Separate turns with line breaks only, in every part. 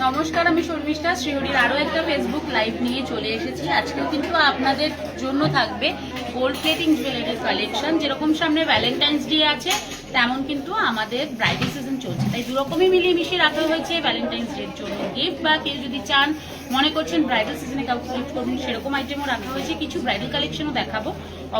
নমস্কার, আমি শর্মিষ্ঠা শ্রীহরির আরো একটা ফেসবুক লাইভ নিয়ে চলে এসেছি। আজকেও কিন্তু আপনাদের জন্য থাকবে গোল্ড প্লেটিং জুয়েলারির কালেকশন। যেরকম সামনে ভ্যালেন্টাইন্স ডে আছে, তেমন কিন্তু আমাদের ব্রাইডাল সিজন চলছে, তাই দুরকমই মিলিয়ে মিশিয়ে রাখা হয়েছে ভ্যালেন্টাইন্স ডের জন্য গিফট, বা কেউ যদি চান মনে করছেন ব্রাইডাল সিজনে কাউকে গিফট করবেন সেরকম আইটেমও রাখা হয়েছে। কিছু ব্রাইডাল কালেকশনও দেখাবো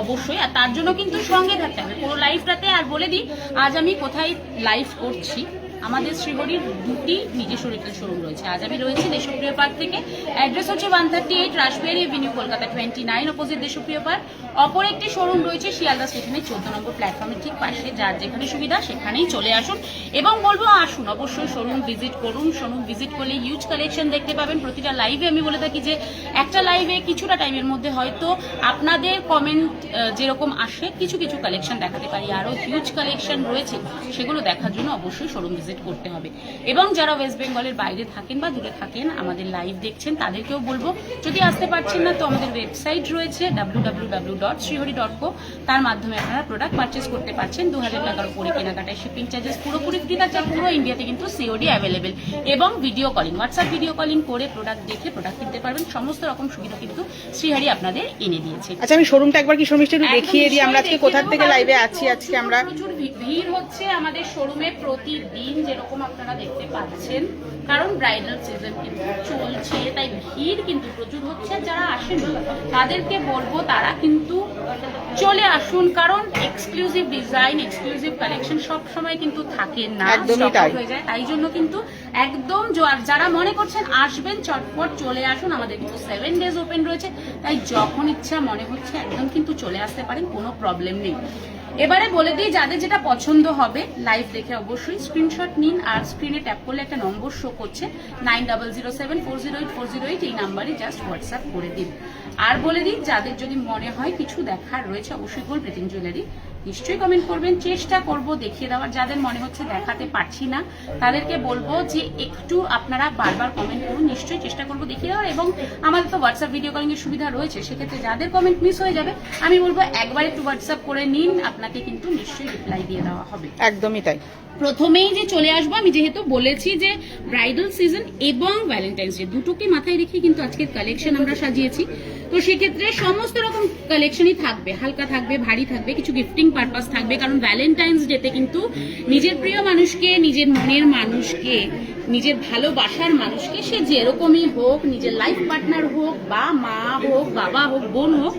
অবশ্যই, আর তার জন্য কিন্তু সঙ্গে থাকতে হবে পুরো লাইভটাতে। আর বলে দিই আজ আমি কোথায় লাইভ করছি। আমাদের শ্রীহরির দুটি নিজস্ব রিটেল শোরুম রয়েছে। আজ আমি রয়েছি দেশপ্রিয় পার্ক থেকে। অ্যাড্রেস হচ্ছে 138 রাসবিহারী এভিনিউ, কলকাতা 29, অপোজিট দেশপ্রিয় পার্ক। অপর একটি শোরুম রয়েছে শিয়ালদা স্টেশনের 14 নম্বর প্ল্যাটফর্মের ঠিক পাশে। যার যেখানে সুবিধা সেখানেই চলে আসুন, এবং বলবো আসুন অবশ্যই শোরুম ভিজিট করুন। শোরুম ভিজিট করলে হিউজ কালেকশন দেখতে পাবেন। প্রতিটা লাইভে আমি বলে থাকি যে একটা লাইভে কিছুটা টাইমের মধ্যে হয়তো আপনাদের কমেন্ট যেরকম আসে কিছু কিছু কালেকশন দেখাতে পারি, আরও হিউজ কালেকশন রয়েছে, সেগুলো দেখার জন্য অবশ্যই শোরুম ভিজিট করতে হবে। এবং যারা ওয়েস্ট বেঙ্গলের বাইরে থাকেন বা দূরে থাকেন আমাদের লাইভ দেখছেন, তাদেরকেও বলবো যদি আসতে পারছেন না তো আমাদের ওয়েবসাইট রয়েছে www.srihari.co, তার মাধ্যমে আপনারা প্রোডাক্ট পারচেস করতে পারছেন। 2000 টাকার উপরে কেনাকাটায় শিপিং চার্জেস পুরোপুরি ফ্রি থাকছে। পুরো ইন্ডিয়াতে কিন্তু সিওডি অ্যাভেলেবেল, এবং video calling, WhatsApp video calling করে প্রোডাক্ট দেখে প্রোডাক্ট কিনতে পারবেন। সমস্ত রকম সুবিধা কিন্তু শ্রীহরি আপনাদের এনে দিয়েছে।
আচ্ছা, আমি শোরুমটা একবার কি শর্মিষ্ঠা একটু দেখিয়ে দিই আমরা আজকে কোথা থেকে লাইভে আছি। আজকে আমরা
প্রচুর ভিড় হচ্ছে আমাদের শোরুমে প্রতিদিন, যেরকম আপনারা দেখতে পাচ্ছেন, কারণ ব্রাইডাল সিজন কিন্তু চলছে, তাই ভিড় কিন্তু প্রচুর হচ্ছে। যারা আসেন তাদেরকে বলবো তারা কিন্তু চলে আসুন, কারণ এক্সক্লুসিভ ডিজাইন, এক্সক্লুসিভ কালেকশন সব সময় কিন্তু থাকে না,
একদমই তাই
হয়ে যায়। তাই জন্য কিন্তু একদম যারা মনে করছেন আসবেন চটপট চলে আসুন। আমাদের কিন্তু 7 ডেজ ওপেন রয়েছে, তাই যখন ইচ্ছা মনে হচ্ছে একদম কিন্তু চলে আসতে পারেন, কোনো প্রবলেম নেই। এবারে বলে দিই যাদের যেটা পছন্দ হবে লাইভ দেখে অবশ্যই স্ক্রিনশট নিন, আর স্ক্রিনে ট্যাপ করলে একটা নম্বর শো করছে 9007408408, এই নাম্বারে জাস্ট হোয়াটসঅ্যাপ করে দিন। আর বলে দিই যাদের যদি মনে হয় কিছু দেখার রয়েছে অবশ্যই গোল্ড প্লেটিং জুয়েলারি নিশ্চয়ই কমেন্ট করবেন, চেষ্টা করব দেখিয়ে দেওয়ার। যাদের মনে হচ্ছে দেখাতে পারছি না তাদেরকে বলবো যে একটু আপনারা বারবার কমেন্ট করুন, নিশ্চয়ই চেষ্টা করব দেখিয়ে দেওয়ার। এবং আমাদের তো হোয়াটসঅ্যাপ ভিডিও কলিং এর সুবিধা রয়েছে, সেক্ষেত্রে যাদের কমেন্ট মিস হয়ে যাবে আমি বলবো একবার একটু হোয়াটসঅ্যাপ করে নিন, আপনাকে কিন্তু নিশ্চয়ই রিপ্লাই দিয়ে দেওয়া হবে।
একদমই তাই।
প্রথমেই যে চলে আসবো, আমি যেহেতু বলেছি যে ব্রাইডাল সিজন এবং ভ্যালেন্টাইন্স ডে দুটোকে মাথায় রেখে কিন্তু আজকের কালেকশন আমরা সাজিয়েছি। তো সেক্ষেত্রে সমস্ত রকম কালেকশনই থাকবে, হালকা থাকবে, ভারী থাকবে, কিছু গিফটিং পারপাস থাকবে। কারণ ভ্যালেন্টাইন্স ডেতে কিন্তু নিজের প্রিয় মানুষকে, নিজের মনের মানুষকে, নিজের ভালোবাসার মানুষকে, সে যেরকমই হোক, নিজের লাইফ পার্টনার হোক বা মা হোক, বাবা হোক, বোন হোক,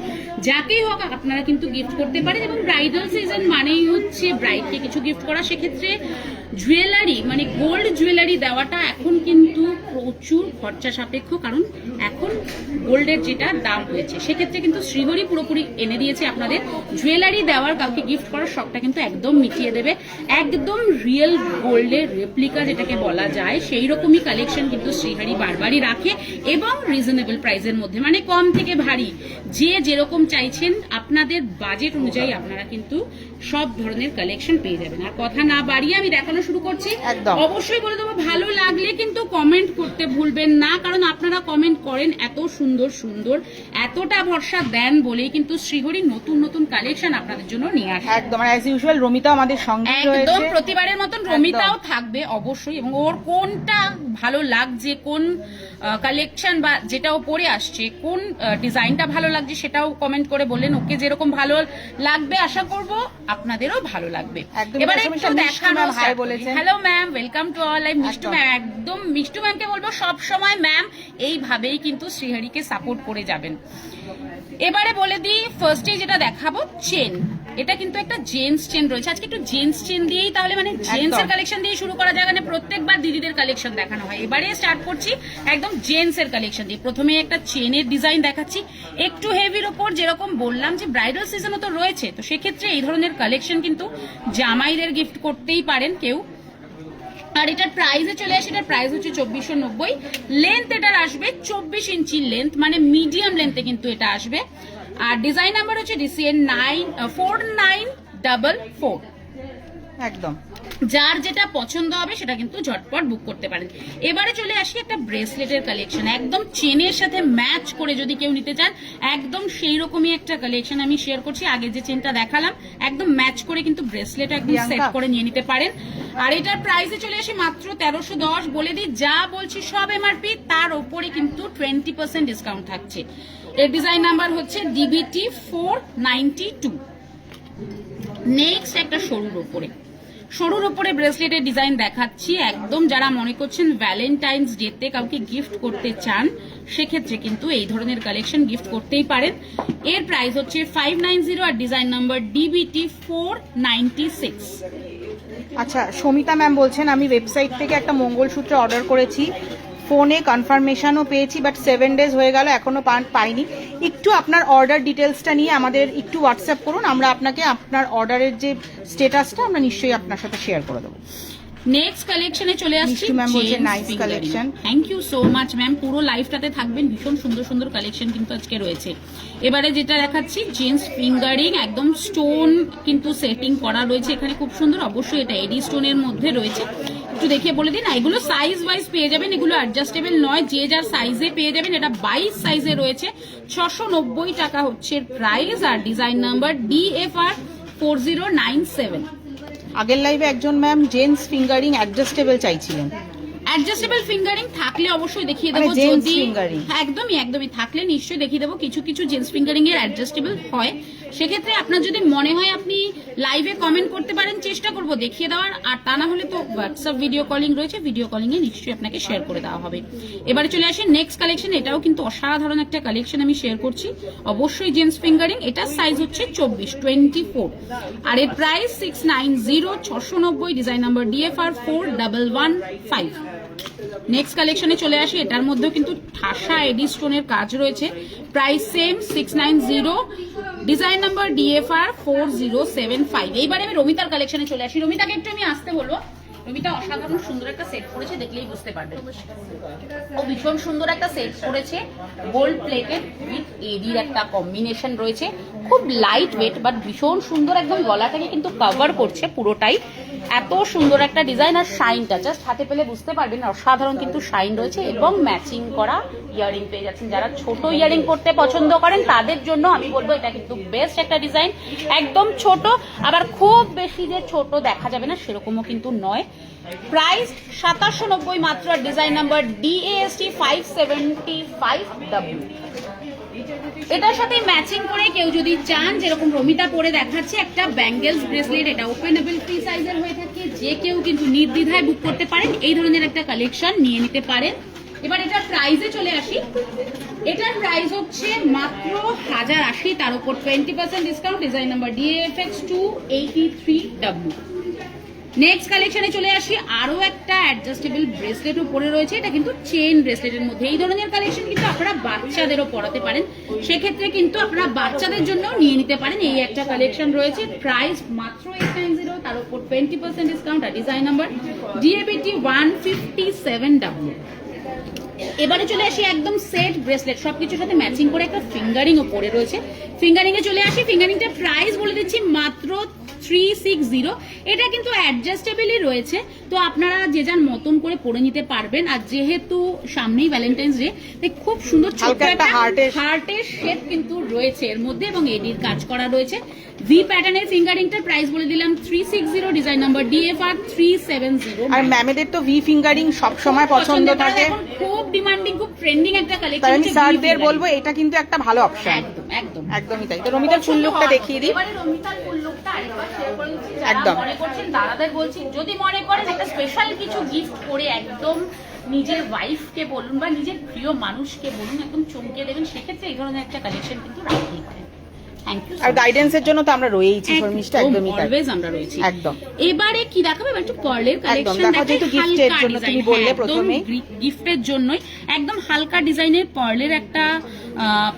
যাকেই হোক আপনারা কিন্তু গিফট করতে পারেন। এবং ব্রাইডাল সিজন মানেই হচ্ছে ব্রাইডকে কিছু গিফট করা। সেক্ষেত্রে জুয়েলারি মানে গোল্ড জুয়েলারি দেওয়াটা এখন কিন্তু প্রচুর খরচা সাপেক্ষ, কারণ এখন গোল্ডের যেটা দাম হয়েছে, সেক্ষেত্রে কিন্তু শ্রীহরি পুরোপুরি এনে দিয়েছে আপনাদের জুয়েলারি দেওয়ার, কাউকে গিফট করার শখটা কিন্তু একদম মিটিয়ে দেবে। একদম রিয়েল গোল্ডের রেপ্লিকা যেটাকে বলা যায়, সেই রকমই কালেকশন কিন্তু শ্রীহরি বারবারই রাখে, এবং রিজনেবল প্রাইসের মধ্যে, মানে কম থেকে ভারী, যে যেরকম চাইছেন আপনাদের বাজেট অনুযায়ী আপনারা কিন্তু সব ধরনের কালেকশন পেয়ে যাবেন। আর কথা না বাড়িয়ে আমি দেখানো শুরু করছি। অবশ্যই বলে দেবো ভালো লাগলে কিন্তু কমেন্ট করতে ভুলবেন না, কারণ আপনারা কমেন্ট করেন এত সুন্দর সুন্দর, এতটা ভরসা দেন বলেই কিন্তু শ্রীহরি নতুন নতুন কালেকশন আপনাদের জন্য নিয়ে আসে।
একদম, আর অ্যাজ ইউজুয়াল রমিতা আমাদের সঙ্গে রয়েছে,
একদম প্রতিবারের মতন রমিতাও থাকবে অবশ্যই, এবং ওর কোনটা ভালো লাগছে, কোন কালেকশন বা যেটা ও পরে আসছে, কোন ডিজাইনটা ভালো লাগছে সেটাও কমেন্ট করে বললেন। ওকে যেরকম ভালো লাগবে আশা করব আপনাদেরও ভালো লাগবে। এবারে একটু দেখানো, hello ma'am, welcome to all live. Mishtu ma'am, একদম মিষ্টু ম্যামকে বলবো সব সময় ম্যাম এইভাবেই কিন্তু শ্রীহরিকে সাপোর্ট করে যাবেন। এবারে বলে দিই ফার্স্টে যেটা দেখাবো চেন, এটা কিন্তু একটা জেন্টস চেন রয়েছে। আজকে একটু জেন্টস চেন দিয়েই তাহলে মানে জেন্টস এর কালেকশন দিয়ে শুরু করা যায়, মানে প্রত্যেকবার দিদিদের কালেকশন দেখানো হয়। এবারে স্টার্ট করছি একদম জেন্টস এর কালেকশন দিয়ে। প্রথমে একটা চেনের ডিজাইন দেখাচ্ছি একটু হেভির ওপর, যেরকম বললাম যে ব্রাইডাল সিজনও তো রয়েছে, তো সেক্ষেত্রে এই ধরনের কালেকশন কিন্তু জামাইদের গিফট করতেই পারেন কেউ। আর এটার প্রাইসে চলে আসে, এটার প্রাইস হচ্ছে 2490। লেন্থ এটার আসবে 24 ইঞ্চি লেন্থ, মানে মিডিয়াম লেন্থে কিন্তু এটা আসবে। আর ডিজাইন নাম্বার হচ্ছে DCN 4944।
একদম।
যার যেটা পছন্দ হবে সেটা কিন্তু ঝটপট বুক করতে পারেন। এবারে চলে আসি একটা ব্রেসলেটের কালেকশন, একদম চেনের সাথে ম্যাচ করে যদি কেউ নিতে চান একদম সেই রকমই একটা কালেকশন আমি শেয়ার করছি। আগে যে চেনটা দেখালাম একদম ম্যাচ করে কিন্তু ব্রেসলেট একদম সেট করে নিয়ে নিতে পারেন। আর এটার প্রাইসে চলে আসি মাত্র 1310। বলে দিই যা বলছি সব এমআরপি, তার উপরে কিন্তু 20% ডিসকাউন্ট থাকছে। এর ডিজাইন নাম্বার হচ্ছে DBT 492। নেক্সট একটা সরুর উপরে ব্রেসলেটের ডিজাইন দেখাচ্ছি। একদম যারা মনে করছেন ভ্যালেন্টাইন্স ডেতে কাউকে গিফট করতে চান সেক্ষেত্রে কিন্তু এই ধরনের কালেকশন গিফট করতেই পারেন। এর প্রাইস হচ্ছে 590 আর ডিজাইন নাম্বার DBT 496।
আচ্ছা, সমিতা ম্যাম বলছেন আমি ওয়েবসাইট থেকে একটা মঙ্গলসূত্র অর্ডার করেছি, ফোনে কনফার্মেশনও পেয়েছি, বাট 7 ডেজ হয়ে গেল এখনো পাইনি। একটু আপনার অর্ডার ডিটেলসটা নিয়ে আমাদের একটু হোয়াটসঅ্যাপ করুন, আমরা আপনাকে আপনার অর্ডারের যে স্ট্যাটাসটা আমরা নিশ্চয়ই আপনার সাথে শেয়ার করে দেবো।
নেক্সট কালেকশনে চলে আসছি।
ম্যাম বলছেন nice collection.
Thank you so much ma'am, পুরো লাইফটাতে থাকবেন, ভীষণ সুন্দর সুন্দর কালেকশন কিন্তু আজকে রয়েছে। এবারে যেটা দেখাচ্ছি জেন্টস ফিঙ্গারিং, একদম স্টোন কিন্তু সেটিং করা রয়েছে এখানে খুব সুন্দর। অবশ্যই এটা এডি স্টোনের মধ্যে রয়েছে। একটু দেখিয়ে বলে দিন, এগুলো সাইজ ওয়াইজ পেয়ে যাবেন, এগুলো অ্যাডজাস্টেবল নয়, যে যার সাইজে পেয়ে যাবেন। এটা 22 সাইজে রয়েছে, 690 টাকা হচ্ছে প্রাইস। আর ডিজাইন নাম্বার DFR 4097।
আগের লাইভে একজন ম্যাম জেন্টস ফিঙ্গারিং অ্যাডজাস্টেবল চাইছিলেন।
অ্যাডজাস্টেবল ফিঙ্গারিং থাকলে অবশ্যই দেখিয়ে দেবো, যদি একদমই থাকলে নিশ্চয়ই দেখিয়ে দেবো। কিছু কিছু জেন্টস ফিঙ্গারিং এর অ্যাডজাস্টেবল হয়, সেক্ষেত্রে আপনার যদি মনে হয় আপনি লাইভে কমেন্ট করতে পারেন, চেষ্টা করব দেখিয়ে দেওয়ার। আর তা না হলে তো হোয়াটসঅ্যাপ ভিডিও কলিং রয়েছে, ভিডিও কলিং এ নিশ্চয়ই আপনাকে শেয়ার করে দেওয়া হবে। এবারে চলে আসি নেক্সট কালেকশন। এটাও কিন্তু অসাধারণ একটা কালেকশন আমি শেয়ার করছি, অবশ্যই জেন্টস ফিঙ্গারিং। এটার সাইজ হচ্ছে 24 আর এর price 690, 690, design number DFR 4115। Next কালেকশনে চলে আসি। এটার মধ্যেও কিন্তু ঠাসা এডি স্টোনের কাজ রয়েছে, price same 690, design number DFR 4075। এইবারে আমি রমিতার কালেকশনে চলে আসি। রমিতাকে একটু আমি আসতে বলবো। রমিতা অসাধারণ সুন্দর একটা সেট করেছে, দেখলেই বুঝতে পারবেন। ও ভীষণ সুন্দর একটা সেট করেছে, গোল্ড প্লেটেড উইথ এডির একটা কম্বিনেশন রয়েছে, খুব লাইট ওয়েট বাট ভীষণ সুন্দর, একদম গলাটাকে কিন্তু কভার করছে পুরোটাই। এত সুন্দর একটা ডিজাইন, আর শাইনটা জাস্ট হাতে পেলে বুঝতে পারবেন অসাধারণ কিন্তু শাইন রয়েছে, এবং ম্যাচিং করা ইয়ারিং পেয়ে যাচ্ছেন। যারা ছোট ইয়ারিং পড়তে পছন্দ করেন তাদের জন্য আমি বলবো এটা কিন্তু বেস্ট একটা ডিজাইন। একদম ছোট, আবার খুব বেশি যে ছোট দেখা যাবে না সেরকমও কিন্তু নয়। প্রাইস 2790 মাত্র। Design number DAST 575W। এটার সাথে ম্যাচিং করে কেউ যদি চান, যেরকম রমিতা পরে দেখাচ্ছে একটা ব্যাঙ্গেলস ব্রেসলেট, এটা ওপেনেবল ফ্রি সাইজের হয়ে থাকে, যে কেউ কিন্তু নির্দ্বিধায় বুক করতে পারেন, এই ধরনের একটা কালেকশন নিয়ে নিতে পারেন। এবার এটার প্রাইসে চলে আসি। এটার প্রাইস হচ্ছে মাত্র 1080, তার উপর 20% discount. Design number DFX 283W। Next কালেকশনে চলে আসি। আরো একটা অ্যাডজাস্টেবল ব্রেসলেট উপরে রয়েছে, এটা কিন্তু চেন ব্রেসলেটের মধ্যে। এই ধরনের কালেকশন কিন্তু আপনারা বাচ্চাদেরও পরাতে পারেন, সেক্ষেত্রে কিন্তু আপনারা বাচ্চাদের জন্য নিয়ে নিতে পারেন। এই একটা কালেকশন রয়েছে, প্রাইস মাত্র 890, তার উপর 20% ডিসকাউন্ট। আর ডিজাইন নাম্বার DABT 157W। এবারে চলে আসি একদম সেট ব্রেসলেট, সবকিছুর সাথে ম্যাচিং করে একটা ফিঙ্গারিং ও পরে রয়েছে। ফিঙ্গারিং এ চলে আসি। ফিঙ্গারিংটার প্রাইস বলে দিচ্ছি মাত্র 360। এটা কিন্তু অ্যাডজাস্টেবলই রয়েছে, তো আপনারা যে যার মতন করে পরে নিতে পারবেন। আর যেহেতু সামনেই ভ্যালেন্টাইন্স ডে, তাই খুব সুন্দর ছোট একটা হার্টের শেপ কিন্তু রয়েছে এর মধ্যে, এবং এডির কাজ করা রয়েছে। ভি প্যাটার্নের ফিঙ্গারিংটার প্রাইস বলে দিলাম 360, ডিজাইন নাম্বার DFR 370।
আর ম্যামেদের তো ভি ফিঙ্গারিং সব সময় পছন্দ থাকে,
খুব ডিমান্ডিং, খুব ট্রেন্ডিং একটা কালেকশন।
আমি স্যারদের বলবো এটা কিন্তু একটা ভালো অপশন। একদমই তাই। তো রমিতার ফুল লুকটা দেখিয়ে দিই।
এবারে রমিতার ফুল লুকটা আরেকবার শেয়ার করে দিচ্ছি।
একদম
মনে করছেন দাদাদের বলছি, যদি মনে করেন একটা স্পেশাল কিছু গিফট করে একদম নিজের ওয়াইফকে বলুন বা নিজের প্রিয় মানুষকে বলুন একদম চমকে দেবেন, সেক্ষেত্রে এই ধরনের একটা কালেকশন কিন্তু রাখতেই পারেন। আর
গাইডেন্সের জন্য তো আমরা রয়েইছি শর্মিষ্ঠা, একদমই তাই,
অলওয়েজ আমরা রয়েছি।
একদম।
এবারে কি দেখাবো, একটু পার্লের কালেকশন
দেখাবো, যেহেতু গিফটের জন্য তুমি বললে প্রথমে,
গিফটের জন্যই একদম হালকা ডিজাইনের পার্লের একটা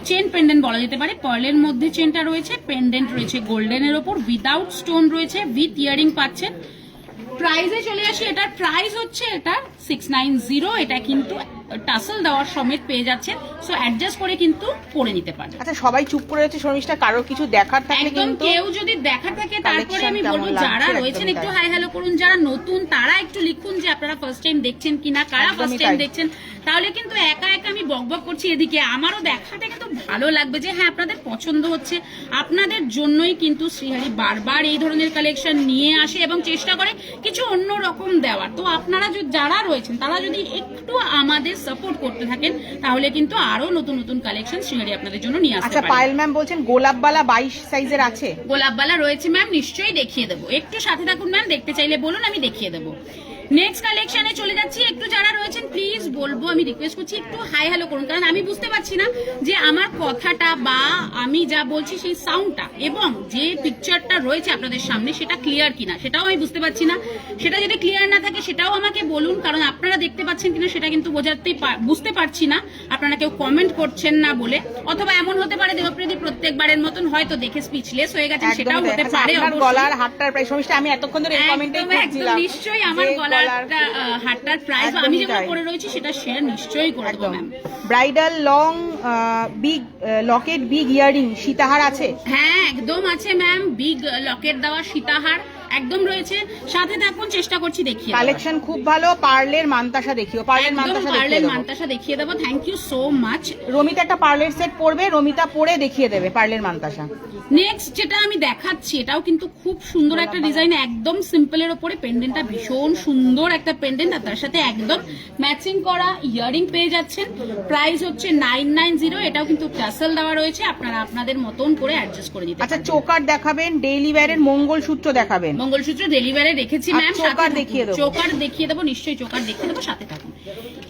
চেন পেন্ডেন্ট বলা যেতে পারে। পার্লের মধ্যে চেনটা রয়েছে, পেন্ডেন্ট রয়েছে গোল্ডেনের ওপর, উইদাউট স্টোন রয়েছে, উইথ ইয়ারিং পাচ্ছেন। প্রাইসে চলে আসি। এটার প্রাইস হচ্ছে এটা 690। এটা কিন্তু টাসেল দেওয়ার সমেত পেয়ে যাচ্ছেন। সো অ্যাডজাস্ট করে কিন্তু পরে নিতে পারেন।
আচ্ছা, সবাই চুপ করে রয়েছে শর্মিষ্ঠা, কারো কিছু দেখার থাকলে
একদম
কিন্তু
কেউ যদি দেখার থাকে তারপরে আমি
collection
বলবো
কেমন
যারা
লাগছে,
রয়েছেন
একদমই
একটু
তাই।
হাই হ্যালো করুন, যারা নতুন তারা একটু লিখুন যে আপনারা ফার্স্ট টাইম দেখছেন কিনা, কারা
একদমই
ফার্স্ট টাইম
তাই।
দেখছেন। তাহলে কিন্তু একা একা আমি বকবক করছি এদিকে, আমারও দেখাতে কিন্তু ভালো লাগবে যে হ্যাঁ আপনাদের পছন্দ হচ্ছে। আপনাদের জন্যই কিন্তু শ্রীহারি বারবার এই ধরনের কালেকশন নিয়ে আসে এবং চেষ্টা করে কিছু অন্য রকম দেওয়ার। তো আপনারা যারা রয়েছেন তারা যদি একটু আমাদের সাপোর্ট করতে থাকেন তাহলে কিন্তু আরো নতুন নতুন কালেকশন শ্রীহারি আপনাদের জন্য নিয়ে আসতে
আচ্ছা,
পারে।
পায়েল ম্যাম বলছেন গোলাপবালা 22 সাইজের আছে।
গোলাপবালা রয়েছে ম্যাম, নিশ্চয়ই দেখিয়ে দেবো। একটু সাথে থাকুন ম্যাম, দেখতে চাইলে বলুন, আমি দেখিয়ে দেবো। নেক্সট কালেকশনে চলে যাচ্ছি। একটু যারা রয়েছেন প্লিজ বলবো, আমি রিকোয়েস্ট করছি একটু হাই হ্যালো করুন, কারণ আমি বুঝতে পারছি না যে আমার কথাটা বা আমি যা বলছি সেই সাউন্ডটা এবং যে পিকচারটা রয়েছে আপনাদের সামনে সেটা ক্লিয়ার কিনা সেটাও আমি বুঝতে পারছি না। সেটা যদি ক্লিয়ার না থাকে সেটাও আমাকে বলুন, কারণ আপনারা দেখতে পাচ্ছেন কিনা সেটা কিন্তু বুঝতে পারছি না। আপনারা কেউ কমেন্ট করছেন না বলে, অথবা এমন হতে পারে দেবপ্রীতি প্রত্যেকবারের মতন হয়তো দেখে স্পিচলেস হয়ে গেছেন, সেটাও হতে পারে।
আপনার গলার হাতটার প্রাইস শর্মিষ্ঠা, আমি এতক্ষণ ধরে কমেন্টে খুঁজছিলাম।
নিশ্চয়ই আমার গলার হাতটার প্রাইস আমি যেগুলো পরে রয়েছি সেটা শেয়ার নিশ্চয়ই করে দেবো ma'am.
Bridal long big locket big earring সীতাহার আছে।
হ্যাঁ একদম আছে ম্যাম, বিগ লকেট দেওয়া সীতাহার একদম রয়েছে। সাথে থাকুন, চেষ্টা করছি দেখিয়ে দেওয়ার।
কালেকশন খুব ভালো। পার্লের মান্তাসা দেখিও, পার্লের
মান্তাসা দেখিয়ে দেবো। Thank you so much.
Ramita একটা পার্লের সেট পরবে, রমিতা পরে দেখিয়ে দেবে পার্লের মান্তাসা।
নেক্সট যেটা আমি দেখাচ্ছি এটাও কিন্তু খুব সুন্দর একটা ডিজাইন, একদম সিম্পলের ওপরে পেন্ডেন্টটা ভীষণ সুন্দর একটা পেন্ডেন্ট, আর তার সাথে একদম ম্যাচিং করা ইয়ারিং পেয়ে যাচ্ছেন। প্রাইস হচ্ছে 990। এটাও কিন্তু টাসেল দেওয়া রয়েছে, আপনারা আপনাদের মতন করে অ্যাডজাস্ট করে নিতে।
আচ্ছা, চোকার দেখাবেন, ডেইলি ওয়্যারের মঙ্গলসূত্র দেখাবেন।
মঙ্গলসূত্র ডেলিভারি রেখেছি ম্যাম,
চোকার দেখিয়ে দেবো।
চোকার দেখিয়ে দেবো, নিশ্চয়ই চোকার দেখিয়ে দেবো, সাথে থাকুন।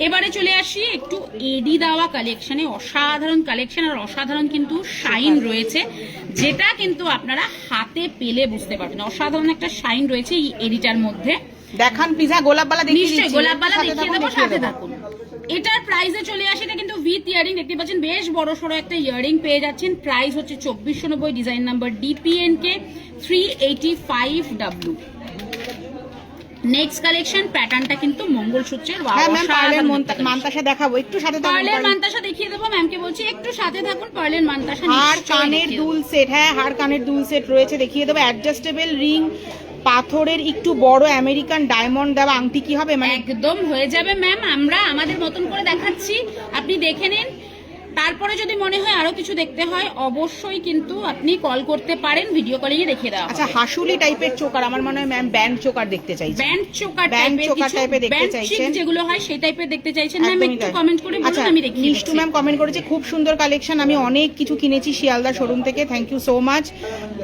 এবারে চলে আসি একটু এডি দেওয়া কালেকশনে। অসাধারণ কালেকশন আর অসাধারণ কিন্তু শাইন রয়েছে, যেটা কিন্তু আপনারা হাতে পেলে বুঝতে পারবেন। অসাধারণ একটা শাইন রয়েছে এই এডিটার মধ্যে।
দেখান প্লিজ। হ্যাঁ, গোলাপবালা দেখিয়ে দিচ্ছি,
নিশ্চয়ই গোলাপবালা দেখিয়ে দেবো, সাথে থাকুন। এটার প্রাইসে চলে আসে, এটা কিন্তু উইথ ইয়ারিং দেখতে পাচ্ছেন, বেশ বড় সড়ো একটা ইয়ারিং পেয়ে যাচ্ছেন। প্রাইস হচ্ছে 2490, design number DPNK 385W। Next collection প্যাটার্নটা কিন্তু মঙ্গলসূত্রের।
হ্যাঁ ম্যাম, পার্লের মান্তাসা দেখাবো, একটু সাথে থাকুন।
পার্লের মান্তাসা দেখিয়ে দেবো ম্যামকে বলছি, একটু সাথে থাকুন। পার্লের মান্তাসা
হার কানের দুল সেট, হ্যাঁ হার কানের দুল সেট রয়েছে, দেখিয়ে দেবো। অ্যাডজাস্টেবল রিং, পাথরের একটু বড় আমেরিকান ডায়মন্ড দেওয়া আংটি কি হবে? মানে
একদম হয়ে যাবে ম্যাম, আমরা আমাদের মতন করে দেখাচ্ছি, আপনি দেখে নিন। তারপরে যদি মনে হয় আরো কিছু দেখতে হয় অবশ্যই কিন্তু আপনি কল করতে পারেন, ভিডিও কলিং এ দেখিয়ে দেওয়া।
আচ্ছা, হাসুলি টাইপের চোকার, আমার মনে হয় ম্যাম ব্যান্ড চোকার দেখতে চাইছেন।
ব্যান্ড চোকার
টাইপের দেখতে চাইছেন,
যেগুলো হয় সেই টাইপের দেখতে চাইছেন ম্যাম, একটু কমেন্ট করে বলুন, আমি দেখিয়ে দিচ্ছি।
মিষ্টু ম্যাম কমেন্ট করেছে খুব সুন্দর কালেকশন, আমি অনেক কিছু কিনেছি শিয়ালদা শোরুম থেকে, থ্যাংক ইউ সো মাচ।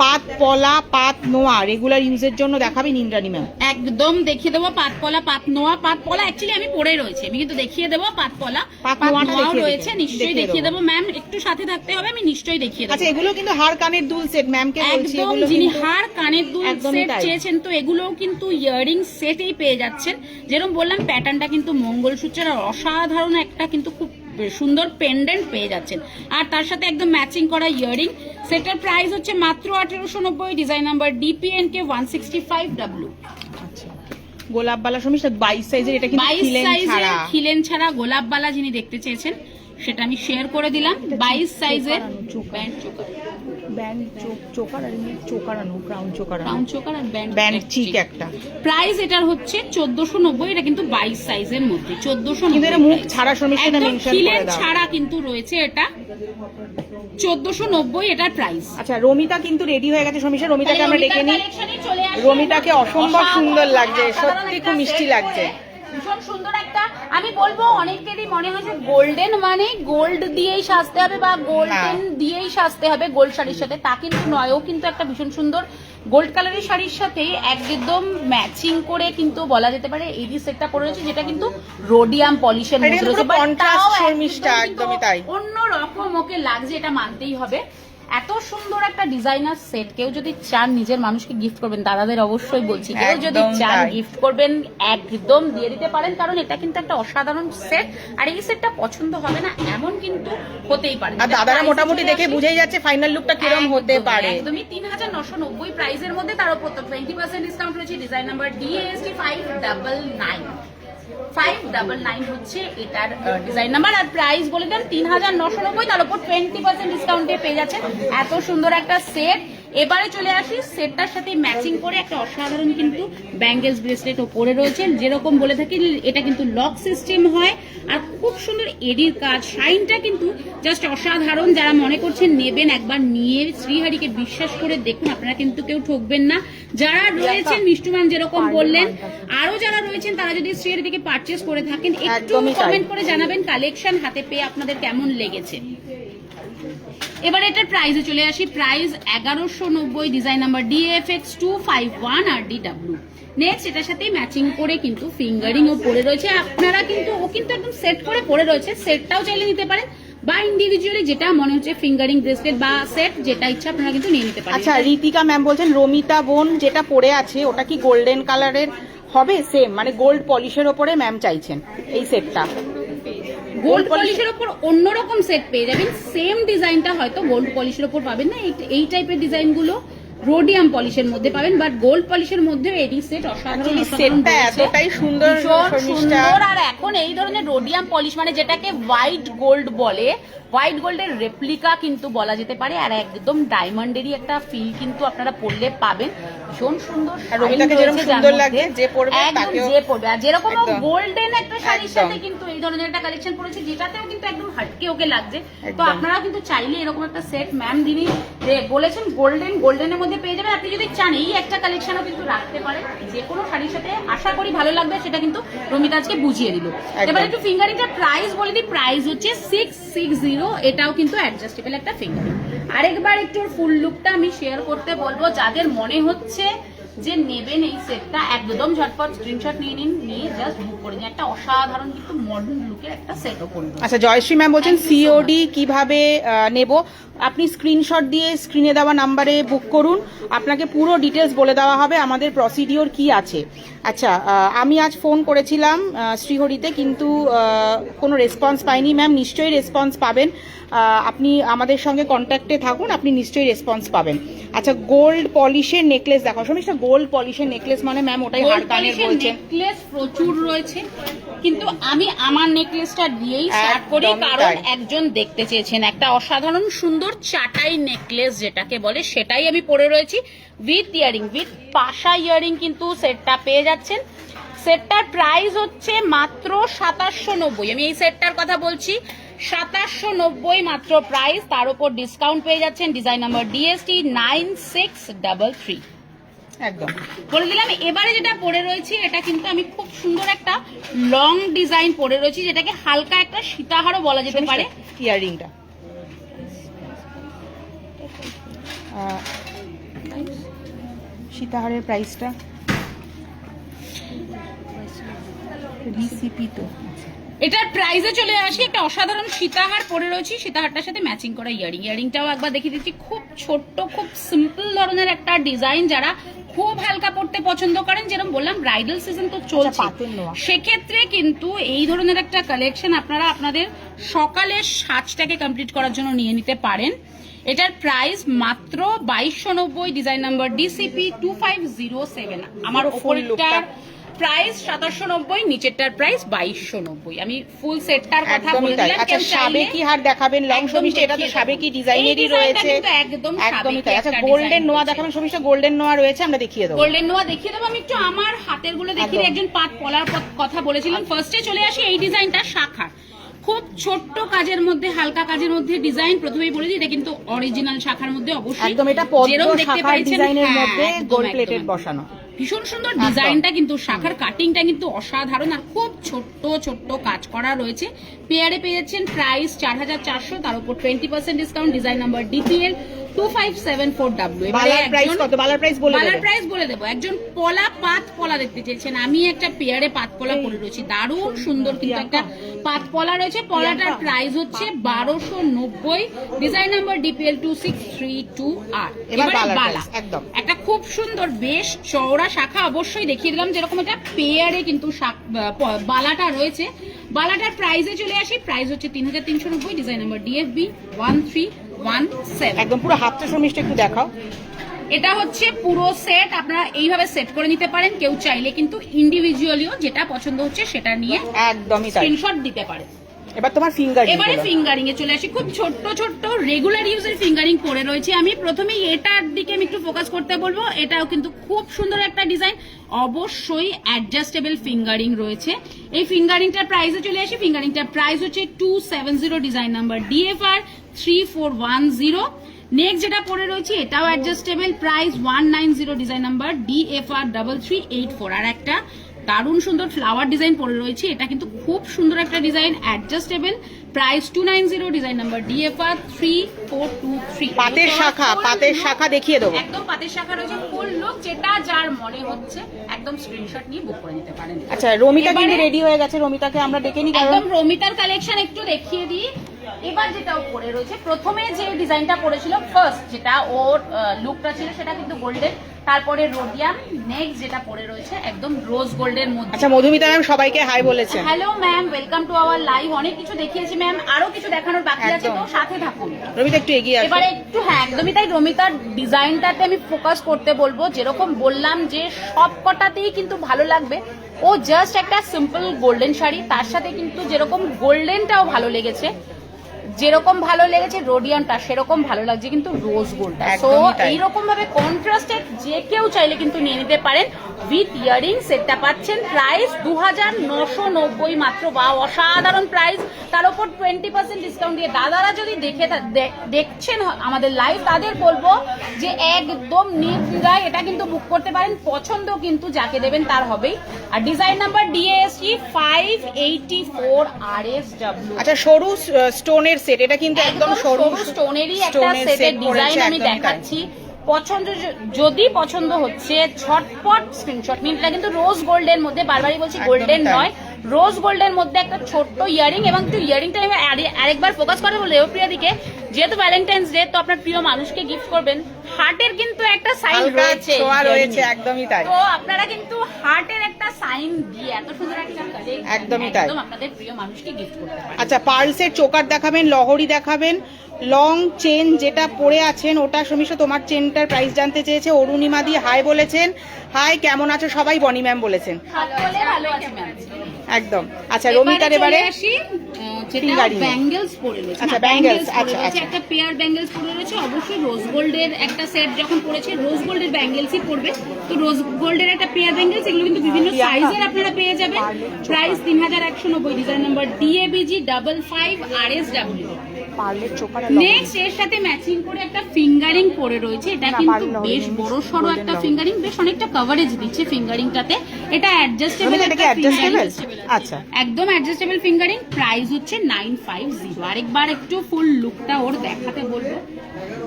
পাত পলা পাত নোয়া রেগুলার ইউজের জন্য দেখাবি ইন্দ্রাণী ম্যাম।
একদম দেখিয়ে দেবো। পাত পলা পাত নোয়া, পাত পলা অ্যাকচুয়ালি আমি পরে রয়েছে, আমি কিন্তু দেখিয়ে দেবো। পাত পলা পাত নোয়াও রয়েছে, নিশ্চয়ই দেখিয়ে দেবো ম্যাম, একটু সাথে থাকতে হবে, আমি নিশ্চয়ই দেখিয়ে দেবো।
আচ্ছা, এগুলো কিন্তু হার কানের দুল সেট, ম্যামকে বলছি
একদম, যিনি হার কানের দুল সেট চেয়েছেন তো এগুলোও কিন্তু ইয়ারিং সেটেই পেয়ে যাচ্ছেন। যেরকম বললাম প্যাটার্নটা কিন্তু মঙ্গলসূত্রের, আর অসাধারণ একটা কিন্তু খুব সুন্দর পেন্ডেন্ট পেয়ে যাচ্ছেন, আর তার সাথে একদম ম্যাচিং করা ইয়ারিং। সেটার প্রাইস হচ্ছে মাত্র 1890, ডিজাইন নাম্বার DPNK 165W।
আচ্ছা, গোলাপবালা শর্মিষ্ঠা 22 সাইজের, এটা কিন্তু
22 সাইজের খিলেন ছাড়া গোলাপবালা যিনি দেখতে চেয়েছেন সেটা আমি শেয়ার করে দিলাম। 22 সাইজের ব্যান্ড চোকার,
ব্যান্ড চোকার আর চোকারানো, ক্রাউন চোকার
আর
ব্যান্ড চিক একটা।
প্রাইস এটার হচ্ছে 1490। এটা কিন্তু 22 সাইজের মধ্যে 1490।
কিন্তু এটা মুখ ছাড়া শর্মিষ্ঠা মেনশন করে দাও,
ছাড়া কিন্তু রয়েছে, এটা 1490 এটার প্রাইস।
আচ্ছা, রমিতা কিন্তু রেডি হয়ে গেছে শর্মিষ্ঠা, রমিতাকে আমরা ডেকে নিই। রমিতাকে অসম্ভব সুন্দর লাগছে, সত্যি খুব মিষ্টি লাগছে,
ভীষণ সুন্দর একটা। আমি বলবো অনেকেরই মনে হয় যে গোল্ডেন মানে গোল্ড দিয়েই সাজতে হবে বা গোল্ডেন দিয়েই সাজতে হবে গোল্ড শাড়ির সাথে, তা কিন্তু নয়। ও কিন্তু একটা ভীষণ সুন্দর গোল্ড কালারের শাড়ির সাথে একদম ম্যাচিং করে কিন্তু বলা যেতে পারে এই সেটটা পরে রয়েছে, যেটা কিন্তু রোডিয়াম পলিশের মধ্যে রয়েছে, অন্য রকম ওকে লাগছে, এটা মানতেই হবে। এত সুন্দর একটা ডিজাইনার সেট, কেউ যদি চান নিজের মানুষকে গিফট করবেন, দাদাদের অবশ্যই বলছি, কেউ যদি চান গিফট করবেন একদম দিয়ে দিতে পারেন, কারণ এটা কিন্তু একটা অসাধারণ সেট, আর এই সেটটা পছন্দ হবে না এমন কিন্তু হতেই পারে।
আর দাদারা মোটামুটি দেখে বুঝেই যাচ্ছে ফাইনাল লুকটা কিরকম হতে পারে।
একদমই 3990 প্রাইসের মধ্যে, তার উপর 20% ডিসকাউন্ট রয়েছে, ডিজাইন নাম্বার DAST 599। 599 হচ্ছে এটার ডিজাইন নাম্বার। আর প্রাইস বলে দেন 3990, তার উপর 20% ডিসকাউন্টে পেয়ে যাচ্ছেন এত সুন্দর একটা সেট। এবারে চলে আসি সেটটার সাথে ম্যাচিং করে একটা অসাধারণ কিন্তু ব্যাঙ্গেলস ব্রেসলেট ওপরে রয়েছে। যেরকম বলে থাকি এটা কিন্তু লক সিস্টেম হয় আর খুব সুন্দর এডির কাজ, শাইনটা কিন্তু জাস্ট অসাধারণ। যারা মনে করছেন নেবেন একবার নিয়ে শ্রীহারিকে বিশ্বাস করে দেখুন, আপনারা কিন্তু কেউ ঠকবেন না। যারা রয়েছেন মিষ্টুমান যেরকম বললেন, আরো যারা রয়েছেন তারা যদি শ্রীহারি থেকে পারচেস করে থাকেন একটু কমেন্ট করে জানাবেন কালেকশন হাতে পেয়ে আপনাদের কেমন লেগেছে। এবার এটার প্রাইসে চলে আসি। প্রাইস 1190, ডিজাইন নাম্বার DFX 251 আর DW। নেক্সট এটার সাথে ম্যাচিং করে কিন্তু ফিঙ্গারিং ও পরে রয়েছে। আপনারা কিন্তু ও কিন্তু একদম সেট করে পরে রয়েছে, সেটটাও চাইলে নিতে পারেন বা ইন্ডিভিজুয়ালি যেটা মনে হচ্ছে ফিঙ্গারিং ব্রেসলেট বা সেট যেটা ইচ্ছা আপনারা কিন্তু নিয়ে নিতে পারেন।
আচ্ছা, ঋতিকা ম্যাম বলছেন রমিতা বোন যেটা পরে আছে ওটা কি গোল্ডেন কালারের হবে? সেম মানে গোল্ড পলিশের ওপরে ম্যাম চাইছেন এই সেটটা।
গোল্ড পলিশের উপর অন্যরকম সেট পেয়ে যাবেন, সেম ডিজাইনটা হয়তো গোল্ড পলিশের উপর পাবেন না। এই টাইপের ডিজাইনগুলো রোডিয়াম পলিশের মধ্যে পাবেন, বাট গোল্ড পলিশের মধ্যে এডি সেট অসাধারণ
এতটাই সুন্দর
সুন্দর। আর এখন এই ধরনের রোডিয়াম পলিশ মানে যেটাকে হোয়াইট গোল্ড বলে, হোয়াইট গোল্ডের রেপ্লিকা কিন্তু বলা যেতে পারে। আর একদম ডায়মন্ডেরই একটা ফিল কিন্তু আপনারা পরলে পাবেন, ভীষণ সুন্দর।
রবিতাকে যেরকম সুন্দর লাগে যে পরবে
তাকেও যে পরবে। আর যেরকম গোল্ডেন একটা শাড়ির সাথে কিন্তু এই ধরনের একটা কালেকশন পরেছে যেটাতেও কিন্তু একদম হাটকে ওকে লাগছে। তো আপনারা কিন্তু চাইলে এরকম একটা সেট ম্যাম যিনি বলেছেন গোল্ডেনের মধ্যে পেয়ে যাবেন। আপনি যদি চান এই একটা কালেকশনও কিন্তু রাখতে পারেন যে কোনো শাড়ির সাথে, আশা করি ভালো লাগবে। সেটা কিন্তু রমিতা আজকে বুঝিয়ে দিল। এবার একটু ফিঙ্গারিংটার প্রাইস বলে দিই। প্রাইস হচ্ছে 660, এটাও কিন্তু অ্যাডজাস্টেবল একটা ফিঙ্গারিং। আরেকবার একটু ফুল লুকটা আমি শেয়ার করতে বলবো, যাদের মনে হচ্ছে যে নেবেন এই সেটটা একদম ঝটপট স্ক্রিনশট নিয়ে নিন, নিয়ে জাস্ট বুক করে নিন। একটা অসাধারণ কিন্তু মডার্ন লুকের একটা সেটও করুন।
আচ্ছা, জয়শ্রী ম্যাম বলছেন সিওডি কিভাবে নেব? আপনি স্ক্রিনশট দিয়ে স্ক্রিনে দেওয়া নাম্বারে বুক করুন, আপনাকে পুরো ডিটেলস বলে দেওয়া হবে আমাদের প্রসিডিওর কি আছে। আচ্ছা, আমি আজ ফোন করেছিলাম শ্রীহরিতে, কিন্তু কোনো রেসপন্স পাইনি। ম্যাম নিশ্চয়ই রেসপন্স পাবেন, আপনি আমাদের সঙ্গে কন্ট্যাক্টে থাকুন, আপনি নিশ্চয়ই রেসপন্স পাবেন। আচ্ছা, গোল্ড পলিশের নেকলেস দেখো শমিষ্ঠা। গোল্ড পলিশের নেকলেস মানে ম্যাম ওটাই হার কানের বলছেন।
নেকলেস প্রচুর রয়েছে, কিন্তু আমি আমার নেকলেসটা দিয়েই স্টার্ট করি, কারণ একজন দেখতে চেয়েছেন একটা অসাধারণ সুন্দর চাটাই নেকলেস যেটাকে বলে, সেটাই আমি পরে রয়েছি with earring, with Pasha earring কিন্তু সেটটা পেয়ে যাচ্ছেন। সেটটার প্রাইস হচ্ছে মাত্র 2790। আমি এই সেটটার কথা বলছি, 2790 মাত্র প্রাইস, তার উপর ডিসকাউন্ট পেয়ে যাচ্ছেন। ডিজাইন নাম্বার DST 9633
একদম
বলে দিলাম। এবারে যেটা পরে রয়েছে এটা কিন্তু আমি খুব সুন্দর একটা লং ডিজাইন পরে রয়েছি, যেটাকে হালকা একটা সীতাহারও বলা যেতে পারে।
ইয়ারিংটা সীতাহারের প্রাইসটা রিসিপি তো
এটার প্রাইসে চলে আসি। একটা অসাধারণ সীতাহার পরে রয়েছি, সীতাহারটার সাথে ম্যাচিং করা ইয়ারিং। ইয়ারিংটাও একবার দেখিয়ে দিচ্ছি, খুব ছোট্ট খুব সিম্পল ধরনের একটা ডিজাইন। যারা খুব হালকা পড়তে পছন্দ করেন, যেরকম বললাম ব্রাইডাল সিজন তো চলছে, সেক্ষেত্রে কিন্তু এই ধরনের একটা কালেকশন আপনারা আপনাদের সকালের সাজটাকে কমপ্লিট করার জন্য নিয়ে নিতে পারেন। এটার প্রাইস মাত্র 2290, ডিজাইন নাম্বার DCP 2507। আমার ওপরটার প্রাইস 2790, নিচেরটার প্রাইস 2290। আমি ফুল সেটটার কথা বলে দিলাম।
আচ্ছা, সাবেকি হার দেখাবেন লং শমিষ্ঠা? এটা তো সাবেকি ডিজাইনেরই রয়েছে, একদমই তাই। আচ্ছা, গোল্ডেন নোয়া দেখাবেন শমিষ্ঠা? গোল্ডেন নোয়া রয়েছে, আমরা দেখিয়ে দেবো।
গোল্ডেন নোয়া দেখিয়ে দেবো। আমি একটু আমার হাতের গুলো দেখিয়ে একজন পাত পলার কথা বলেছিলাম। ফার্স্টে চলে আসি এই ডিজাইনটা, শাখা খুব ছোট্ট কাজের মধ্যে, হালকা কাজের মধ্যে ডিজাইন। প্রথমেই বলেছি এটা কিন্তু অরিজিনাল শাখার মধ্যে, অবশ্যই
একদম এটা পদ্ম শাখার ডিজাইনের মধ্যে গোল্ড প্লেটেড বসানো,
ভীষণ সুন্দর ডিজাইনটা কিন্তু, শাখার কাটিংটা কিন্তু অসাধারণ। আর খুব ছোট্ট ছোট্ট কাজ করা রয়েছে। পেয়ারে পেয়ে যাচ্ছেন প্রাইস 4400, তার উপর 20% discount. Design number DPL 2574W।
বালার প্রাইস কত? বালার প্রাইস বলে দেব।
বালার প্রাইস বলে দেব। একজন পলা পাত পলা দেখতে চেয়েছেন, আমি একটা পেয়ারে পাত পলা পরে রয়েছি, দারুণ সুন্দর কিন্তু একটা পাত পলা রয়েছে। পলাটার প্রাইস হচ্ছে 1290, ডিজাইন নাম্বার DPL 2632R। এবার বালা
একদম
একটা খুব সুন্দর বেশ চওড়া শাখা, অবশ্যই দেখিয়ে দিলাম যেরকম এটা পেয়ারে কিন্তু বালাটা রয়েছে। বালাটার প্রাইসে চলে আসি, প্রাইস হচ্ছে 3390, ডিজাইন নাম্বার DFB 1317।
একদম পুরো হাতটা শমিষ্ঠা একটু দেখাও।
এটা হচ্ছে পুরো সেট, আপনারা এইভাবে সেট করে নিতে পারেন। কেউ চাইলে কিন্তু ইন্ডিভিজুয়ালিও যেটা পছন্দ হচ্ছে সেটা নিয়ে
একদমই তাই,
স্ক্রিনশট দিতে পারে।
এবার তোমার ফিঙ্গারিং,
এবারে ফিঙ্গারিং এ চলে আসি। খুব ছোট্ট ছোট্ট রেগুলার ইউজের ফিঙ্গারিং পরে রয়েছে। আমি প্রথমেই এটার দিকে আমি একটু ফোকাস করতে বলবো। এটাও কিন্তু খুব সুন্দর একটা ডিজাইন, অবশ্যই অ্যাডজাস্টেবল ফিঙ্গারিং রয়েছে। এই ফিঙ্গারিংটার প্রাইসে চলে আসি। ফিঙ্গারিংটার প্রাইস হচ্ছে 270, ডিজাইন নাম্বার DFR 3410। নেক্সট যেটা পরে রয়েছে এটাও adjustable, price 190, design number DFR 3384। আর একটা দারুণ সুন্দর ফ্লাওয়ার ডিজাইন পরে রয়েছে, এটা কিন্তু খুব সুন্দর একটা design, adjustable, price 290, design number DFR 3423।
পাতের শাখা, পাতের শাখা দেখিয়ে দেবো,
একদম পাতের শাখা রয়েছে, ফুল লুক, যেটা যার মনে হচ্ছে একদম স্ক্রিনশট নিয়ে বুক করে নিতে পারেন।
আচ্ছা রমিতা কিন্তু রেডি হয়ে গেছে, রমিতাকে আমরা ডেকে নিই।
একদম রমিতার কালেকশন একটু দেখিয়ে দিই। এবার যেটাও পরে রয়েছে, প্রথমে যে ডিজাইনটা পরেছিল ফার্স্ট, যেটা ওর লুকটা ছিল সেটা কিন্তু গোল্ডেন, তারপরে রোডিয়াম, নেক্সট যেটা পরে রয়েছে একদম রোজ গোল্ডের মধ্যে।
আচ্ছা মধুমিতা ম্যাম সবাইকে হাই বলেছেন।
Hello ma'am, welcome to our live. অনেক কিছু দেখিয়েছি ম্যাম, আরো কিছু দেখানোর বাকি আছে, তো সাথে থাকুন।
রমিতা একটু এগিয়ে আসো।
এবারে একটু, হ্যাঁ একদমই তাই, রমিতার ডিজাইনটাতে আমি ফোকাস করতে বলবো। যেরকম বললাম যে সব কটাতেই কিন্তু ভালো লাগবে। ও জাস্ট একটা সিম্পল গোল্ডেন শাড়ি, তার সাথে কিন্তু যেরকম গোল্ডেনটাও ভালো লেগেছে, যেরকম ভালো লেগেছে রোডিয়ামটা, সেরকম ভালো লাগছে কিন্তু রোজ গোল্ডটা। তো এইরকম ভাবে কন্ট্রাস্টেড যে কেউ চাইলে কিন্তু নিয়ে নিতে পারেন। উইথ ইয়ারিং সেটটা পাচ্ছেন প্রাইস 2990 মাত্র। বা অসাধারণ প্রাইস, তার উপর 20% ডিসকাউন্ট দিয়ে। দাদারা যদি দেখছেন আমাদের লাইভ, তাদের বলবো যে একদম নির্দ্বিধায় এটা কিন্তু বুক করতে পারেন। পছন্দ কিন্তু যাকে দেবেন তার হবেই। আর ডিজাইন নাম্বার DASG 584 RSW।
আচ্ছা সরু স্টোনের সেট, এটা কিন্তু একদম সরু
স্টোনেরই একটা সেটের ডিজাইন আমি দেখাচ্ছি। পছন্দ যদি পছন্দ হচ্ছে ঝটপট স্ক্রিনশট নিন। এটা কিন্তু রোজ গোল্ডের মধ্যে, বারবারই বলছি গোল্ডেন নয়, রোজ গোল্ডের মধ্যে একটা ছোট্ট ইয়ারিং। এবং একটু ইয়ারিংটা আরেকবার ফোকাস করে বলে প্রিয় দিকে, যেহেতু ভ্যালেন্টাইন্স ডে, তো আপনার প্রিয় মানুষকে গিফট করবেন, হার্টের কিন্তু একটা সাইন রয়েছে,
একদমই তাই।
তো আপনারা কিন্তু হার্টের একটা সাইন দিয়ে এত সুন্দর একটা কালেকশন
একদমই তাই
একদম আপনাদের প্রিয় মানুষকে গিফট করতে পারেন।
আচ্ছা পার্লসের চোকার দেখাবেন, লহরি দেখাবেন, লং চেন যেটা পরে আছেন ওটা। সমীষা তোমার চেনটার প্রাইস জানতে চেয়েছে। অরুণিমা দি হাই বলেছেন। হাই, কেমন আছো সবাই? বনি ম্যাম বলেছেন
ভালো আছে ম্যাম,
একদম। আচ্ছা রমিতার এবারে
আসি, যেটা ব্যাঙ্গেলস পরে রয়েছে।
আচ্ছা ব্যাঙ্গেলস, আচ্ছা আচ্ছা,
একটা পেয়ার ব্যাঙ্গেলস পরে রয়েছে। অবশ্যই রোজ গোল্ডের একটা সেট যখন পড়েছে, রোজ গোল্ডের ব্যাঙ্গেলসই পড়বে। তো রোজ গোল্ডের একটা পেয়ার ব্যাঙ্গেলস, এগুলো কিন্তু বিভিন্ন সাইজের আপনারা পেয়ে যাবেন। Price 3190, design number DABG 55 RSW। Next এর সাথে ম্যাচিং করে একটা ফিঙ্গারিং পরে রয়েছে। এটা কিন্তু বেশ বড় সড়ো একটা ফিঙ্গারিং, বেশ অনেকটা কভারেজ দিচ্ছে ফিঙ্গারিংটাতে। এটা অ্যাডজাস্টেবল,
আচ্ছা
একদম অ্যাডজাস্টেবল ফিঙ্গারিং। প্রাইস হচ্ছে 950। আরেকবার একটু ফুল লুকটা ওর দেখাতে বলবো।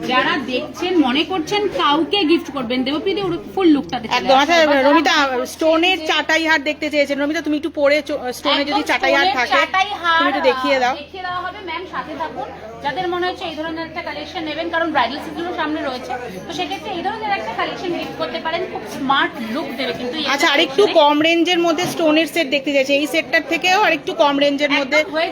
যারা দেখছেন মনে করছেন কাউকে গিফট করবেন, দেবপ্রীতি ওর ফুল লুকটা দেখে
একদম। আচ্ছা রমিতা স্টোনের চাটাই হার দেখতে চেয়েছেন। রমিতা তুমি একটু পরে স্টোনে যদি চাটাই হার থাকে তুমি একটু দেখিয়ে দাও।
দেখিয়ে দেওয়া হবে ম্যাম, সাথে থাকুন। যাদের মনে হচ্ছে এই ধরনের একটা কালেকশন নেবেন, কারণ ব্রাইডাল সিজনও সামনে রয়েছে, তো সেক্ষেত্রে এই ধরনের একটা কালেকশন গিফট করতে পারেন। খুব স্মার্ট লুক দেবে কিন্তু।
আচ্ছা আরেকটু কম রেঞ্জের মধ্যে স্টোনের সেট দেখতে চাইছে, এই সেটটার থেকেও আরেকটু কম রেঞ্জের মধ্যে হয়ে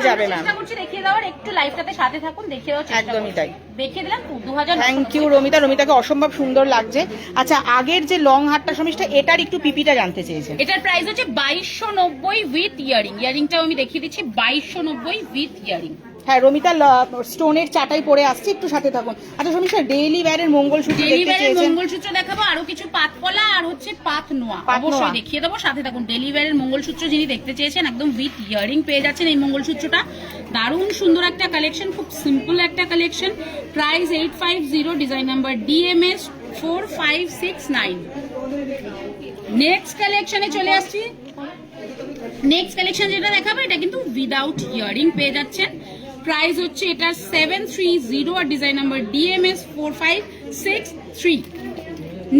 যাবে ম্যাম।
চেষ্টা করছি দেখিয়ে দেওয়ার, একটু লাইভটাতে সাথে থাকুন, দেখিয়ে দেওয়ার চেষ্টা করছি।
একদমই তাই,
দেখিয়ে দিলাম 2000।
থ্যাংক ইউ রমিতা, রমিতাকে অসম্ভব সুন্দর লাগছে। আচ্ছা আগের যে লং হারটা সমীষটা, এটার একটু পিপিটা জানতে চেয়েছে।
এটার প্রাইস হচ্ছে 2290 উইথ ইয়ারিং। ইয়ারিংটাও আমি দেখিয়ে দিচ্ছি, 2290 উইথ ইয়ারিং।
হ্যাঁ রমিতা স্টোনের চাটাই পরে আসছে, একটু সাথে থাকুন। আচ্ছা সমীষা ডেইলি ওয়্যারের মঙ্গলসূত্র দেখতে চেয়েছেন।
মঙ্গলসূত্র দেখাবো, আরো কিছু পাতপলা আর হচ্ছে পাত নোয়া অবশ্যই দেখিয়ে দেবো, সাথে থাকুন। ডেইলি ওয়্যারের মঙ্গলসূত্র যিনি দেখতে চেয়েছেন, একদম উইথ ইয়ারিং পেয়ে যাচ্ছেন এই মঙ্গলসূত্রটা। দারুণ সুন্দর একটা কালেকশন, খুব সিম্পল একটা collection. Price 850, design number DMS 4569। Next কালেকশনে চলে আসছি। নেক্সট কালেকশন যেটা দেখাবো, এটা কিন্তু উইদাউট ইয়ারিং পেয়ে যাচ্ছেন। প্রাইস হচ্ছে এটা 730, আর ডিজাইন নাম্বার DMS 4563।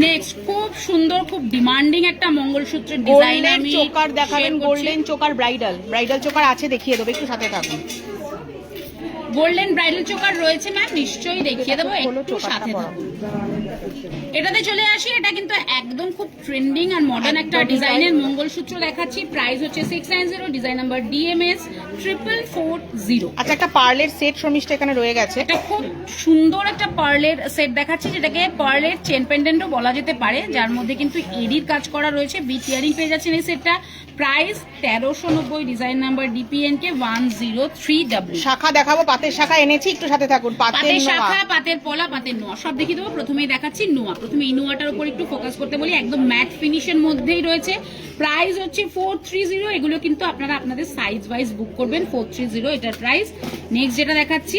নেক্সট খুব সুন্দর, খুব ডিমান্ডিং একটা মঙ্গলসূত্রের ডিজাইন। আমি
চোকার দেখাবেন, গোল্ডেন চোকার, ব্রাইডাল চোকার আছে, দেখিয়ে দেবো, একটু সাথে থাকুন।
গোল্ডেন ব্রাইডাল চোকার রয়েছে ম্যাম, নিশ্চয়ই দেখিয়ে দেবো, একটু সাথে থাকুন। এটাতে চলে আসি, এটা কিন্তু একদম খুব ট্রেন্ডিং আর মডার্ন একটা ডিজাইনের মঙ্গলসূত্র দেখাচ্ছি। প্রাইস হচ্ছে 690, ডিজাইন নাম্বার DMS 4440।
আচ্ছা, একটা পার্লের সেট শর্মিষ্ঠা এখানে রয়ে গেছে।
এটা খুব সুন্দর একটা পার্লের সেট দেখাচ্ছি, যেটাকে পার্লের চেন পেন্ডেন্টও বলা যেতে পারে, যার মধ্যে কিন্তু এডির কাজ করা রয়েছে। বিট ইয়ারিং পেয়ে যাচ্ছেন এই সেটটা। Price 1390, design number DPNK 103W।
শাখা দেখাবো, পাতের শাখা এনেছি, একটু সাথে থাকুন।
পাতের শাখা, পাতের পলা, পাতের নোয়া সব দেখিয়ে দেবো। প্রথমেই দেখাচ্ছি নোয়া। প্রথমে এই নোয়াটার উপর একটু ফোকাস করতে বলি, একদম ম্যাট ফিনিশের মধ্যেই রয়েছে। প্রাইস হচ্ছে 430। এগুলো কিন্তু আপনারা আপনাদের সাইজ ওয়াইজ বুক করবেন। 430 এটার প্রাইস। নেক্সট যেটা দেখাচ্ছি,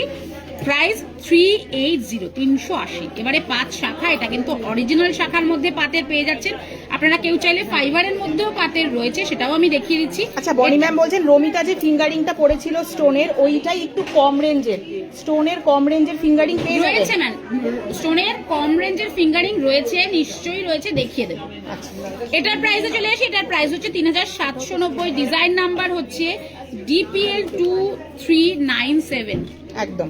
প্রাইস 380, 380। এবারে পাত শাখা, এটা কিন্তু অরিজিনাল শাখার মধ্যে পাতের পেয়ে যাচ্ছেন আপনারা। কেউ চাইলে ফাইবারের মধ্যেও পাতের রয়েছে, সেটাও আমি দেখিয়ে দিচ্ছি।
আচ্ছা, বনি ম্যাম বলছেন রমিতা যে ফিঙ্গারিংটা পড়েছিল স্টোনের, ওইটাই একটু কম রেঞ্জের, স্টোনের কম রেঞ্জের ফিঙ্গারিং পেয়ে
রয়েছে ম্যাম। স্টোনের কম রেঞ্জের ফিঙ্গারিং রয়েছে, নিশ্চয়ই রয়েছে, দেখিয়ে দেবো।
আচ্ছা,
এটার প্রাইসে চলে আসি। এটার প্রাইস হচ্ছে 3790, ডিজাইন নাম্বার হচ্ছে DPL 2397।
একদম।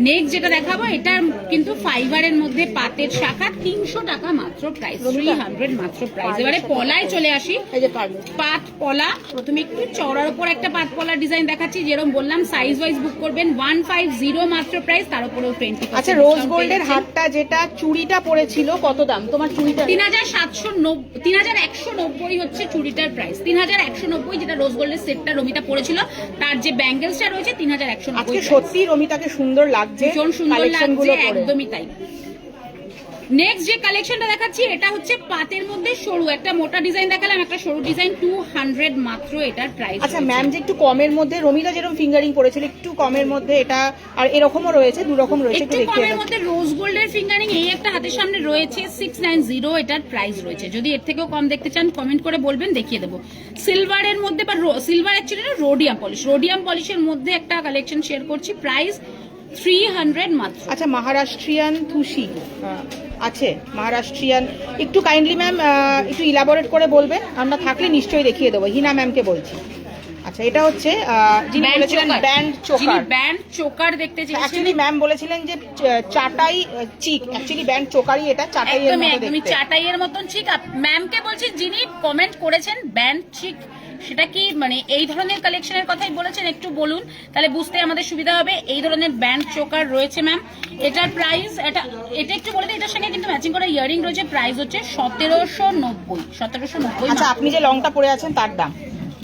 নেক্সট যেটা দেখাবো, এটা কিন্তু ফাইবারের মধ্যে পাতের শাখা, 300 টাকা মাত্র প্রাইস, 300 মাত্র প্রাইস। এবারে পলায় চলে আসি।
এই যে পার্লে
পাত পলা, প্রথমে একটু চওড়ার উপর একটা পাত পলা ডিজাইন দেখাচ্ছি, যেরকম বললাম সাইজ ওয়াইজ বুক করবেন। 150 মাত্র প্রাইস, তার উপরেও 20%।
আচ্ছা, রোজ গোল্ডের হারটা যেটা চুড়িটা পড়েছিল কত দাম তোমার চুড়িটা?
3190 হচ্ছে চুড়িটার প্রাইস। 3190, যেটা রোজ গোল্ডের সেটটা রমিতা পড়েছিল, তার যে ব্যাঙ্গেলসটা রয়েছে 3190।
আজকে সত্যি রমিতাকে সুন্দর লাগছে,
ভীষণ সুন্দর
কালেকশনগুলো
লাগছে,
পরে।
একদমই তাই। নেক্সট যে কালেকশনটা দেখাচ্ছি, এটা হচ্ছে পাতের মধ্যে সরু একটা মোটা ডিজাইন দেখালাম, একটা সরু ডিজাইন, 200 মাত্র এটার প্রাইস।
আচ্ছা ম্যাম, যে একটু কমের মধ্যে রমিতা যেরকম ফিঙ্গারিং করেছিল, একটু কমের মধ্যে এটা, আর এরকমও রয়েছে, দু রকম রয়েছে,
একটু কমের মধ্যে রোজ গোল্ডের ফিঙ্গারিং এই একটা হাতের সামনে রয়েছে, 690 এটার প্রাইস রয়েছে। যদি এর থেকেও কম দেখতে চান কমেন্ট করে বলবেন, দেখিয়ে দেবো। সিলভারের মধ্যে, বা সিলভার অ্যাকচুয়ালি না, রোডিয়াম পলিশ, রোডিয়াম পলিশের মধ্যে একটা কালেকশন শেয়ার করছি, প্রাইস 300 মাত্র।
আচ্ছা, মহারাষ্ট্রিয়ান থুসি আছে, মহারাষ্ট্রিয়ান, একটু কাইন্ডলি ম্যাম একটু ইলাবোরেট করে বলবেন, আমরা থাকলে নিশ্চয়ই দেখিয়ে দেবো। হিনা ম্যামকে বলছি। আচ্ছা, এটা হচ্ছে যিনি বলেছিলেন ব্যান্ড চোকার,
ব্যান্ড চোকার দেখতে চেয়েছেন।
অ্যাকচুয়ালি ম্যাম বলেছিলেন যে চাটাই চিক, অ্যাকচুয়ালি ব্যান্ড চোকারই, এটা চাটাই এর মতো
একদমই
দেখতে।
চাটাইয়ের মতন ঠিক। ম্যামকে বলছি, যিনি কমেন্ট করেছেন ব্যান্ড চিক, সেটা কি মানে এই ধরনের কালেকশনের কথাই বলেছেন? একটু বলুন, তাহলে বুঝতে আমাদের সুবিধা হবে। এই ধরনের ব্যান্ড চোকার রয়েছে ম্যাম। এটার প্রাইস, এটা একটু বলে দিই, এটার সঙ্গে কিন্তু ম্যাচিং করা ইয়ারিং রয়েছে। প্রাইস হচ্ছে 1790।
আচ্ছা, আপনি যে লংটা পরে আছেন তার দাম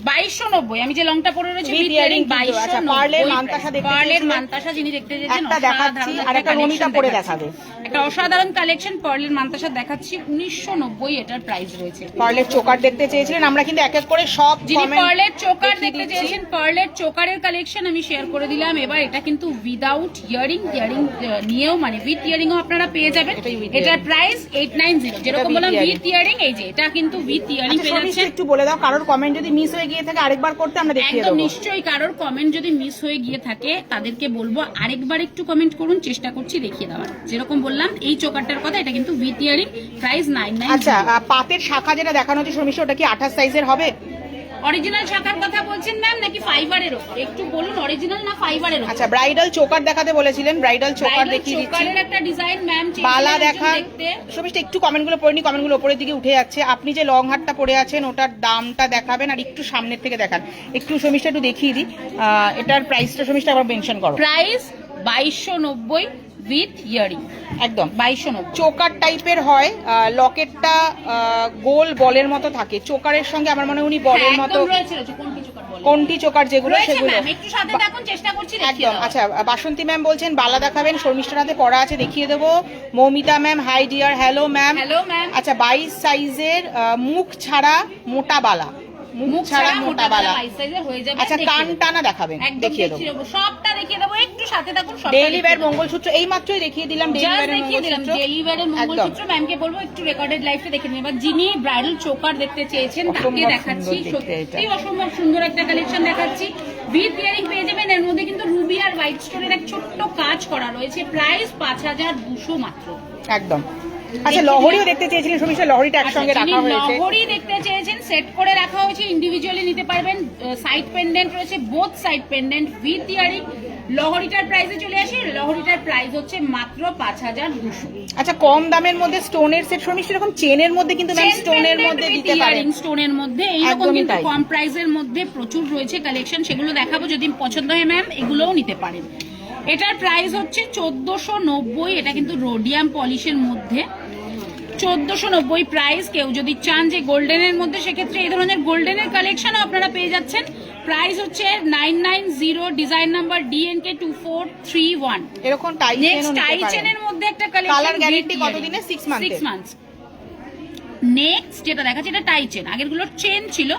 2290। আমি যে লংটা পরে রয়েছে
With earring কিন্তু, আচ্ছা, পার্লের মানতাসা দেখতে
পার্লের
চেয়েছিলেন?
মানতাসা যিনি দেখতে চেয়েছেন,
একটা দেখাচ্ছি, আর একটা রমিতা পরে দেখাবে।
একটা অসাধারণ কালেকশন পার্লের মানতাসা দেখাচ্ছি, 1990 এটার প্রাইস রয়েছে।
পার্লের চোকার দেখতে চেয়েছিলেন, আমরা কিন্তু এক এক করে সব
যিনি
comment
পার্লের চোকার
দেখিয়ে
দেখতে
দিচ্ছি।
চেয়েছেন, পার্লের চোকারের কালেকশন আমি শেয়ার করে দিলাম। এবার এটা কিন্তু উইদাউট ইয়ারিং, নিয়েও মানে উইথ ইয়ারিংও আপনারা পেয়ে যাবেন।
এটাই with
এটার
earring।
প্রাইস 890, যেরকম বললাম উইথ ইয়ারিং। এই যে এটা কিন্তু উইথ ইয়ারিং
আচ্ছা,
পেয়ে
শর্মিষ্ঠা,
যাচ্ছেন।
একটু বলে দাও, কারোর কমেন্ট যদি মিস হয়ে গিয়ে থাকে আরেকবার করতে আমরা দেখিয়ে
একদম
দেবো।
নিশ্চয়ই, কারোর কমেন্ট যদি মিস হয়ে গিয়ে থাকে তাদেরকে বলবো আরেকবার একটু কমেন্ট করুন, চেষ্টা করছি দেখিয়ে দেওয়ার। যেরকম বললাম এই চোকারটার কথা, এটা কিন্তু উইথ ইয়ারিং, প্রাইস 990।
আচ্ছা, পাতের শাখা যেটা দেখানো হচ্ছে শর্মিষ্ঠা, ওটা কি 28 সাইজের হবে?
অরিজিনাল শাখার কথা বলছেন ম্যাম নাকি ফাইবারের ওপর? একটু বলুন, অরিজিনাল না ফাইবারের ওপর?
আচ্ছা, ব্রাইডাল চোকার দেখাতে বলেছিলেন, ব্রাইডাল চোকার দেখিয়ে দিচ্ছি।
চোকারের একটা ডিজাইন ম্যাম
বালা দেখান শর্মিষ্ঠা, একটু কমেন্টগুলো পড়ে নি, কমেন্টগুলো উপরের দিকে উঠে যাচ্ছে। আপনি যে লং হারটা পরে আছেন ওটার দামটা দেখাবেন, আর একটু সামনের থেকে দেখান। একটু শর্মিষ্ঠা একটু দেখিয়ে দিই, এটার প্রাইসটা শর্মিষ্ঠা আবার মেনশন করো।
প্রাইস 2290 উইথ ইয়ারিং,
একদম
2290।
চোকার টাইপের হয়, লকেটটা গোল বলের মতো থাকে। চোকারের সঙ্গে আমার মনে হয় উনি বলের মতো, কোনটি চোকার যেগুলো সেগুলো
একটু সাথে থাকুন, চেষ্টা করছি দেখিয়ে
একদম।
দেওয়ার।
আচ্ছা, বাসন্তী ম্যাম বলছেন বালা দেখাবেন, শর্মিষ্ঠার হাতে পড়া আছে, দেখিয়ে দেবো। Moumita ma'am, high deer, hello ma'am.
Hello ma'am.
আচ্ছা, 22 সাইজের মুখ ছাড়া মোটা বালা, মুখ ছাড়া মোটা বালা।
22 সাইজের হয়ে যাবে।
আচ্ছা,
দেখিয়ে
কান
দেবো।
টানা দেখাবেন,
একদম
দেখিয়ে দেবো।
সবটা দেখিয়ে দেবো, একটু সাথে থাকুন।
ডেইলি ওয়্যার মঙ্গলসূত্র এই মাত্রই দেখিয়ে দিলাম, ডেইলি ওয়্যারের মঙ্গলসূত্র।
ডেলিভারের মঙ্গলসূত্র ম্যামকে বলবো একটু রেকর্ডেড লাইফে দেখে নিন। এবার যিনি ব্রাইডাল চোকার দেখতে চেয়েছেন তাকে
অসম্ভব
দেখাচ্ছি,
সুন্দর দেখতে এটা।
সত্যি অসম্ভব সুন্দর একটা কালেকশন দেখাচ্ছি। উইথ ইয়ারিং পেয়ে যাবেন। এর মধ্যে কিন্তু রুবি আর হোয়াইট স্টোনের এক ছোট্ট কাজ করা রয়েছে। প্রাইস 5200 মাত্র,
একদম। আচ্ছা, লহরিও দেখতে চেয়েছিলেন শর্মিষ্ঠা, লহরিটা একসঙ্গে রাখা হয়েছে।
লহরি দেখতে চেয়েছেন, সেট করে রাখা হয়েছে, ইন্ডিভিজুয়ালি নিতে পারবেন। সাইড পেন্ডেন্ট রয়েছে, both side pendant with earring. লহরিটার প্রাইসে চলে আসি, লহরিটার প্রাইস হচ্ছে মাত্র 5200।
আচ্ছা কম দামের মধ্যে স্টোনের সেট শর্মিষ্ঠা, এরকম চেনের মধ্যে কিন্তু ম্যাম স্টোনের মধ্যে দিতে পারেন,
স্টোনের মধ্যে এইরকম
একদমই
কিন্তু
তাই।
কম প্রাইসের মধ্যে প্রচুর রয়েছে কালেকশন, সেগুলো দেখাবো, যদি পছন্দ হয় ম্যাম এগুলোও নিতে পারেন। এটার প্রাইস হচ্ছে 1490, এটা কিন্তু রোডিয়াম পলিশের মধ্যে 1490 প্রাইস। কেউ যদি চান যে গোল্ডেনের মধ্যে, সেক্ষেত্রে এই ধরনের গোল্ডেনের কালেকশনও আপনারা পেয়ে যাচ্ছেন। প্রাইস হচ্ছে 990, ডিজাইন নাম্বার DNK 2431।
এরকম টাই
নেক্সট
চেনও
টাই
নিতে পারেন।
চেনের মধ্যে একটা কালেকশন,
কালার গ্যারান্টি কতদিনে? 6
মান্থস। নেক্সট যেটা দেখাচ্ছি এটা টাই চেন, আগের গুলো চেন ছিল,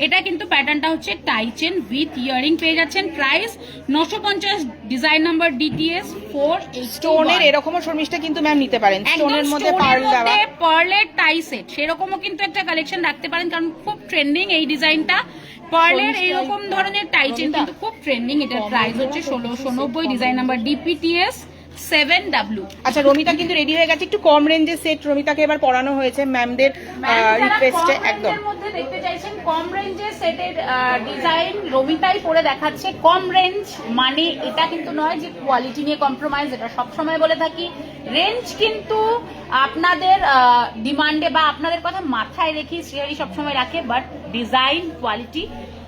এটা কিন্তু প্যাটার্নটা হচ্ছে টাই চেন উইথ ইয়ারিং পেয়ে যাচ্ছেন। Price 950, design number DTS 481।
স্টোনের এরকমও শর্মিষ্ঠা কিন্তু ম্যাম নিতে পারেন, স্টোনের মধ্যে পার্ল দেওয়া,
পার্লের টাই সেট, সেরকমও কিন্তু একটা কালেকশন রাখতে পারেন, কারণ খুব ট্রেন্ডিং এই ডিজাইনটা। পার্লের এইরকম ধরনের টাই চেন কিন্তু খুব ট্রেন্ডিং। এটার প্রাইস হচ্ছে 1690, ডিজাইন নাম্বার DPTS 7W।
আচ্ছা রমিতা কিন্তু রেডি হয়ে গেছে, একটু কম রেঞ্জের সেট রমিতাকে এবার পরানো হয়েছে ম্যামদের রিকোয়েস্টে। একদম
মধ্যে দেখতে চাইছেন কম রেঞ্জের সেটের ডিজাইন রমিতাই পরে দেখাচ্ছে। কম রেঞ্জ মানে এটা কিন্তু নয় যে কোয়ালিটি নিয়ে কম্প্রোমাইজ, এটা সবসময় বলে থাকি। রেঞ্জ কিন্তু আপনাদের ডিমান্ডে বা আপনাদের কথা মাথায় রেখে শ্রেয়ারি সবসময় রাখে, বাট ডিজাইন কোয়ালিটি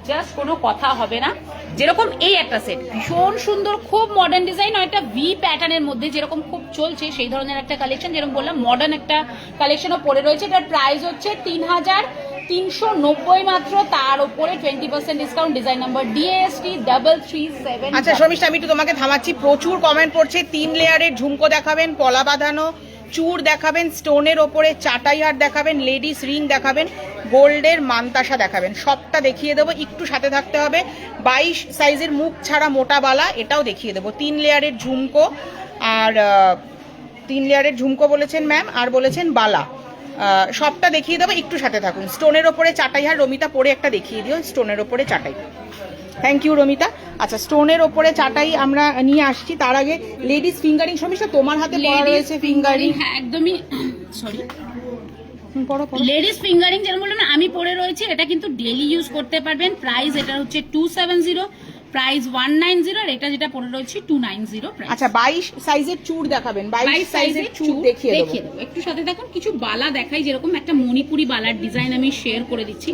জাস্ট কোনো কথা হবে না। যেরকম এই একটা সেট ভীষণ সুন্দর, খুব মডার্ন ডিজাইন, একটা ভি প্যাটার্নের মধ্যে যেরকম খুব চলছে সেই ধরনের একটা কালেকশন, যেরকম বললাম মডার্ন একটা কালেকশনও পড়ে রয়েছে। এটার প্রাইস হচ্ছে 3390 মাত্র, তার উপরে 20% ডিসকাউন্ট, ডিজাইন নাম্বার DAST 337।
আচ্ছা শর্মিষ্ঠা আমি একটু তোমাকে থামাচ্ছি, প্রচুর কমেন্ট পড়ছে, 3 লেয়ারের ঝুমকো দেখাবেন, পলা বাঁধানো চূড় দেখাবেন, স্টোনের ওপরে চাটাই হার দেখাবেন, লেডিস রিং দেখাবেন, গোল্ডের মানতাসা দেখাবেন, সবটা দেখিয়ে দেবো, একটু সাথে থাকতে হবে। 22 সাইজের মুখ ছাড়া মোটা বালা, এটাও দেখিয়ে দেবো। 3 লেয়ারের ঝুমকো, আর 3 লেয়ারের ঝুমকো বলেছেন ম্যাম, আর বলেছেন বালা, সবটা দেখিয়ে দেবো, একটু সাথে থাকুন। স্টোনের ওপরে চাটাই হার রমিতা পরে একটা দেখিয়ে দিও, স্টোনের ওপরে চাটাই। Thank you Ramita. আচ্ছা স্টোনের ওপরে চাটাই আমরা নিয়ে আসছি, তার আগে লেডিস ফিঙ্গারিং শর্মিষ্ঠা তোমার হাতে পড়া রয়েছে ফিঙ্গারিং।
হ্যাঁ একদমই, সরি
পড়ো পড়ো।
লেডিস ফিঙ্গারিং যেরকম বললাম না আমি পরে রয়েছে, এটা কিন্তু ডেইলি ইউজ করতে পারবেন। প্রাইস এটা হচ্ছে 270, প্রাইস 190, আর এটা যেটা পরে রয়েছে 290 প্রাইস।
আচ্ছা 22 সাইজের চূড় দেখাবেন, 22 সাইজের চূড় দেখিয়ে দেবো।
একটু সাথে দেখুন, কিছু বালা দেখাই, যেরকম একটা মণিপুরি বালার ডিজাইন আমি শেয়ার করে দিচ্ছি,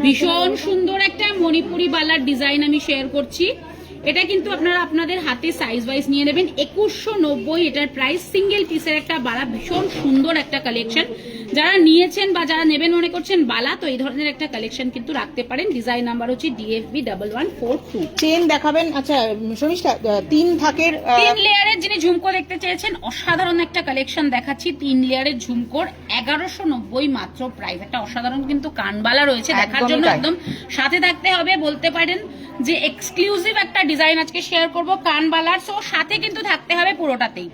ভীষণ সুন্দর একটা মণিপুরি বালার ডিজাইন আমি শেয়ার করছি। এটা কিন্তু আপনারা আপনাদের হাতে সাইজ ওয়াইজ নিয়ে নেবেন। 2190 এটার প্রাইস, সিঙ্গেল পিসের একটা বালা, ভীষণ সুন্দর একটা কালেকশন। যারা নিয়েছেন বা যারা নেবেন মনে করছেন বালা, তো এই ধরনের একটা কালেকশন কিন্তু রাখতে পারেন। ডিজাইন নাম্বার হচ্ছে DFB 1142।
চেন দেখাবেন। আচ্ছা শর্মিষ্ঠা 3 থাকের
3 লেয়ারের যিনি ঝুমকো দেখতে চেয়েছেন, অসাধারণ একটা কালেকশন দেখাচ্ছি। 3 লেয়ারের ঝুমকোর 1190 মাত্র প্রাইস। একটা অসাধারণ কিন্তু কানবালা রয়েছে, দেখার জন্য একদম সাথে থাকতে হবে। বলতে পারেন যে এক্সক্লুসিভ একটা ডিজাইন আজকে শেয়ার করব কানবালার, সো সাথে কিন্তু থাকতে হবে পুরোটাতেই।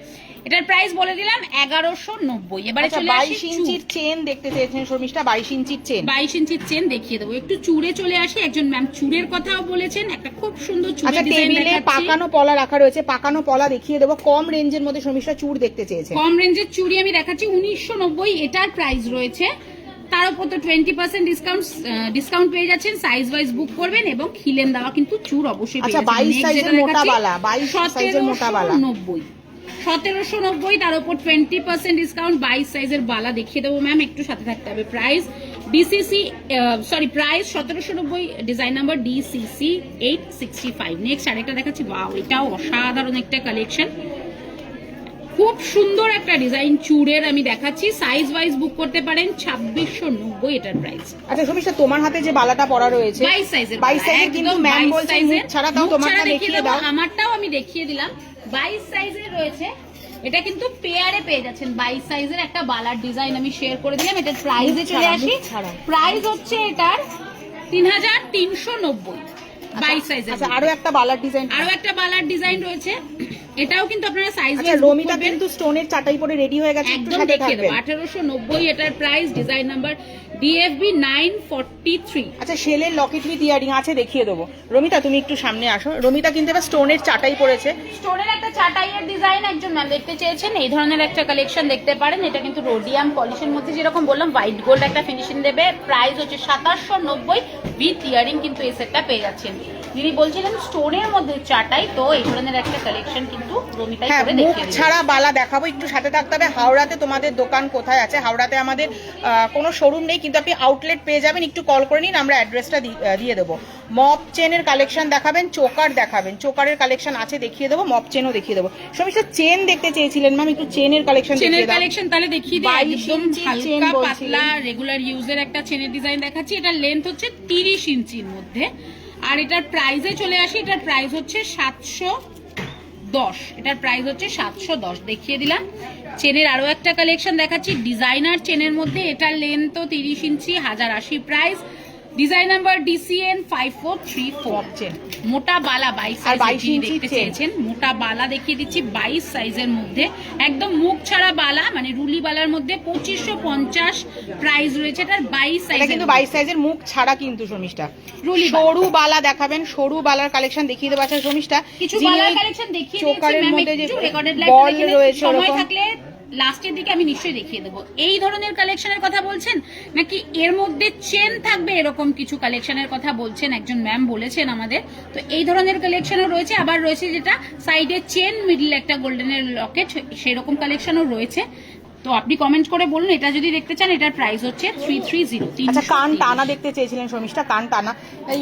এটার প্রাইস বলে দিলাম 1190। এবারে চলে আসি
22 ইঞ্চির চেন দেখতে চেয়েছেন শর্মিষ্ঠা, 22 ইঞ্চির চেন।
22 ইঞ্চির চেন দেখিয়ে দেবো। একটু চূড়ে চলে আসি, একজন ম্যাম চূড়ের কথাও বলেছেন, একটা খুব সুন্দর চূড়ের ডিজাইন দেখাচ্ছি।
পাকানো পলা রাখা রয়েছে, পাকানো পলা দেখিয়ে দেবো। কম রেঞ্জের মধ্যে শর্মিষ্ঠা চূড় দেখতে চেয়েছেন,
কম রেঞ্জের চুড়ি আমি দেখাচ্ছি 1990, এটার প্রাইস রয়েছে। তার উপর তো 20% ডিসকাউন্ট পেয়ে যাচ্ছেন। সাইজ ওয়াইজ বুক করবেন এবং খিলেন দেওয়া কিন্তু চূড় অবশ্যই পেয়ে যাচ্ছেন।
22 সাইজের মোটা বালা, 22 সাইজের মোটা বালা
1790, তার উপর 20% ডিসকাউন্ট, 22 সাইজের বালা দেখিয়ে দেবো ম্যাম, একটু সাথে থাকতে হবে। Price price 1790, design number DCC 865। Next আরেকটা দেখাচ্ছি, ওয়াও এটাও অসাধারণ একটা কালেকশন, খুব সুন্দর একটা ডিজাইন চূড়ের আমি দেখাচ্ছি। সাইজ ওয়াইজ বুক করতে পারেন। 2690 এটার প্রাইস।
আচ্ছা শর্মিষ্ঠা তোমার হাতে যে বালাটা পরা রয়েছে
22 সাইজের,
22 সাইজের, কিন্তু ম্যাম বলছে মুখ ছাড়া, তাও তোমারটা দেখিয়ে দাও।
আমারটাও আমি দেখিয়ে দিলাম। 22 সাইজের রয়েছে, এটা কিন্তু পেয়ারে পেয়ে যাচ্ছেন। 22 সাইজের একটা বালার ডিজাইন আমি শেয়ার করে দিলাম। এটার প্রাইসে চলে আসি, প্রাইস হচ্ছে এটার 3390, 22 সাইজের।
আচ্ছা আরো একটা বালার
ডিজাইন রয়েছে, এটাও কিন্তু আপনারা সাইজ
ওয়াইজ রমিতা কিন্তু স্টোনের চাটাই পরে রেডি হয়ে গেছে, একটু সাথে থাকবেন।
1890 এটার প্রাইস, ডিজাইন নাম্বার DFB 943।
আচ্ছা শেলের লকেট উইথ ইয়ারিং আছে, দেখিয়ে দেবো। রমিতা তুমি একটু সামনে আসো। রমিতা কিন্তু এবার স্টোনের চাটাই পরেছে,
স্টোনের একটা চাটাইয়ের ডিজাইন একজন ম্যাম দেখতে চেয়েছেন, এই ধরনের একটা কালেকশন দেখতে পারেন। এটা কিন্তু রোডিয়াম পলিশের মধ্যে, যেরকম বললাম হোয়াইট গোল্ড একটা ফিনিশিং দেবে। প্রাইস হচ্ছে 2790 উইথ ইয়ারিং, কিন্তু এই সেটটা পেয়ে যাচ্ছেন। বলছিলেন, যিনি বলছিলেন স্টোনের মধ্যে চাটাই, তো এই ধরনের একটা কালেকশন কিন্তু রমিতাই
হ্যাঁ,
করে
মুখ
দেখিয়ে দিলেন।
ছাড়া বালা দেখাবো, একটু সাথে থাকতে হবে। হাওড়াতে তোমাদের দোকান কোথায় আছে? হাওড়াতে আমাদের কোনো শোরুম নেই, কিন্তু আপনি আউটলেট পেয়ে যাবেন, একটু কল করে নিন, আমরা অ্যাড্রেসটা দিয়ে দেবো। মপ চেনের কালেকশন দেখাবেন, চোকার দেখাবেন, চোকারের কালেকশন আছে দেখিয়ে দেবো, মপ চেনও দেখিয়ে দেবো। সমস্যা চেন দেখতে চেয়েছিলেন ম্যাম, একটু চেনের কালেকশন
চেনের
দেখিয়ে দাও।
কালেকশন তাহলে দেখিয়ে দিই।
22
একদম
ইঞ্চি চেন
হালকা
বলছিলেন।
পাতলা রেগুলার ইউজের একটা চেনের ডিজাইন দেখাচ্ছি। এটার লেন্থ হচ্ছে 30 ইঞ্চির মধ্যে, আর এটার প্রাইসে চলে আসি। এটার প্রাইস হচ্ছে 710। এটার প্রাইস হচ্ছে 710 দেখিয়ে দিলাম। চেনের আরো একটা কালেকশন দেখাচ্ছি ডিজাইনার চেনের মধ্যে। এটার লেন্থ 30 ইঞ্চি, 1080 price. Design number DCN 5434
chain,
মোটা বালা 22
আর
সাইজ
22 ইঞ্চি
দেখতে
চেন।
চেয়েছেন। মোটা বালা দেখিয়ে দিচ্ছি 22 সাইজের মধ্যে, একদম মুখ ছাড়া বালা, মানে রুলি বালার মধ্যে 2550 প্রাইস রয়েছে। এটার 22
এটা
সাইজের
কিন্তু 22 সাইজের মুখ ছাড়া কিন্তু শর্মিষ্ঠা।
রুলি বালা।
সরু বালা দেখাবেন, সরু বালার কালেকশন দেখিয়ে দেবো। আচ্ছা শর্মিষ্ঠা,
কিছু
যিনি
বালার
ওই
কালেকশন দেখিয়ে
চোকারের
দিয়েছি ম্যাম,
মধ্যে যে
একটু রেকর্ডেড
বল
লাইভে
রয়েছে
সময়
ওরকম।
থাকলে লাস্টের দিকে আমি নিশ্চয়ই দেখিয়ে দেবো। এই ধরনের কালেকশনের কথা বলছেন নাকি এর মধ্যে চেন থাকবে এরকম কিছু কালেকশনের কথা বলছেন? একজন ম্যাম বলেছেন আমাদের, তো এই ধরনের কালেকশনও রয়েছে। আবার রয়েছে যেটা সাইডে চেন, মিডল একটা গোল্ডেনের লকেট, সেরকম কালেকশনও রয়েছে। তো আপনি কমেন্ট করে বলুন এটা যদি দেখতে চান। এটার প্রাইস হচ্ছে 330।
আচ্ছা কান টানা দেখতে চেয়েছিলেন শর্মিষ্ঠা, কান টানা। এই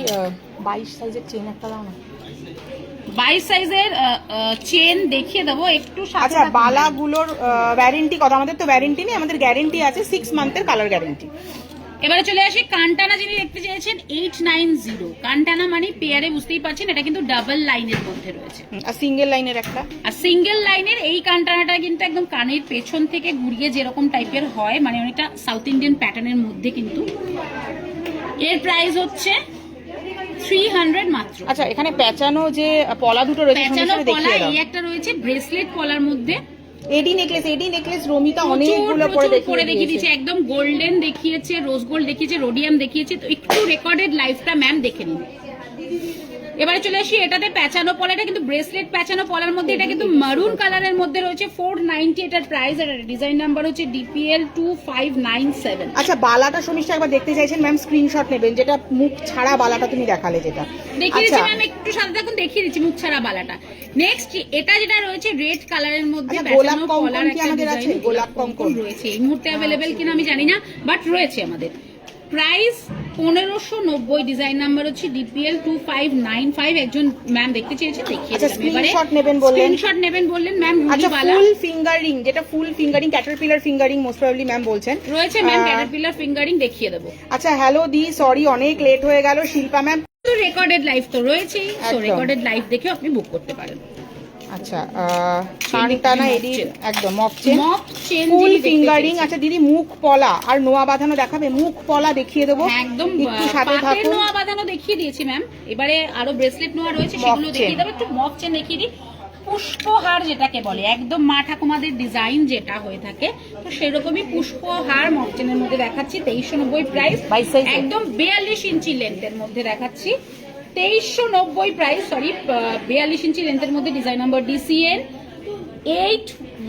22 সাইজের চেন একটা দাও না।
22 সাইজের চেন দেখিয়ে দেবো একটু।
আচ্ছা বালাগুলোর ওয়ারেন্টি কথা, আমাদের তো ওয়ারেন্টি নেই, আমাদের গ্যারেন্টি আছে 6 মান্থের কালার গ্যারেন্টি।
এবারে চলে আসি কানটানা, যিনি দেখতে চেয়েছেন 890। কানটানা মানে পেয়ারে, বুঝতেই পারছেন এটা কিন্তু ডাবল লাইনের মধ্যে রয়েছে,
আর সিঙ্গেল লাইনের একটা।
আর সিঙ্গেল লাইনের এই কানটানাটা কিন্তু একদম কানের পেছন থেকে ঘুরিয়ে যেরকম টাইপের হয়, মানে অনেকটা সাউথ ইন্ডিয়ান প্যাটার্নের মধ্যে কিন্তু। এর প্রাইস হচ্ছে 300 মাত্র।
আচ্ছা এখানে পেঁচানো যে পলা দুটো রয়েছে
পেঁচানো
শর্মিষ্ঠা
পলা,
দেখিয়ে দাও।
এই একটা রয়েছে ব্রেসলেট পলার মধ্যে।
এডি নেকলেস রমিতা অনেকগুলো
প্রচুর
পরে
করে দেখিয়ে
দিয়েছে।
দিয়েছে, একদম গোল্ডেন দেখিয়েছে, রোজ গোল্ড দেখিয়েছে, রোডিয়াম দেখিয়েছে। তো একটু রেকর্ডেড লাইফটা ম্যাম দেখে নিন। এবারে চলে আসি এটাতে পেঁচানো পলা, এটা কিন্তু ব্রেসলেট পেঁচানো পলার মধ্যে, এটা কিন্তু মারুন কালারের মধ্যে রয়েছে। 490 এটার প্রাইস, আর ডিজাইন নাম্বার হচ্ছে DPL 2597।
আচ্ছা বালাটা শর্মিষ্ঠা একবার দেখতে চাইছেন ম্যাম, স্ক্রিনশট নেবেন, যেটা মুখ ছাড়া বালাটা তুমি দেখালে যেটা।
দেখিয়ে
আচ্ছা
দিচ্ছি ম্যাম, একটু সাথে থাকুন, দেখিয়ে দিচ্ছি মুখ ছাড়া বালাটা। নেক্সট এটা যেটা রয়েছে রেড কালারের মধ্যে
আচ্ছা, গোলাপ
পেঁচানো
কঙ্কন
পলার
কি
একটা
আমাদের আছে?
ডিজাইন।
গোলাপ কঙ্কন
রয়েছে, এই মুহূর্তে অ্যাভেলেবেল কিনা আমি জানি না, বাট রয়েছে আমাদের। প্রাইস 1590, ডিজাইন নাম্বার হচ্ছে DPL 2595। একজন ম্যাম দেখতে চেয়েছে, দেখিয়ে
আচ্ছা
দিলাম। এবারে
স্ক্রিনশট নেবেন বললেন।
স্ক্রিনশট নেবেন বললেন ম্যাম।
আচ্ছা ফুল ফিঙ্গারিং, যেটা full fingering, caterpillar fingering most probably ma'am বলছেন
রয়েছে ম্যাম, ক্যাটারপিলার ফিঙ্গারিং দেখিয়ে দেবো।
আচ্ছা হ্যালো দি, সরি অনেক লেট হয়ে গেল। শিল্পা ম্যাম
রেকর্ডেড লাইভ তো রয়েছেই, তো
একদম।
রেকর্ডেড লাইভ দেখে আপনি বুক করতে পারেন।
আচ্ছা কানটানা এডি একদম মপ চেন,
ফুল
ফুল ফিঙ্গারিং। আচ্ছা দিদি মুখ পলা আর নোয়া বাঁধানো দেখাবে? মুখ পলা দেখিয়ে দেবো,
একদম
একটু সাথে
পাতের
থাকুন।
নোয়া বাঁধানো দেখিয়ে দিয়েছি ম্যাম। এবারে আরো ব্রেসলেট নোয়া রয়েছে,
মপ
সেগুলো
চেন।
দেখিয়ে দেবো। একটু মপ চেন দেখিয়ে দিই। পুষ্পহার যেটাকে বলে, একদম মা ঠাকুমাদের ডিজাইন যেটা হয়ে থাকে, তো সেরকমই পুষ্পহার মপ চেনের মধ্যে দেখাচ্ছি। 2390 প্রাইস,
22 সাইজ,
একদম 42 ইঞ্চি লেন্থের মধ্যে দেখাচ্ছি। 2390 প্রাইস, সরি 42 ইঞ্চি লেন্থের মধ্যে। Design number DCN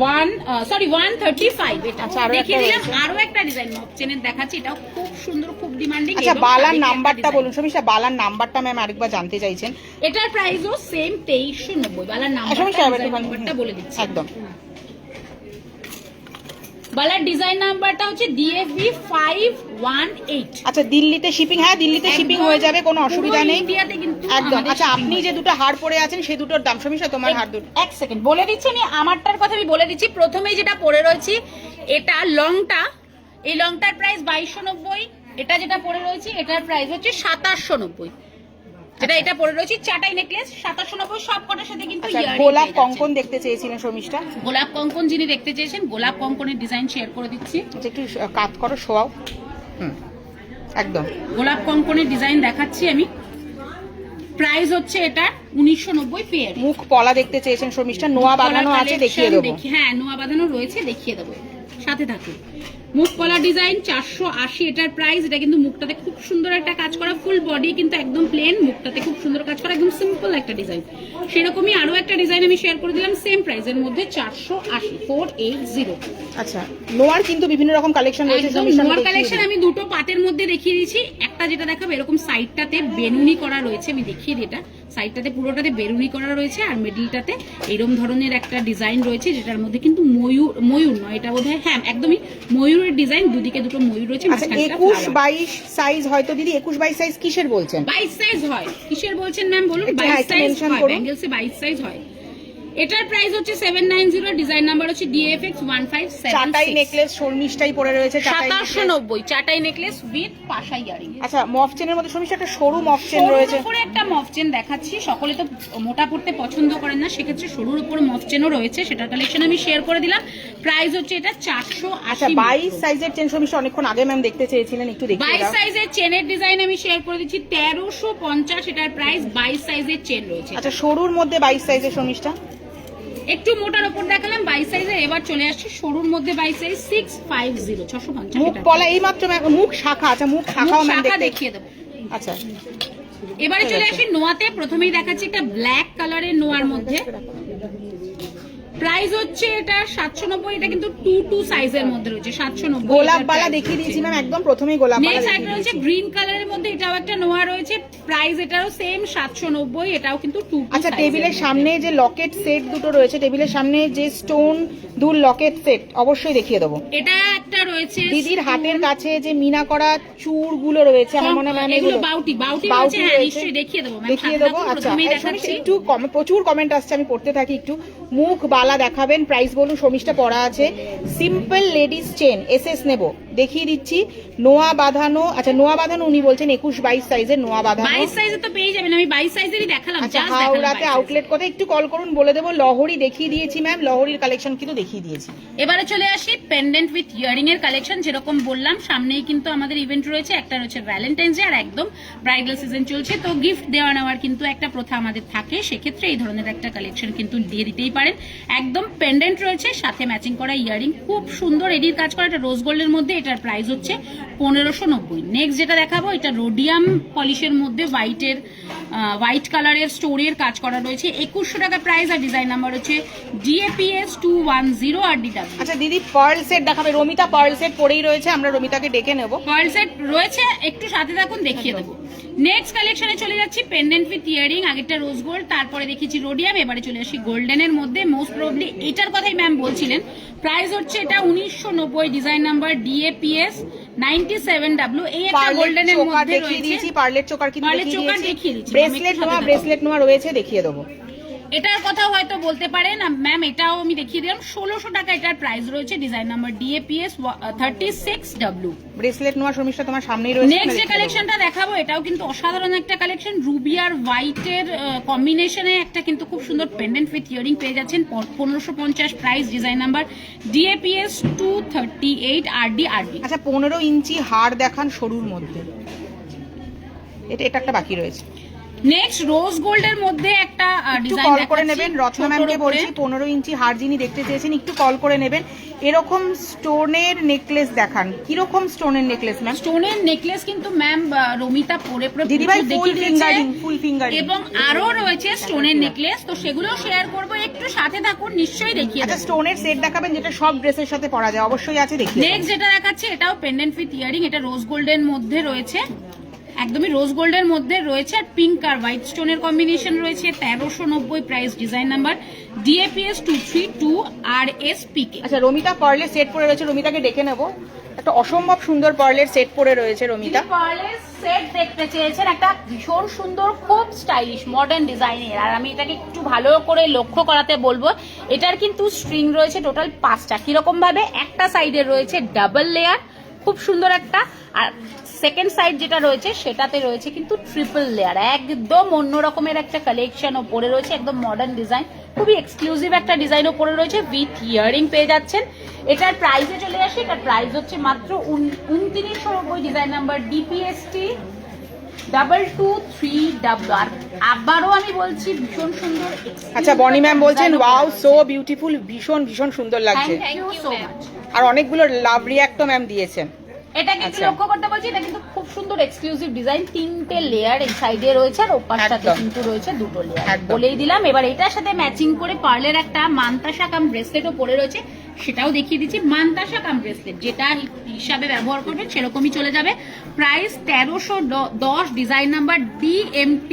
135। এটা
আচ্ছা, আরো
দেখিয়ে
একটা
দিলাম।
রয়েছে।
আরো একটা ডিজাইন মপ চেনের দেখাচ্ছি, এটাও খুব সুন্দর, খুব ডিমান্ডিং।
আচ্ছা বালার নাম্বারটা বলুন শর্মিষ্ঠা, বালার নাম্বারটা ম্যাম আরেকবার জানতে চাইছেন।
এটার প্রাইসও সেম 2390। বালার নাম্বারটা বলে দিচ্ছি
একদম।
বালার ডিজাইন নাম্বারটা হচ্ছে DFB 518।
আচ্ছা দিল্লিতে শিপিং? হ্যাঁ দিল্লিতে শিপিং হয়ে যাবে, কোনো অসুবিধা নেই
ইন্ডিয়াতে কিন্তু
একদম।
আমাদের
আচ্ছা
shipping
আপনি
হয়ে
যে
যাবে।
দুটো হার পরে আছেন সেই দুটোর দাম শর্মিষ্ঠা, তোমার হার দুটো?
এক সেকেন্ড বলে দিচ্ছি আমি, আমারটার কথা আমি বলে দিচ্ছি। প্রথমেই যেটা পরে রয়েছি, এটা লংটা, এই লংটার প্রাইস 2290। এটা যেটা পরে রয়েছে এটার প্রাইস হচ্ছে 2790। যেটা এটা পরে রয়েছে চাটাই নেকলেস 2790। সব কটার সাথে কিন্তু
আচ্ছা
ইয়ারিং
গোলাপ
পেয়ে যাচ্ছেন।
কঙ্কন দেখতে চেয়েছিলেন শর্মিষ্ঠা?
গোলাপ কঙ্কন যিনি দেখতে চেয়েছেন, গোলাপ কঙ্কনের ডিজাইন শেয়ার করে দিচ্ছি।
আচ্ছা একটু কাট করো, শোয়াও। একদম
গোলাপ কঙ্কনের ডিজাইন দেখাচ্ছি আমি। প্রাইস হচ্ছে এটা 1990 পেয়ার।
মুখ পলা দেখতে চেয়েছেন শর্মিষ্ঠা, নোয়া বাঁধানো আছে দেখিয়ে দেবো।
হ্যাঁ নোয়া বাঁধানো রয়েছে, দেখিয়ে দেবো, সাথে থাকুন। মুখ কলা ডিজাইন 480 এটার প্রাইস। এটা কিন্তু মুখটাতে খুব সুন্দর একটা কাজ করা, ফুল বডি কিন্তু একদম প্লেন, মুখটাতে খুব সুন্দর কাজ করা, একদম সিম্পল একটা ডিজাইন। সেরকমই আরো একটা ডিজাইন আমি শেয়ার করে দিলাম সেম প্রাইসের মধ্যে 480 480।
আচ্ছা লোয়ার কিন্তু বিভিন্ন রকম কালেকশন রয়েছে,
একদম লোয়ার কালেকশন আমি দুটো পাটের মধ্যে দেখিয়ে দিয়েছি। একটা যেটা দেখাবো এরকম সাইডটাতে বেনুনি করা রয়েছে, আমি দেখিয়ে দিই। এটা সাইডটাতে পুরোটাতে বেরুনি করা রয়েছে আর মিডলটাতে এরকম ধরনের একটা ডিজাইন রয়েছে, যেটার মধ্যে কিন্তু ময়ূর নয়, এটা বোধহয় হ্যাঁ একদমই ময়ূরের ডিজাইন, দুদিকে দুটো ময়ূর রয়েছে।
21-22 সাইজ হয়তো দিদি, 21-22 সাইজ কিসের বলছেন?
22 সাইজ হয়। কিসের বলছেন ম্যাম বলুন? 22 সাইজ হয়, ব্যাঙ্গেলসে 22 সাইজ হয়। এটার প্রাইস হচ্ছে 790, ডিজাইন নাম্বার হচ্ছে DFX 1576।
চাটাই নেকলেস শর্মিষ্ঠাই পরে রয়েছে
2790, চাটাই নেকলেস উইথ পাশা ইয়ারিং।
আচ্ছা মফ চেনের মধ্যে শর্মিষ্ঠা একটা সরু মফ চেন রয়েছে,
সরুর উপরে একটা মফ চেন দেখাচ্ছি। সকলে তো মোটা পড়তে পছন্দ করেন না, সেক্ষেত্রে সরুর উপরে মফ চেনও রয়েছে, সেটার কালেকশন আমি শেয়ার করে দিলাম। প্রাইস হচ্ছে এটা 480।
আচ্ছা 22 সাইজের চেন শর্মিষ্ঠা অনেকক্ষণ আগে ম্যাম দেখতে চেয়েছিলেন, একটু দেখিয়ে দাও।
22 সাইজের চেনের ডিজাইন আমি শেয়ার করে দিচ্ছি 1350, এটার প্রাইস। 22 সাইজের চেন রয়েছে।
আচ্ছা সরুর মধ্যে 22 সাইজের শর্মিষ্ঠা,
একটু মোটার উপর দেখালাম 22 সাইজের। এবার চলে আসছে সরুর মধ্যে 22 সাইজ 650 650।
মুখ পলা এই মাত্র মুখ শাখা, আচ্ছা মুখ শাখাও ম্যাম
দেখিয়ে দেবো।
আচ্ছা
এবারে চলে আসি নোয়াতে। প্রথমেই দেখাচ্ছি একটা ব্ল্যাক কালারের নোয়ার মধ্যে, প্রাইস হচ্ছে এটা 790। এটা কিন্তু 2 সাইজের মধ্যে রয়েছে 790।
গোলাপ বালা দেখিয়ে দিয়েছি ম্যাম, একদম প্রথমেই গোলাপ বালা।
নেক্সট আইটেম হচ্ছে গ্রিন কালারের মধ্যে, এটাও একটা নোয়া রয়েছে, প্রাইস এটাও সেম 790। এটাও কিন্তু 2
আচ্ছা টেবিলের সামনে যে লকেট সেট দুটো রয়েছে, টেবিলের সামনে যে স্টোন দুল লকেট সেট অবশ্যই দেখিয়ে দেবো।
এটা একটা রয়েছে
দিদির হাতের কাছে যে মিনা করা চূড় গুলো রয়েছে, আমার মনে হয়
এগুলো বাউটি রয়েছে, হ্যাঁ নিশ্চয়ই দেখিয়ে দেবো ম্যাম,
দেখিয়ে দেবো। আচ্ছা একটু প্রচুর কমেন্ট আসছে, আমি পড়তে থাকি একটু। মুখ বালা দেখাবেন, প্রাইস বলুন। শর্মিষ্ঠা পরা আছে সিম্পল লেডিস চেন, এসএস নেব, দেখিয়ে দিচ্ছি। নোয়া বাঁধানো, আচ্ছা নোয়া বাঁধানো উনি বলছেন 21-22 সাইজের নোয়া বাঁধানো।
22 সাইজে তো পেয়ে যাবেন, আমি 22 সাইজেরই দেখালাম।
আচ্ছা হাওড়াতে আউটলেট কথা একটু কল করুন, বলে দেবো। লহরি দেখিয়ে দিয়েছি ম্যাম, লহরির কালেকশন কিন্তু দেখিয়ে দিয়েছি।
এবারে চলে আসি পেন্ডেন্ট উইথ ইয়ারিং এর কালেকশন। যেরকম বললাম সামনেই কিন্তু আমাদের ইভেন্ট রয়েছে, একটা রয়েছে ভ্যালেন্টাইন্স ডে আর একদম ব্রাইডাল সিজন চলছে, তো গিফট দেওয়া নেওয়ার কিন্তু একটা প্রথা আমাদের থাকে, সেক্ষেত্রে এই ধরনের একটা কালেকশন কিন্তু দিয়ে দিতেই পারেন। একদম পেন্ডেন্ট রয়েছে, সাথে ম্যাচিং করা ইয়ারিং, খুব সুন্দর এডির কাজ করা, এটা রোজ গোল্ডের মধ্যে, এটার প্রাইস হচ্ছে 1590। নেক্সট যেটা দেখাবো এটা রোডিয়াম পলিশের মধ্যে হোয়াইট কালারের স্টোনের কাজ করা রয়েছে, 2100 টাকা প্রাইস, আর ডিজাইন নাম্বার হচ্ছে DAPS 210 আর DW।
আচ্ছা দিদি পার্ল সেট দেখাবে, রমিতা পার্ল সেট পরেই রয়েছে, আমরা রমিতাকে ডেকে নেব।
পার্ল সেট রয়েছে, একটু সাথে থাকুন দেখিয়ে দেবো। নেক্সট কালেকশনে চলে যাচ্ছি পেন্ডেন্ট উইথ ইয়ারিং, আগেরটা রোজ গোল্ড, তারপরে দেখেছি রোডিয়াম, এবারে চলে আসি গোল্ডেনের মধ্যে। মোস্ট প্রবাবলি এটার কথাই ম্যাম বলছিলেন। প্রাইস হচ্ছে এটা 1990, ডিজাইন নাম্বার DAPS 97W। এই একটা গোল্ডেনের মধ্যে রয়েছে,
পার্লের চোকার কিন্তু
দেখিয়ে দিয়েছি।
ব্রেসলেট নোয়া রয়েছে, দেখিয়ে দেবো।
এটার কথা হয়তো বলতে পারেন ম্যাম, এটাও আমি দেখিয়ে দিলাম 1600 টাকা এটার প্রাইস রয়েছে, design number DAPS 36W।
Bracelet নোয়া শর্মিষ্ঠা তোমার সামনেই রয়েছে।
নেক্সট যে কালেকশনটা দেখাবো এটাও কিন্তু অসাধারণ একটা কালেকশন, রুবি আর হোয়াইটের কম্বিনেশনে একটা কিন্তু খুব সুন্দর পেন্ডেন্ট উইথ ইয়ারিং পেয়ে যাচ্ছেন, 1550 price, design number DAPS 238 RD।
আচ্ছা 15 ইঞ্চি হাড় দেখান সরুর মধ্যে, এটা একটা বাকি রয়েছে।
নেক্সট রোজ গোল্ডের মধ্যে একটা ডিজাইন
কল করে নেবেন, রত্না ম্যামকে বলছি 15 ইঞ্চি হার যিনি দেখতে চেয়েছেন একটু কল করে নেবেন। এরকম স্টোনের নেকলেস দেখান, কিরকম স্টোনের নেকলেস ম্যাম?
স্টোনের নেকলেস কিন্তু ম্যাম রমিতা পরে
দিদিভাই ফুল ফিঙ্গারিং
এবং আরো রয়েছে স্টোনের নেকলেস, তো সেগুলো শেয়ার করব, একটু সাথে থাকুন, নিশ্চয়ই দেখিয়ে দেব।
আচ্ছা স্টোনের সেট দেখাবেন যেটা সব ড্রেসের সাথে পরা যায়, অবশ্যই আছে, দেখিয়ে।
নেক্সট যেটা দেখাচ্ছে এটাও পেন্ডেন্ট উইথ ইয়ারিং, এটা রোজ গোল্ডের মধ্যে রয়েছে, একদমই রোজ গোল্ডের মধ্যে রয়েছে, আর পিঙ্ক আর হোয়াইট স্টোনের কম্বিনেশন রয়েছে, 1390 price, design number DAPS 232 RSPK।
আচ্ছা রমিতা পার্লের সেট পরে রয়েছে, রমিতাকে ডেকে নেব। একটা অসম্ভব সুন্দর পার্লের সেট পরে রয়েছে রমিতা।
পার্লের সেট দেখতে চেয়েছেন, একটা ভীষণ সুন্দর খুব স্টাইলিশ মডার্ন ডিজাইনের, আর আমি এটাকে একটু ভালো করে লক্ষ্য করাতে বলবো, এটার কিন্তু স্ট্রিং রয়েছে টোটাল 5টা। কিরকম ভাবে? একটা সাইডে রয়েছে ডাবল লেয়ার, খুব সুন্দর একটা, আর সেকেন্ড সাইড যেটা রয়েছে সেটাতে রয়েছে কিন্তু ট্রিপল লেয়ার, একদম অন্য রকমের একটা কালেকশন ওপরে রয়েছে, একদম মডার্ন ডিজাইন, খুবই এক্সক্লুসিভ একটা ডিজাইন ওপরে রয়েছে, উইথ ইয়ারিং পেয়ে যাচ্ছেন। এটার প্রাইসে চলে আসে, এটার প্রাইস হচ্ছে মাত্র 2990, ডিজাইন নাম্বার DPST 2223 RDW। আর আবারও আমি বলছি ভীষণ সুন্দর।
আচ্ছা বনি ম্যাম বলছেন ওয়াও সো বিউটিফুল, ভীষণ ভীষণ সুন্দর লাগছে।
Thank you so much.
আর অনেকগুলো লাভ রিয়াক্টও ম্যাম দিয়েছেন।
এটা কিন্তু
আচ্ছা।
লক্ষ্য করতে বলছি, এটা কিন্তু খুব সুন্দর এক্সক্লুসিভ ডিজাইন, 3টে লেয়ার এই সাইডে রয়েছে আর ওপাশটাতে
একদম।
কিন্তু রয়েছে 2টো লেয়ার।
একদম।
বলেই দিলাম। এবার এটার সাথে ম্যাচিং করে পার্লের একটা মান্তাসা কাম ব্রেসলেটও পরে রয়েছে, সেটাও দেখিয়ে দিচ্ছি। মান্তাসা কাম ব্রেসলেট যেটা হিসাবে ব্যবহার করবেন সেরকমই চলে যাবে। Price 1310, design number DMT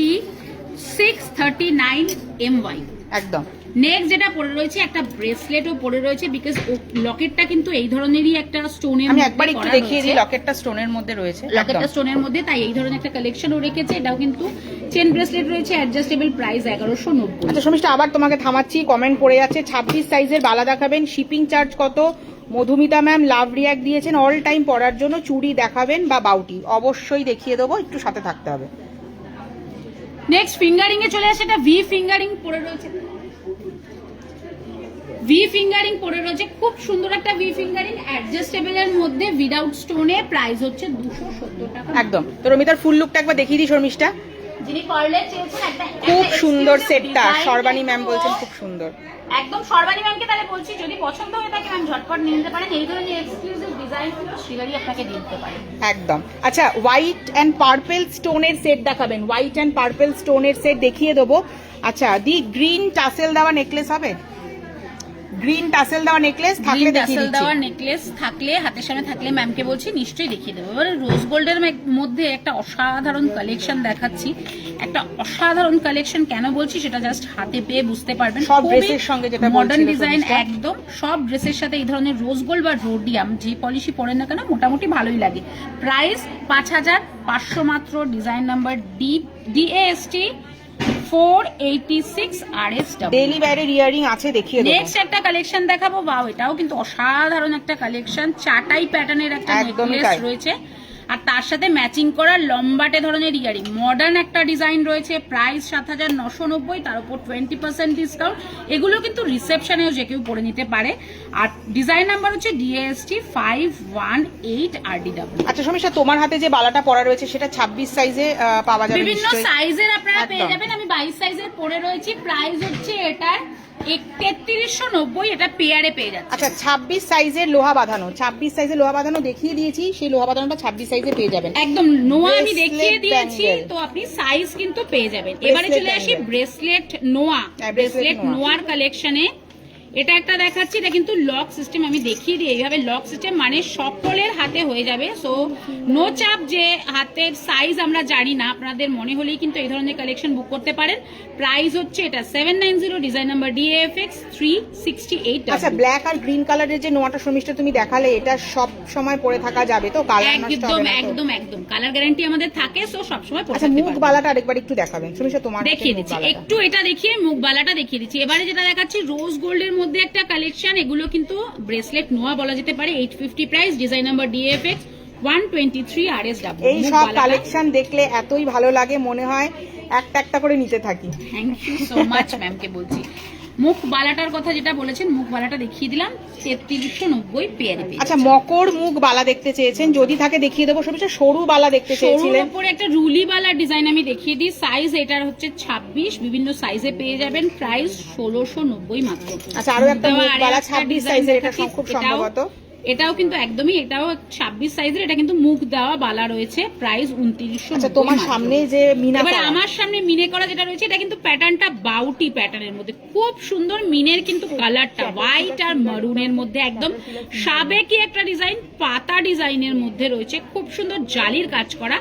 639MY।
একদম।
নেক্সট যেটা পরে রয়েছে একটা ব্রেসলেটও পরে রয়েছে, বিকজ লকেটটা কিন্তু এই ধরনেরই একটা স্টোনের
আমি একবার একটু দেখিয়ে দিই, লকেটটা স্টোনের মধ্যে রয়েছে।
লকেটটা স্টোনের মধ্যে, তাই এই ধরনের একটা কালেকশনও রেখেছে। এটাও কিন্তু চেন ব্রেসলেট রয়েছে, অ্যাডজাস্টেবল, প্রাইস 1190।
আচ্ছা শর্মিষ্ঠা আবার তোমাকে থামাচ্ছি, কমেন্ট পড়ে যাচ্ছে 26 সাইজের বালা দেখাবেন, শিপিং চার্জ কত? মধুমিতা ম্যাম লাভ রিয়াক্ট দিয়েছেন অল টাইম পরার জন্য, চুড়ি দেখাবেন বা বাউটি? অবশ্যই দেখিয়ে দেবো, একটু সাথে থাকতে হবে।
নেক্সট ফিঙ্গারিং এ চলে আসে, এটা ভি ফিঙ্গারিং পরে রয়েছে। ভি ফিঙ্গারিং পরে রয়েছে, খুব সুন্দর একটা ভি ফিঙ্গারিং, অ্যাডজাস্টেবল এর মধ্যে উইদাউট স্টোনে, প্রাইস হচ্ছে 270 টাকা।
একদম। তো রমিতার ফুল লুকটা একবার দেখিয়ে দিই শর্মিষ্ঠা।
যিনি পার্লার চেয়েছেন একটা
খুব সুন্দর
exclusive
সেটটা,
design
সর্বাণী ম্যাম
কিন্তু
বলছেন খুব সুন্দর।
একদম সর্বাণী ম্যামকে তাহলে বলছি, যদি পছন্দ হয়ে থাকে ম্যাম ঝটপট নিয়ে নিতে পারেন। এই ধরনের এক্সক্লুসিভ ডিজাইন কিন্তু শ্রীগাড়ি আপনাকে দিয়ে দিতে পারে।
একদম। আচ্ছা হোয়াইট অ্যান্ড পার্পল স্টোনের সেট দেখাবেন, হোয়াইট অ্যান্ড পার্পল স্টোনের সেট দেখিয়ে দেবো। আচ্ছা দি গ্রিন টাসেল দেওয়া নেকলেস হবে? গ্রিন টাসেল দেওয়া নেকলেস থাকলে দেখিয়ে দিচ্ছি।
দেওয়ার নেকলেস থাকলে, হাতের সামনে থাকলে ম্যামকে বলছি নিশ্চয়ই দেখিয়ে দেবো। এবারে রোজ গোল্ডের মধ্যে একটা অসাধারণ কালেকশন দেখাচ্ছি। একটা অসাধারণ কালেকশন কেন বলছি সেটা জাস্ট হাতে পেয়ে বুঝতে পারবেন।
সব ড্রেসের সঙ্গে যেটা
মডার্ন
বলছিল
ডিজাইন,
শর্মিষ্ঠা।
একদম সব ড্রেসের সাথে এই ধরনের রোজ গোল্ড বা রোডিয়াম যে পলিশি পরেন না কেন মোটামুটি ভালোই লাগে। প্রাইস 5500 মাত্র, design number DAST 486 RSW।
Daily বাইরের ইয়ারিং আছে, দেখিয়ে দেবো।
নেক্সট একটা কালেকশন দেখাবো, বাও এটাও কিন্তু অসাধারণ একটা কালেকশন, চাটাই প্যাটার্নের একটা
একদমই
নেকলেস
তাই।
রয়েছে আর তার সাথে ম্যাচিং করা লম্বাটে ধরনের ইয়ারিং, মডার্ন একটা ডিজাইন রয়েছে। প্রাইস 7990, তার উপর 20% ডিসকাউন্ট। এগুলো কিন্তু রিসেপশনেও যে কেউ পরে নিতে পারে। আর ডিজাইন নাম্বার হচ্ছে DAST 518 RDW।
আচ্ছা শর্মিষ্ঠা তোমার হাতে যে বালাটা পরা রয়েছে সেটা 26 সাইজে পাওয়া যাবে
বিভিন্ন
নিশ্চয়ই?
সাইজের আপনারা পেয়ে
একদম।
যাবেন। আমি 22 সাইজের পরে রয়েছি। প্রাইস হচ্ছে এটার 3390, এটা পেয়ারে পেয়ে যাচ্ছে।
আচ্ছা 26 সাইজের লোহা বাঁধানো, 26 সাইজের লোহা বাঁধানো দেখিয়ে দিয়েছি, সেই লোহা বাঁধানোটা 26 সাইজে পেয়ে যাবেন।
একদম নোয়া আমি
Bracelet
দেখিয়ে দিয়েছি,
bangle।
তো আপনি সাইজ কিন্তু পেয়ে যাবেন। এবারে চলে আসি
bangle।
ব্রেসলেট নোয়া।
হ্যাঁ,
ব্রেসলেট
bracelet noah।
নোয়ার কালেকশনে এটা একটা দেখাচ্ছি, এটা কিন্তু লক সিস্টেম, আমি দেখিয়ে দিই এইভাবে লক সিস্টেম, মানে সকলের হাতে হয়ে যাবে। সো নো চাপ যে হাতের সাইজ আমরা জানি না, আপনাদের মনে হলেই কিন্তু এই ধরনের কালেকশন বুক করতে পারেন। প্রাইস হচ্ছে এটা 790, ডিজাইন নাম্বার DAFX 368।
আচ্ছা ব্ল্যাক আর গ্রিন কালারের যে নোয়াটা শর্মিষ্ঠা তুমি দেখালে, এটা সব সময় পরে থাকা যাবে তো? কালার নষ্ট
একদম
হবে না তো?
একদম একদম কালার গ্যারান্টি আমাদের থাকে, সো সবসময় পরে
আচ্ছা
থাকতে
মুখ
পারবেন।
বালাটা আরেকবার একটু দেখাবেন শর্মিষ্ঠা তোমার হাতে
দেখিয়ে
মুখ
দিচ্ছি,
বালাটা।
একটু এটা দেখিয়ে মুখ বালাটা দেখিয়ে দিচ্ছি। এবারে যেটা দেখাচ্ছি রোজ গোল্ডের মধ্যে একটা কালেকশন, এগুলো কিন্তু ব্রেসলেট নোয়া বলা যেতে পারে। 850 price, design number DAFX 123 RSW।
এই সব কালেকশন দেখলে এতই ভালো লাগে, মনে হয় একটা একটা করে নিতে থাকি।
থ্যাংক ইউ সো মাচ ম্যামকে বলছি। মুখ বালাটার কথা যেটা বলেছেন, মুখ বালাটা দেখিয়ে দিলাম 3390 পেয়ারে পেয়ে।
আচ্ছা মকর মুখ বালা দেখতে চেয়েছেন, যদি থাকে দেখিয়ে দেবো শর্মিষ্ঠা। সরু বালা দেখতে
সরুর
চেয়েছিলেন,
উপরে একটা রুলি বালার ডিজাইন আমি দেখিয়ে দিই। সাইজ এটার হচ্ছে 26, বিভিন্ন সাইজে পেয়ে যাবেন। প্রাইস 1690 মাত্র।
আচ্ছা আরো একটা মুখ
আরো
বালা
একটা
26
design
সাইজের, এটা
দেখাচ্ছি,
খুব
এটাও-
সম্ভবত।
এটাও কিন্তু একদমই, এটাও 26 সাইজের, এটা কিন্তু মুখ দেওয়া বালা রয়েছে। প্রাইস 2990।
আচ্ছা তোমার সামনে যে মিনা
এবার
করা।
আমার সামনে মিনে করা যেটা রয়েছে, এটা কিন্তু প্যাটার্নটা বাউটি প্যাটার্নের মধ্যে, খুব সুন্দর মিনের কিন্তু কালারটা হোয়াইট আর মারুনের মধ্যে, একদম সাবেকি একটা ডিজাইন, পাতা ডিজাইনের মধ্যে রয়েছে, খুব সুন্দর জালির কাজ করা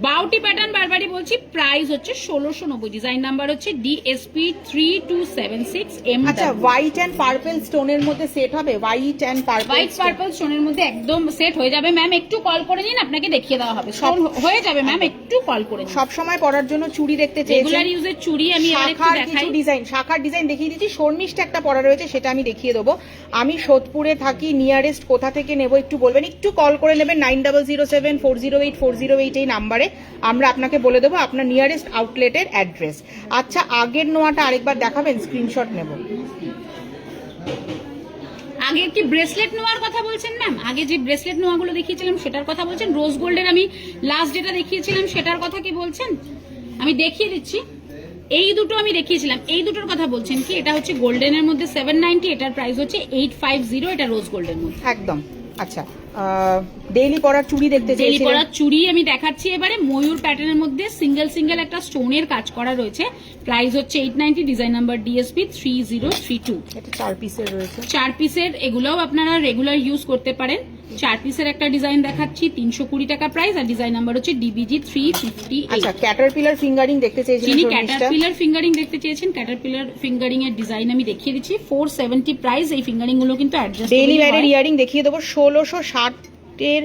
বাউটি প্যাটার্ন। বারবারই বলছি, প্রাইস হচ্ছে 1690, ডিজাইন নাম্বার হচ্ছে DSP 3276M।
আচ্ছা হোয়াইট এন্ড পার্পল স্টোনের মধ্যে সেট হবে? White and purple,
white purple স্টোনের মধ্যে একদম সেট হয়ে যাবে ম্যাম। একটু কল করে নিন, আপনাকে দেখিয়ে দেওয়া হবে। সব হয়ে যাবে ম্যাম, একটু কল করে নিন।
সব সময় পরার জন্য চুড়ি দেখতে চেয়েছেন,
রেগুলার ইউজের চুড়ি আমি আর একটু
শাখার
দেখাই।
কিছু ডিজাইন, শাখার ডিজাইন দেখিয়ে দিচ্ছি। শর্মিষ্ঠা একটা পরা রয়েছে, সেটা আমি দেখিয়ে দেবো। আমি সোদপুরে থাকি, নিয়ারেস্ট কোথা থেকে নেব একটু বলবেন, একটু কল করে নেবেন 9007408408 এই নাম্বারে, আমরা আপনাকে বলে দেবো আপনার নিয়ারেস্ট আউটলেটের অ্যাড্রেস। আচ্ছা আগের নোয়াটা আরেকবার দেখাবেন, স্ক্রিনশট নেব।
আগে কি ব্রেসলেট নোয়ার কথা বলছেন ম্যাম? আগে যে ব্রেসলেট নোয়াগুলো দেখিয়েছিলাম সেটার কথা বলছেন? রোজ গোল্ডের আমি লাস্ট যেটা দেখিয়েছিলাম সেটার কথা কি বলছেন? আমি দেখিয়ে দিচ্ছি, এই দুটো আমি দেখিয়েছিলাম, এই দুটোর কথা বলছেন কি? এটা হচ্ছে গোল্ডেনের মধ্যে 790, এটার প্রাইস হচ্ছে 850, এটা রোজ গোল্ডের মধ্যে
একদম। আচ্ছা, ডেইলি পরার চুড়ি দেখতে
ডেলি
চেয়েছিলেন।
পরার চুড়ি আমি দেখাচ্ছি এবারে। ময়ূর প্যাটার্নের মধ্যে সিঙ্গেল সিঙ্গেল একটা স্টোনের কাজ করা রয়েছে, প্রাইস হচ্ছে 890, ডিজাইন নাম্বার DSP 3032।
এটা 4 পিসের রয়েছে।
4 পিসের, এগুলোও আপনারা রেগুলার ইউজ করতে পারেন। 4 পিসের একটা ডিজাইন দেখাচ্ছি, 320 টাকা প্রাইস, আর ডিজাইন নাম্বার হচ্ছে DBG 358।
আচ্ছা, ক্যাটারপিলার ফিঙ্গারিং দেখতে চেয়েছিলেন।
যিনি ক্যাটারপিলার ফিঙ্গারিং দেখতে চেয়েছেন, ক্যাটারপিলার ফিঙ্গারিং এর ডিজাইন আমি দেখিয়ে দিচ্ছি, 470 প্রাইস। এই ফিঙ্গারিং গুলো কিন্তু অ্যাডজাস্ট
ডেইলি ওয়্যারের ইয়ারিং দেখিয়ে দেবো। 1660 এর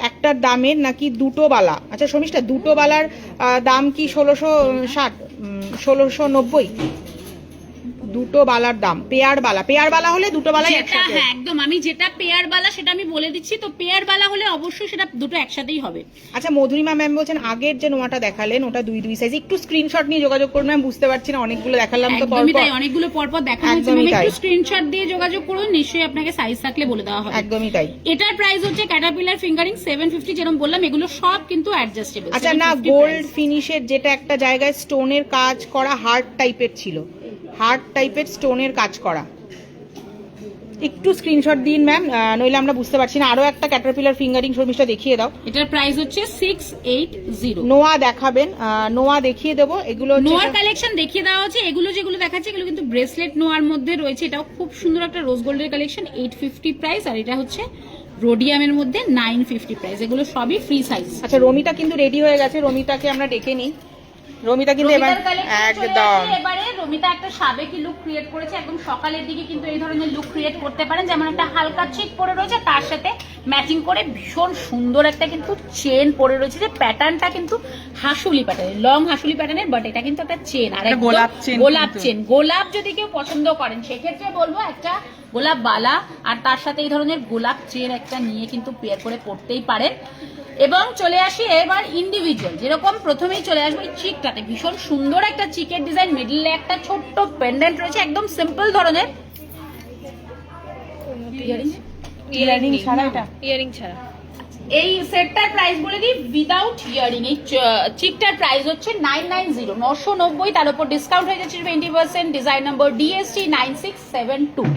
একটা দামের নাকি দুটো বালা। আচ্ছা শর্মিষ্ঠা, দুটো বালার দাম কি 1660, 1690? দুটো বালার দাম, পেয়ার বালা হলে দুটো বালাই একসাথে।
হ্যাঁ একদম, আমি যেটা পেয়ার বালা সেটা আমি বলে দিচ্ছি। তো পেয়ার বালা হলে অবশ্যই সেটা দুটো একসাথেই হবে।
আচ্ছা, মধুরিমা ম্যাম বলছেন আগের যে নোয়াটা দেখালেন ওটা দুই সাইজ, একটু স্ক্রিনশট নিয়ে যোগাযোগ করুন ম্যাম, বুঝতে পারছি না, অনেকগুলো দেখালাম তো
একদমই তাই,
পরপর।
অনেকগুলো পরপর দেখানো হচ্ছে,
একদমই তাই।
একটু স্ক্রিনশট দিয়ে যোগাযোগ করুন, নিশ্চয়ই আপনাকে সাইজ থাকলে বলে দেওয়া হবে।
একদমই তাই।
এটার প্রাইস হচ্ছে ক্যাটারপিলার ফিঙ্গারিং 750, যেরকম বললাম এগুলো সব কিন্তু অ্যাডজাস্টেবল।
আচ্ছা না, গোল্ড ফিনিশের যেটা একটা জায়গায় স্টোনের কাজ করা হার্ড টাইপের ছিল, হার্ড টাইপের স্টোনের কাজ করা, একটু স্ক্রিনশট দিন ম্যাম, নইলে আমরা বুঝতে পারছি না। আরো একটা ক্যাটারপিলার ফিঙ্গারিং শর্মিষ্ঠা দেখিয়ে দাও।
এটার প্রাইস হচ্ছে 680।
নোয়া দেখাবেন, নোয়া দেখিয়ে দেবো। এগুলো
নোয়ার কালেকশন দেখিয়ে দেওয়া হচ্ছে। এগুলো যেগুলো দেখাচ্ছে এগুলো কিন্তু ব্রেসলেট নোয়ার মধ্যে রয়েছে, এটাও খুব সুন্দর একটা রোজ গোল্ডের কালেকশন, 850 প্রাইস। আর এটা হচ্ছে রোডিয়ামের মধ্যে 950 প্রাইস। এগুলো সবই ফ্রি সাইজ।
আচ্ছা, রমিতা কিন্তু রেডি হয়ে গেছে, রমিতাকে আমরা ডেকে নিই। রমিতা কিন্তু এবার একদম,
এবারে রমিতা একটা সাবেকি লুক ক্রিয়েট করেছে, একদম সকালের দিকে কিন্তু এই ধরনের লুক ক্রিয়েট করতে পারেন। যেমন একটা হালকা চিক পরে রয়েছে, তার সাথে ম্যাচিং করে ভীষণ সুন্দর একটা কিন্তু চেন পরে রয়েছে, যে প্যাটার্নটা কিন্তু হাসুলি প্যাটার্নের, লং হাসুলি প্যাটার্নের, বাট এটা কিন্তু একটা চেন, আর গোলাপ চেন। গোলাপ যদি কেউ পছন্দ করেন সেক্ষেত্রে বলবো একটা গোলাপ বালা আর তার সাথে এই ধরনের গোলাপ চেন একটা নিয়ে কিন্তু পেয়ার করে পড়তেই পারেন। এবং চলে আসি এবার ইন্ডিভিজুয়াল, যেরকম প্রথমেই চলে আসবো এই চিকটাতে, ভীষণ সুন্দর একটা চিকের ডিজাইন, মিডলে একটা ছোট্ট পেন্ডেন্ট রয়েছে, একদম সিম্পল ধরনের।
ইয়ারিং ছাড়া এটা,
ইয়ারিং ছাড়া এই সেটটার প্রাইস বলে দিই, উইদাউট ইয়ারিং এই চিকটার প্রাইস হচ্ছে 990, 990, তার উপর ডিসকাউন্ট হয়ে যাচ্ছে 20%, ডিজাইন নম্বর DST 9672।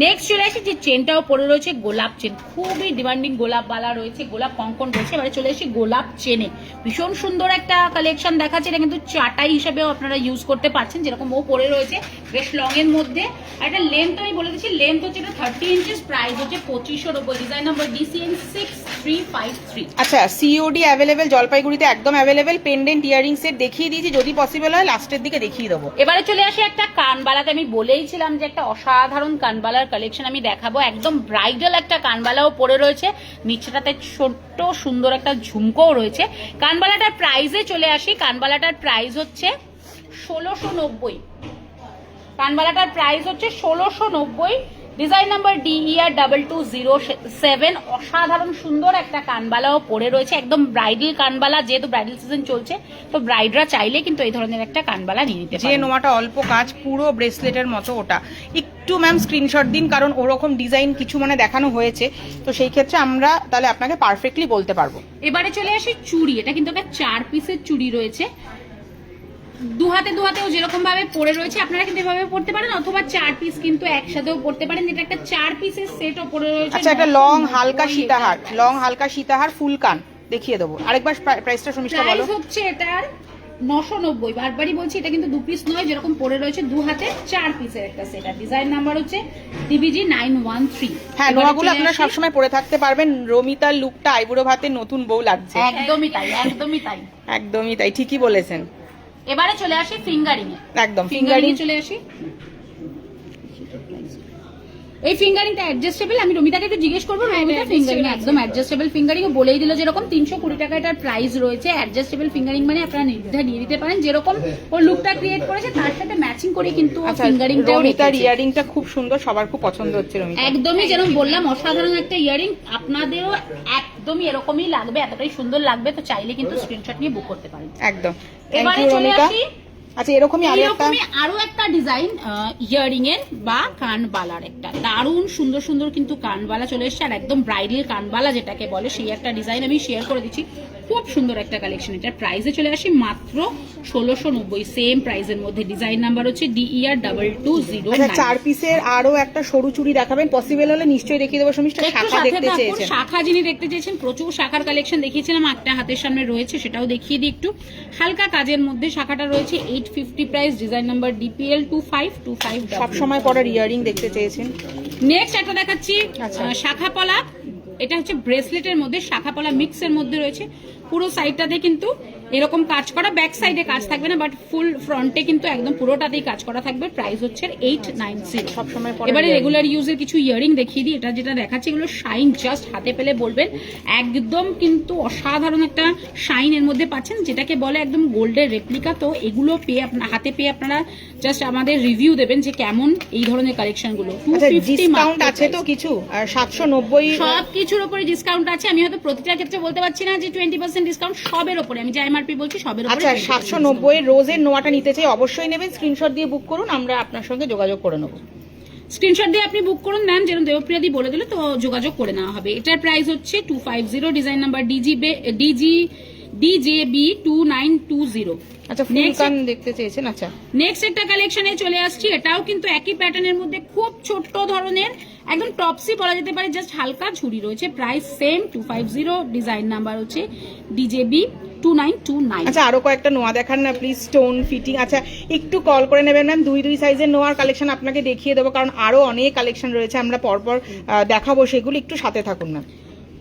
নেক্সট চলে আসি যে চেনটাও পরে রয়েছে, গোলাপ চেন, খুবই ডিমান্ডিং গোলাপ বালা রয়েছে, গোলাপ কঙ্কন রয়েছে। এবারে চলে আসি গোলাপ চেনে, ভীষণ সুন্দর একটা কালেকশন দেখাচ্ছে। এটা কিন্তু চাটাই হিসেবেও আপনারা ইউজ করতে পারছেন, যেরকম ও পরে রয়েছে, বেশ লং এর মধ্যে। আর এটা লেন্থ আমি বলে দিচ্ছি, লেন্থ হচ্ছে এটা 30 ইঞ্চিস, প্রাইস হচ্ছে 2590, ডিজাইন নম্বর DCN 6353।
আচ্ছা, COD অ্যাভেলেবেল, জলপাইগুড়িতে একদম অ্যাভেলেবেল। পেন্ডেন্ট ইয়ারিং সেট দেখিয়ে দিয়েছি, যদি পসিবল হয় লাস্টের দিকে দেখিয়ে দেবো।
এবারে চলে আসি একটা কানবালাতে, আমি বলেইছিলাম যে একটা অসাধারণ কানবালার কালেকশন আমি দেখাবো, একদম ব্রাইডাল একটা কানবালাও পরে রয়েছে, নিচেটাতে ছোট্ট সুন্দর একটা ঝুমকোও রয়েছে। কানবালাটার প্রাইসে চলে আসি, কানবালাটার প্রাইস হচ্ছে 1690, কানবালাটার প্রাইস হচ্ছে 1690, ডিজাইন নাম্বার DER2207। অসাধারণ সুন্দর একটা কানবালাও পরে রয়েছে, একদম ব্রাইডাল কানবালা, যেহেতু ব্রাইডাল সিজন চলছে তো ব্রাইডরা চাইলে কিন্তু এই ধরনের একটা কানবালা নিয়ে নিতে পারে।
যে নোয়াটা অল্প কাজ, পুরো ব্রেসলেটের মতো, ওটা একটু ম্যাম স্ক্রিনশট দিন, কারণ ওরকম ডিজাইন কিছু মানে দেখানো হয়েছে, তো সেই ক্ষেত্রে আমরা তাহলে আপনাকে পারফেক্টলি বলতে পারবো।
এবারে চলে আসি চুড়ি, এটা কিন্তু একটা 4 পিসের চুড়ি রয়েছে, দু হাতেও যেরকম ভাবে পরে রয়েছে, আপনারা কিন্তু এভাবে পড়তে পারেন, অথবা 4 পিস কিন্তু একসাথেও পড়তে পারেন। এটা একটা 4 পিসের সেটও পরে রয়েছে।
আচ্ছা, একটা লং হালকা সীতাহার, লং হালকা সীতাহার ফুল কান দেখিয়ে দেবো। আরেকবার প্রাইসটা শর্মিষ্ঠা বলো।
প্রাইস হচ্ছে এটার 990, বারবারই বলছি, এটা কিন্তু 2 পিস নয়, যেরকম পরে রয়েছে 2 হাতে 4 পিসের একটা সেট, আর ডিজাইন নাম্বার হচ্ছে DBG 913।
হ্যাঁ, নোয়াগুলো আপনারা সবসময় পরে থাকতে পারবেন। রমিতার লুকটা আইবুড়ো ভাতে নতুন বউ লাগছে।
একদমই তাই, একদমই তাই,
একদমই তাই, ঠিকই বলেছেন।
এবারে চলে আসি ফিঙ্গারিং এ,
একদম
ফিঙ্গারিং এ চলে আসি। এই ফিঙ্গারিংটা অ্যাডজাস্টেবল, আমি রমিতাকে একটু জিজ্ঞেস করবো, রমিতা ফিঙ্গারিং একদম অ্যাডজাস্টেবল ফিঙ্গারিং, বলেই দিল যেরকম 320 টাকা এটার প্রাইস রয়েছে। অ্যাডজাস্টেবল ফিঙ্গারিং মানে আপনারা নির্দ্বিধায় নিয়ে নিতে পারেন, যেরকম ও লুকটা ক্রিয়েট করেছে তার সাথে ম্যাচিং করে কিন্তু ফিঙ্গারিংটাও রেখেছে।
রমিতার ইয়ারিংটা খুব সুন্দর, সবার খুব পছন্দ হচ্ছে রমিতা।
একদমই যেরকম বললাম, অসাধারণ একটা ইয়ারিং, আপনাদেরও একদমই এরকমই লাগবে, এতটাই সুন্দর লাগবে, তো চাইলে কিন্তু স্ক্রিনশট নিয়ে বুক করতে পারেন।
একদম।
এবারে চলে আসি,
আচ্ছা, এরকমই আরো একটা
একটা ডিজাইন ইয়ারিং এর বা কানবালার, একটা দারুণ সুন্দর সুন্দর কিন্তু কানবালা চলে এসছে, আর একদম ব্রাইডাল কানবালা যেটাকে বলে সেই একটা ডিজাইন আমি শেয়ার করে দিচ্ছি। খুব সুন্দর একটা কালেকশন। এটার প্রাইসে চলে আসি মাত্র 1690, সেম প্রাইসের মধ্যে। ডিজাইন নাম্বার হচ্ছে DER2209।
4 পিসের আরো একটা সরু চুড়ি দেখাবেন, পসিবল হলে নিশ্চয়ই দেখিয়ে দেবো। সমস্ত শাখা দেখতে চেয়েছেন,
শাখা যিনি দেখতে চেয়েছেন, প্রচুর শাখার কালেকশন দেখিয়েছিলাম, একটা হাতের সামনে রয়েছে সেটাও দেখিয়ে দিই একটু। হালকা কাজের মধ্যে শাখাটা রয়েছে, 850 প্রাইস, ডিজাইন নাম্বার DPL2525।
সব সময় পরার ইয়ারিং দেখতে চেয়েছেন।
নেক্সট একটা দেখাচ্ছি শাখা পলা, এটা হচ্ছে ব্রেসলেটের মধ্যে শাখা পলা মিক্সের মধ্যে রয়েছে। পুরো সাইডটাতে কিন্তু এরকম কাজ করা, ব্যাক সাইডে কাজ থাকবে না, বাট ফুল ফ্রন্টে কিন্তু একদম পুরোটাতেই কাজ করা থাকবে। প্রাইস হচ্ছে 890 সবসময়। এবারে রেগুলার ইউজের কিছু ইয়ারিং দেখিয়ে দিই। এটা যেটা দেখাচ্ছি এগুলো শাইন, জাস্ট হাতে পেলে বলবেন একদম কিন্তু অসাধারণ একটা শাইন এর মধ্যে পাচ্ছেন, যেটাকে বলে একদম গোল্ডের রেপ্লিকা। তো এগুলো পেয়ে আপনার হাতে পেয়ে আপনারা জাস্ট আমাদের রিভিউ দেবেন যে কেমন এই ধরনের কালেকশন গুলো। 250
ডিসকাউন্ট আছে তো কিছু, আর 790
সব কিছুর উপরে ডিসকাউন্ট আছে। আমি হয়তো প্রতিটা ক্ষেত্রে বলতে পারছি না যে 20% ডিসকাউন্ট, সবের উপরে আমি যে এমআরপি বলছি সবের উপরে।
আচ্ছা 790 রোজের নোয়াটা নিতে চাই, অবশ্যই নেবেন। স্ক্রিনশট দিয়ে বুক করুন, আমরা আপনার সঙ্গে যোগাযোগ করে নেব।
স্ক্রিনশট দিয়ে আপনি বুক করুন ম্যাম, যেরকম দেবপ্রিয়াদি বলে দিলে তো যোগাযোগ করে নেওয়া হবে। এটার প্রাইস হচ্ছে 250, ডিজাইন নাম্বার DJB2920।
আচ্ছা ফুল কান দেখতে চেয়েছেন। আচ্ছা
নেক্সট একটা কালেকশনে চলে আসছি, এটাও কিন্তু একই প্যাটার্নের মধ্যে খুব ছোট্ট ধরনের, একদম টপসি বলা যেতে পারে, জাস্ট হালকা ঝুড়ি রয়েছে। প্রাইস সেম 250, ডিজাইন নাম্বার হচ্ছে DJB2929।
আচ্ছা আরো কয়েকটা নোয়া দেখান না প্লিজ, স্টোন ফিটিং। আচ্ছা একটু কল করে নেবেন ম্যাম, দুই সাইজের নোয়ার কালেকশন আপনাকে দেখিয়ে দেবো, কারণ আরো অনেক কালেকশন রয়েছে, আমরা পরপর দেখাবো সেগুলো, একটু সাথে থাকুন না।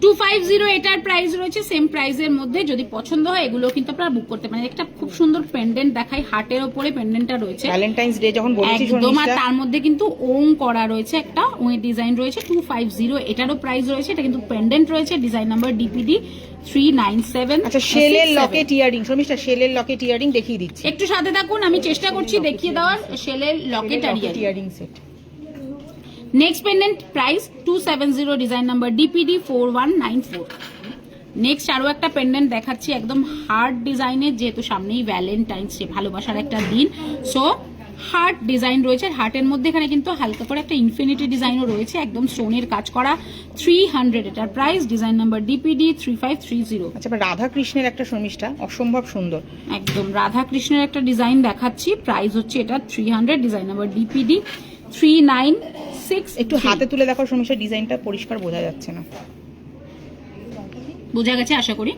250 এটার প্রাইস রয়েছে সেম প্রাইসের মধ্যে। যদি পছন্দ হয় এগুলো কিন্তু আপনারা বুক করতে পারেন। একটা খুব সুন্দর পেন্ডেন্ট দেখাই, হার্টের উপরে পেন্ডেন্টটা রয়েছে,
ভ্যালেন্টাইন্স ডে যখন বলেছি
একদম, আর তার মধ্যে কিন্তু ওম করা রয়েছে, একটা ওই ডিজাইন রয়েছে। 250 এটারও প্রাইস রয়েছে। এটা কিন্তু পেন্ডেন্ট রয়েছে, ডিজাইন নাম্বার DPD397।
আচ্ছা শেলের লকেট ইয়ারিং, শর্মিষ্ঠা শেলের লকেট ইয়ারিং দেখিয়ে দিচ্ছি,
একটু সাথে থাকুন, আমি চেষ্টা করছি দেখিয়ে দেওয়ার। শেলের লকেট আর
earring set.
Next pendant price 270, design number DPD4194। Next আরো একটা পেন্ডেন্ট দেখাচ্ছি, একদম হার্ট ডিজাইনের, যেহেতু সামনেই ভ্যালেন্টাইন্স ডে, ভালোবাসার একটা দিন, সো হার্ট ডিজাইন রয়েছে। হার্টের মধ্যে এখানে কিন্তু হালকা করে একটা ইনফিনিটি ডিজাইনও রয়েছে, একদম স্টোনের কাজ করা। 300 এটার প্রাইস, ডিজাইন নাম্বার DPD3530।
আচ্ছা রাধা কৃষ্ণের একটা শর্মিষ্ঠা, অসম্ভব সুন্দর,
একদম রাধা কৃষ্ণের একটা ডিজাইন দেখাচ্ছি। প্রাইস হচ্ছে এটা 300, ডিজাইন নাম্বার DPD3963।
একটু হাতে তুলে দেখো শর্মিষ্ঠা, ডিজাইনটা পরিষ্কার বোঝা যাচ্ছে না।
বোঝা গেছে আশা করি।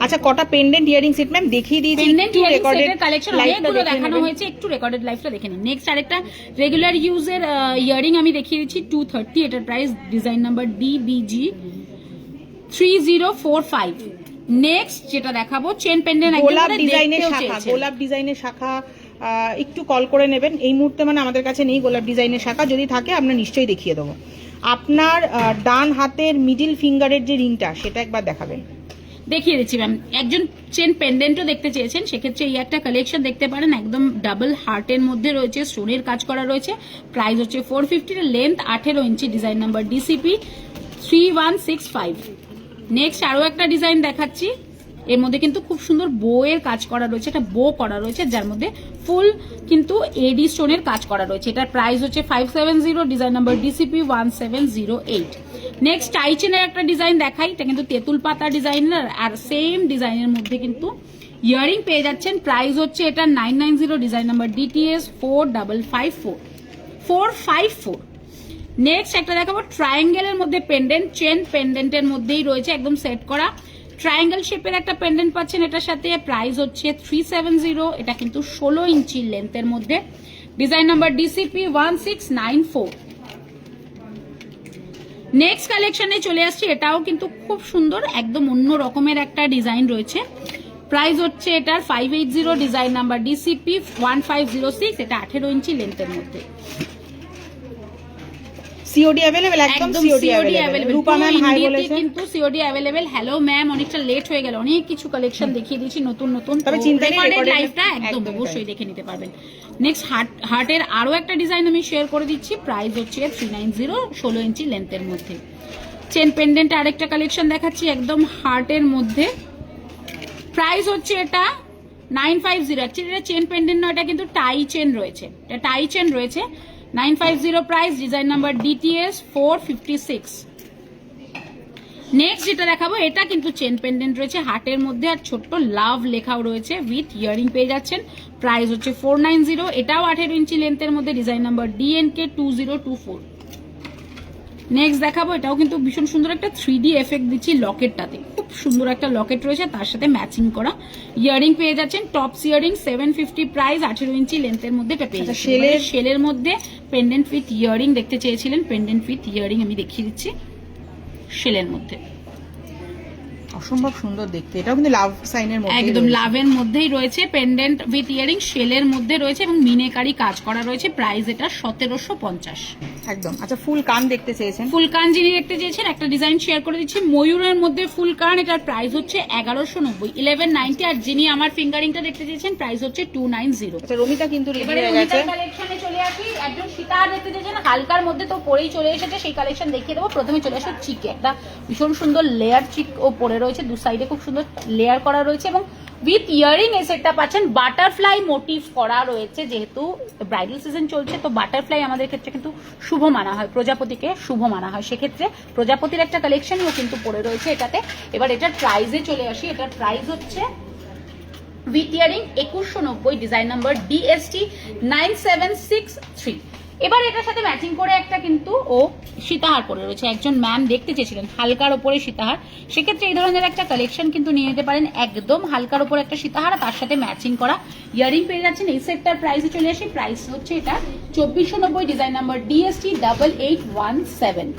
আচ্ছা কটা পেন্ডেন্ট ইয়ারিং সেট ম্যাম দেখিয়ে দিয়েছি,
পেন্ডেন্ট ইয়ারিং সেটের কালেকশন অনেকগুলো দেখানো হয়েছে, একটু রেকর্ডেড লাইভটা দেখে নিন। নেক্সট আরেকটা রেগুলার ইউজের ইয়ারিং আমি দেখিয়ে দিচ্ছি, 230, এটার price, design number DBG3045। Next যেটা দেখাবো চেন পেন্ডেন্ট,
গোলাপ ডিজাইনের শাখা, গোলাপ ডিজাইনের শাখা একটু কল করে নেবেন। এই মুহূর্তে মানে আমাদের কাছে নেই গোলাপ ডিজাইনের শাখা, যদি থাকে আমরা নিশ্চয়ই দেখিয়ে দেবো। আপনার ডান হাতের মিডিল ফিঙ্গারের যে রিংটা সেটা একবার দেখাবেন।
দেখিয়ে দিচ্ছি ম্যাম। একজন চেন পেন্ডেন্টও দেখতে চেয়েছেন, সেক্ষেত্রে এই একটা কালেকশন দেখতে পারেন, একদম ডাবল হার্টের মধ্যে রয়েছে, স্টোনের কাজ করা রয়েছে। প্রাইস হচ্ছে 450, লেন্থ 18 ইঞ্চি, ডিজাইন নাম্বার DCP3165। নেক্সট আরো একটা ডিজাইন দেখাচ্ছি, এর মধ্যে কিন্তু খুব সুন্দর বউয়ের কাজ করা রয়েছে, একটা বো করা রয়েছে, যার মধ্যে ফুল কিন্তু এডি স্টোনের কাজ করা রয়েছে। এটার প্রাইস হচ্ছে 570, ডিজাইন নাম্বার DCP1708। নেক্সট টাইচেনের একটা ডিজাইন দেখাই, এটা কিন্তু তেঁতুল পাতা ডিজাইনের, আর সেম ডিজাইনের মধ্যে কিন্তু ইয়ারিং পেয়ে যাচ্ছেন। প্রাইস হচ্ছে এটা 990, ডিজাইন নাম্বার DTS4554। নেক্সট একটা দেখাবো ট্রায়াঙ্গেলের মধ্যে পেন্ডেন্ট, চেন পেন্ডেন্টের মধ্যেই রয়েছে, একদম সেট করা ট্রায়াঙ্গেল শেপের একটা পেন্ডেন্ট পাচ্ছেন এটার সাথে। প্রাইস হচ্ছে 370, এটা কিন্তু 16 ইঞ্চি লেন্থের মধ্যে, ডিজাইন নাম্বার DCP1694। নেক্সট কালেকশনে চলে আসছি, এটাও কিন্তু খুব সুন্দর, একদম অন্য রকমের একটা ডিজাইন রয়েছে। প্রাইস হচ্ছে এটার 580, ডিজাইন নাম্বার DCP1506, এটা 18 ইঞ্চি লেন্থের মধ্যে।
সিওডি अवेलेबल, একদম সিওডি अवेलेबल। রূপা ম্যাম হাই বলেছেন,
কিন্তু সিওডি अवेलेबल। হ্যালো ম্যাম, অনেকটা লেট হয়ে গেল, অনেক কিছু কালেকশন দেখিয়ে দিয়েছি নতুন নতুন,
তবে চিন্তা নেই,
রেকর্ডেড লাইভটা একদম অবশ্যই দেখে নিতে পারবেন। নেক্সট হার্টের আরো একটা ডিজাইন আমি শেয়ার করে দিচ্ছি, প্রাইস হচ্ছে 390, 16 ইঞ্চি লেন্থের মধ্যে। চেন পেন্ডেন্ট আরেকটা কালেকশন দেখাচ্ছি, একদম হার্টের মধ্যে। প্রাইস হচ্ছে এটা 950 অ্যাকচুয়ালি এটা চেন পেন্ডেন্ট নয়, এটা কিন্তু টাই চেন রয়েছে, এটা টাই চেন রয়েছে। 950 price, design number DTS 456। Next যেটা দেখাবো এটা কিন্তু চেন পেন্ডেন্ট রয়েছে হার্টের মধ্যে, আর ছোট্ট লাভ লেখাও রয়েছে, উইথ ইয়ারিং পেয়ে যাচ্ছেন। প্রাইস হচ্ছে 490। এটাও 18 ইঞ্চি লেন্থের মধ্যে, ডিজাইন নাম্বার DNK 2024। নেক্সট দেখাবো, এটাও কিন্তু ভীষণ সুন্দর একটা 3D এফেক্ট দিচ্ছি লকেটটাতে, খুব সুন্দর একটা লকেট রয়েছে, তার সাথে ম্যাচিং করা ইয়ারিং পেয়ে যাচ্ছেন। টপস ইয়ারিং 750 প্রাইস, 18 ইঞ্চি লেন্থের মধ্যে এটা পেয়ে যাচ্ছেন। শেলের মধ্যে পেন্ডেন্ট উইথ ইয়ারিং দেখতে চেয়েছিলেন, পেন্ডেন্ট উইথ ইয়ারিং আমি দেখিয়ে দিচ্ছি শেলের মধ্যে।
অসম্ভব সুন্দর দেখতে, এটাও কিন্তু লাভ সাইনের মধ্যে,
একদম লাভের মধ্যেই রয়েছে, পেন্ডেন্ট উইথ ইয়ারিং শেলের মধ্যে রয়েছে এবং মিনেকারি কাজ করা রয়েছে। প্রাইস এটা 1750
একদম। আচ্ছা, ফুল কান দেখতে চেয়েছেন,
ফুল কান যিনি দেখতে চেয়েছেন একটা ডিজাইন শেয়ার করে দিচ্ছি, ময়ূরের মধ্যে ফুল কান, এটার প্রাইস হচ্ছে 1190, 1190। আর যিনি আমার ফিঙ্গারিংটা দেখতে চেয়েছেন প্রাইস হচ্ছে 290।
আচ্ছা, রমিতা কিন্তু রেডি
এবারে
হয়ে গেছে।
কালেকশনে চলে আসি, একজন সীতাহার দেখতে চেয়েছেন হালকার মধ্যে, তো পরেই চলে এসেছে, সেই কালেকশন দেখিয়ে দেবো। প্রথমে চলে আসে চিকে, একটা ভীষণ সুন্দর লেয়ার চিক ও পরে রয়েছে, দু সাইডে খুব সুন্দর লেয়ার করা রয়েছে এবং উইথ ইয়ারিং এই সেটটা পাচ্ছেন। বাটারফ্লাই মোটিভ করা রয়েছে, যেহেতু ব্রাইডাল সিজন চলছে তো বাটারফ্লাই আমাদের ক্ষেত্রে কিন্তু শুভ মানা হয়, প্রজাপতিকে শুভ মানা হয়, সেক্ষেত্রে প্রজাপতির একটা কালেকশনও কিন্তু পড়ে রয়েছে এটাতে। এবার এটার প্রাইসে চলে আসি, এটার প্রাইস হচ্ছে with earring 2190, design number DST 9763। এবার এটার সাথে ম্যাচিং করে একটা কিন্তু ও সীতাহার পরে রয়েছে, একজন ম্যাম দেখতে চেয়েছিলেন হালকার ওপরে সীতাহার, সেক্ষেত্রে এই ধরনের একটা কালেকশন কিন্তু নিয়ে নিতে পারেন, একদম হালকার ওপরে একটা সীতাহার, তার সাথে ম্যাচিং করা ইয়ারিং পেয়ে যাচ্ছেন। এই সেটটার প্রাইসে চলে আসি, প্রাইস হচ্ছে এটা 2490, ডিজাইন নাম্বার DST 8817।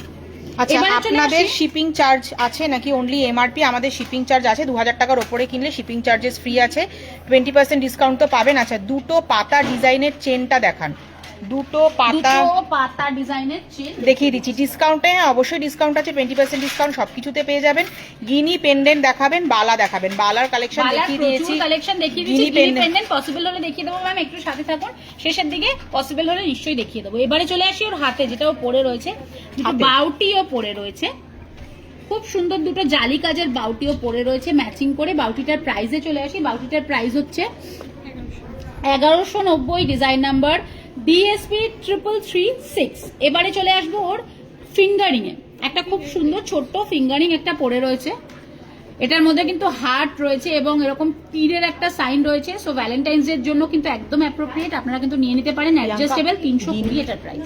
আচ্ছা, আপনাদের শিপিং চার্জ আছে নাকি অনলি MRP? আমাদের শিপিং চার্জ আছে, 2000 টাকার ওপরে কিনলে শিপিং চার্জেস ফ্রি আছে, 20% ডিসকাউন্ট তো পাবেন। আচ্ছা, দুটো পাতা ডিজাইনের চেনটা দেখান, দুটো পাতা
ডিজাইনের চেন
দেখিয়ে দিচ্ছি। ডিসকাউন্টে অবশ্যই ডিসকাউন্ট আছে, 20% ডিসকাউন্ট সবকিছুতে পেয়ে যাবেন। গিনি পেন্ডেন্ট দেখাবেন, বালা দেখাবেন, বালার কালেকশন দেখিয়ে দিয়েছি,
কালেকশন দেখিয়ে দিয়েছি। গিনি পেন্ডেন্ট পসিবল হলে দেখিয়ে দেবো ম্যাম, একটু সাথে থাকুন, শেষের দিকে পসিবল হলে নিশ্চয়ই দেখিয়ে দেবো। এবারে চলে আসি ওর হাতে, যেটাও পরে রয়েছে, বাউটিও পরে রয়েছে, খুব সুন্দর দুটো জালি কাজের বাউটিও পরে রয়েছে ম্যাচিং করে। বাউটিটার প্রাইসে চলে আসি, বাউটিটার প্রাইস হচ্ছে 1190, ডিজাইন নাম্বার DSP 3336। এবারে চলে আসবো ওর ফিঙ্গারিং এ, একটা খুব সুন্দর ছোট্ট ফিঙ্গারিং একটা পরে রয়েছে, এটার মধ্যে কিন্তু হার্ট রয়েছে এবং এরকম তীরের একটা সাইন রয়েছে, সো ভ্যালেন্টাইন্স ডে এর জন্য কিন্তু একদম অ্যাপ্রোপ্রিয়েট, আপনারা কিন্তু নিয়ে নিতে পারেন, অ্যাডজাস্টেবল, 320 এটার প্রাইস।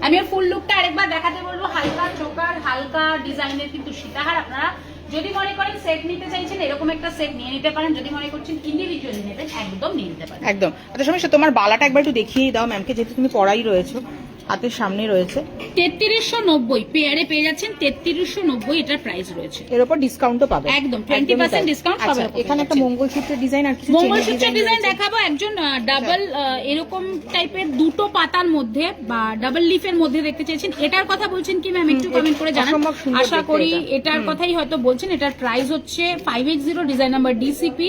আমি ওর ফুল লুকটা আরেকবার দেখাতে বলবো, হালকা চোকার হালকা ডিজাইনের কিন্তু সীতাহার। আপনারা যদি মনে করেন সেট নিতে চাইছেন এরকম একটা সেট নিয়ে নিতে পারেন, যদি মনে করছেন ইন্ডিভিজুয়ালি নেবেন একদম নিয়ে নিতে পারেন,
একদম। আচ্ছা সমস্যা, তোমার বালাটা একবার একটু দেখিয়ে দাও ম্যামকে, যেহেতু তুমি পড়াই রয়েছো, হাতের সামনে রয়েছে।
3390 পেয়ারে পেয়ে যাচ্ছেন, 3390 এটার প্রাইস রয়েছে,
এর উপর ডিসকাউন্টও পাবে,
একদম 20% ডিসকাউন্ট পাবে।
এখানে একটা মঙ্গলসূত্রের ডিজাইন আর কিছু
মঙ্গলসূত্রের ডিজাইন দেখাবো, একজন ডাবল এরকম টাইপের দুটো পাতার মধ্যে বা ডাবল লিফের মধ্যে দেখতে চেয়েছেন, এটার কথা বলছেন কি ম্যাম একটু কমেন্ট করে জানান, আশা করি এটার কথাই হয়তো বলছেন। এটার প্রাইস হচ্ছে 580, ডিজাইন নাম্বার DCP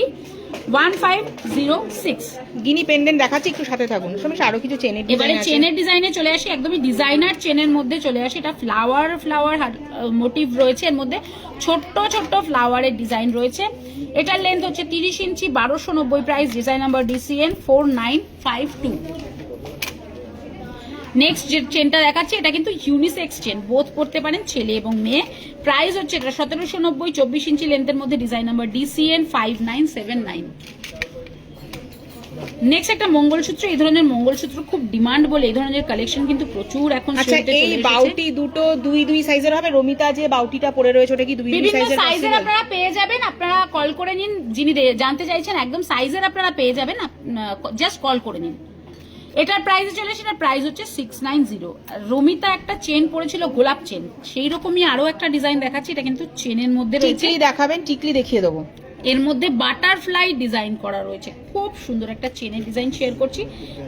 1506।
গিনি পেন্ডেন্ট দেখাচ্ছি, একটু সাথে থাকুন। সমস্যা আরো কিছু চেনের ডিজাইন আছে,
এবারে চেনের ডিজাইনে চলে আসি, একদমই ডিজাইনার চেনের মধ্যে চলে আসি। এটা ফ্লাওয়ার মোটিভ রয়েছে, এর মধ্যে ছোট্ট ছোট্ট ফ্লাওয়ারের ডিজাইন রয়েছে। এটার লেন্থ হচ্ছে 30 ইঞ্চি, 1290 price, design number DCN 4952। Next যে চেনটা দেখাচ্ছি এটা কিন্তু ইউনিসেক্স চেন, বোথ পড়তে পারেন ছেলে এবং মেয়ে। প্রাইস হচ্ছে এটা 1790, 24 ইঞ্চি লেন্থের মধ্যে, ডিজাইন নাম্বার DCN 5979। নেক্সট একটা মঙ্গলসূত্র, এই ধরনের মঙ্গলসূত্র খুব ডিমান্ড বলে এই ধরনের কালেকশন কিন্তু প্রচুর এখন
আচ্ছা এই বাউটি দুটো দুই সাইজের হবে। রমিতা যে বাউটিটা পরে রয়েছে ওটা কি দুই
সাইজের আপনারা পেয়ে যাবেন, আপনারা কল করে নিন, যিনি জানতে চাইছেন একদম সাইজের আপনারা পেয়ে যাবেন, জাস্ট কল করে নিন। এটার প্রাইস চলে আসে, এটার প্রাইস হচ্ছে 690। রমিতা একটা চেন পরেছিল গোলাপ চেন, সেই রকমই আরো একটা ডিজাইন দেখাচ্ছি, এটা কিন্তু চেনের মধ্যে রয়েছে।
টিকলি দেখাবেন, টিকলি দেখিয়ে দেবো।
এর মধ্যে বাটারফ্লাই ডিজাইন করা রয়েছে, খুব সুন্দর একটা চেনের ডিজাইন শেয়ার করছি।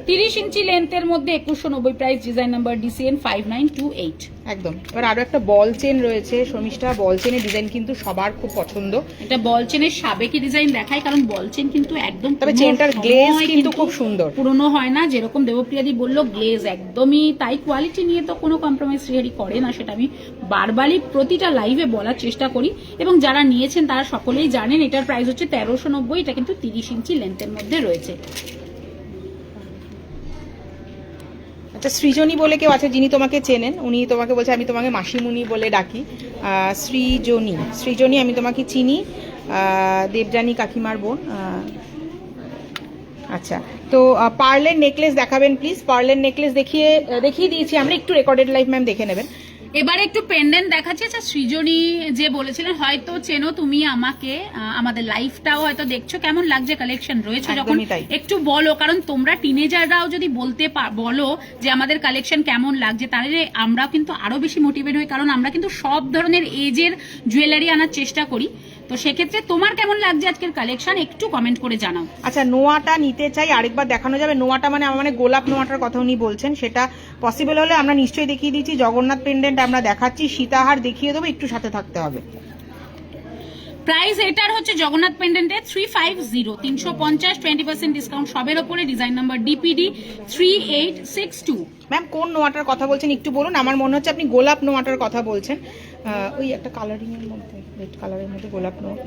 30 ইঞ্চি লেন্থের মধ্যে, 2190 প্রাইস, ডিজাইন নাম্বার DCN 5928।
একদম। এবার আরো একটা বল চেন রয়েছে, শর্মিষ্ঠা বল চেনের ডিজাইন কিন্তু সবার খুব পছন্দ।
এটা বল চেনের সাবেকি ডিজাইন দেখায়, কারণ বল চেন কিন্তু একদম,
তবে চেনটার গ্লেজ কিন্তু খুব সুন্দর,
পুরনো হয় না, যেরকম দেবপ্রিয়াদি বললো গ্লেজ একদমই তাই, কোয়ালিটি নিয়ে তো কোনো কম্প্রোমাইজ শ্রীহারি করে না, সেটা আমি বারবারই প্রতিটা লাইভে বলার চেষ্টা করি এবং যারা নিয়েছেন তারা সকলেই জানেন। এটার প্রাইস হচ্ছে 1390, এটা কিন্তু 30 ইঞ্চি লেন্থের মধ্যে রয়েছে।
আচ্ছা, সৃজনী বলে কেউ আছে যিনি তোমাকে চেনেন, উনি তোমাকে বলছে আমি তোমাকে মাসিমুনি বলে ডাকি। সৃজনী আমি তোমাকে চিনি, দেবযানী কাকিমার বোন। আচ্ছা, তো পার্লের নেকলেস দেখাবেন প্লিজ। পার্লের নেকলেস দেখিয়ে দিয়েছি আমরা, একটু রেকর্ডেড লাইভ ম্যাম দেখে নেবেন।
এবারে একটু পেন্ডেন্ট দেখাচ্ছি। আচ্ছা, সৃজনী যে বলেছিলেন, হয়তো চেনো তুমি আমাকে, আমাদের লাইফটাও হয়তো দেখছো, কেমন লাগছে কালেকশন রয়েছে যখন, একটু বলো, কারণ তোমরা টিনেজাররাও যদি বলো যে আমাদের কালেকশন কেমন লাগছে, তাহলে আমরা কিন্তু আরো বেশি মোটিভেট হই, কারণ আমরা কিন্তু সব ধরনের এজের জুয়েলারি আনার চেষ্টা করি। তো সেক্ষেত্রে তোমার কেমন লাগছে আজকের কালেকশন, একটু কমেন্ট করে জানাও।
আচ্ছা, নোয়াটা নিতে চাই, আরেকবার দেখানো যাবে? নোয়াটা মানে আমার মানে গোলাপ নোয়াটার কথা উনি বলছেন, সেটা পসিবল হলে আমরা নিশ্চয়ই দেখিয়ে দিচ্ছি। জগন্নাথ পেন্ডেন্ট আমরা দেখাচ্ছি, সীতাহার দেখিয়ে দেবো, একটু সাথে থাকতে হবে।
প্রাইস এটার হচ্ছে জগন্নাথ পেন্ডেন্টের 350, 350, 20% ডিসকাউন্ট সবের ওপরে। Design number DPD 3862।
ম্যাম কোন নোয়াটার কথা বলছেন একটু বলুন, আমার মনে হচ্ছে আপনি গোলাপ নোয়াটার কথা বলছেন। ওই একটা কালারিং এর মধ্যে, রেড কালারের মধ্যে গোলাপ নোয়া।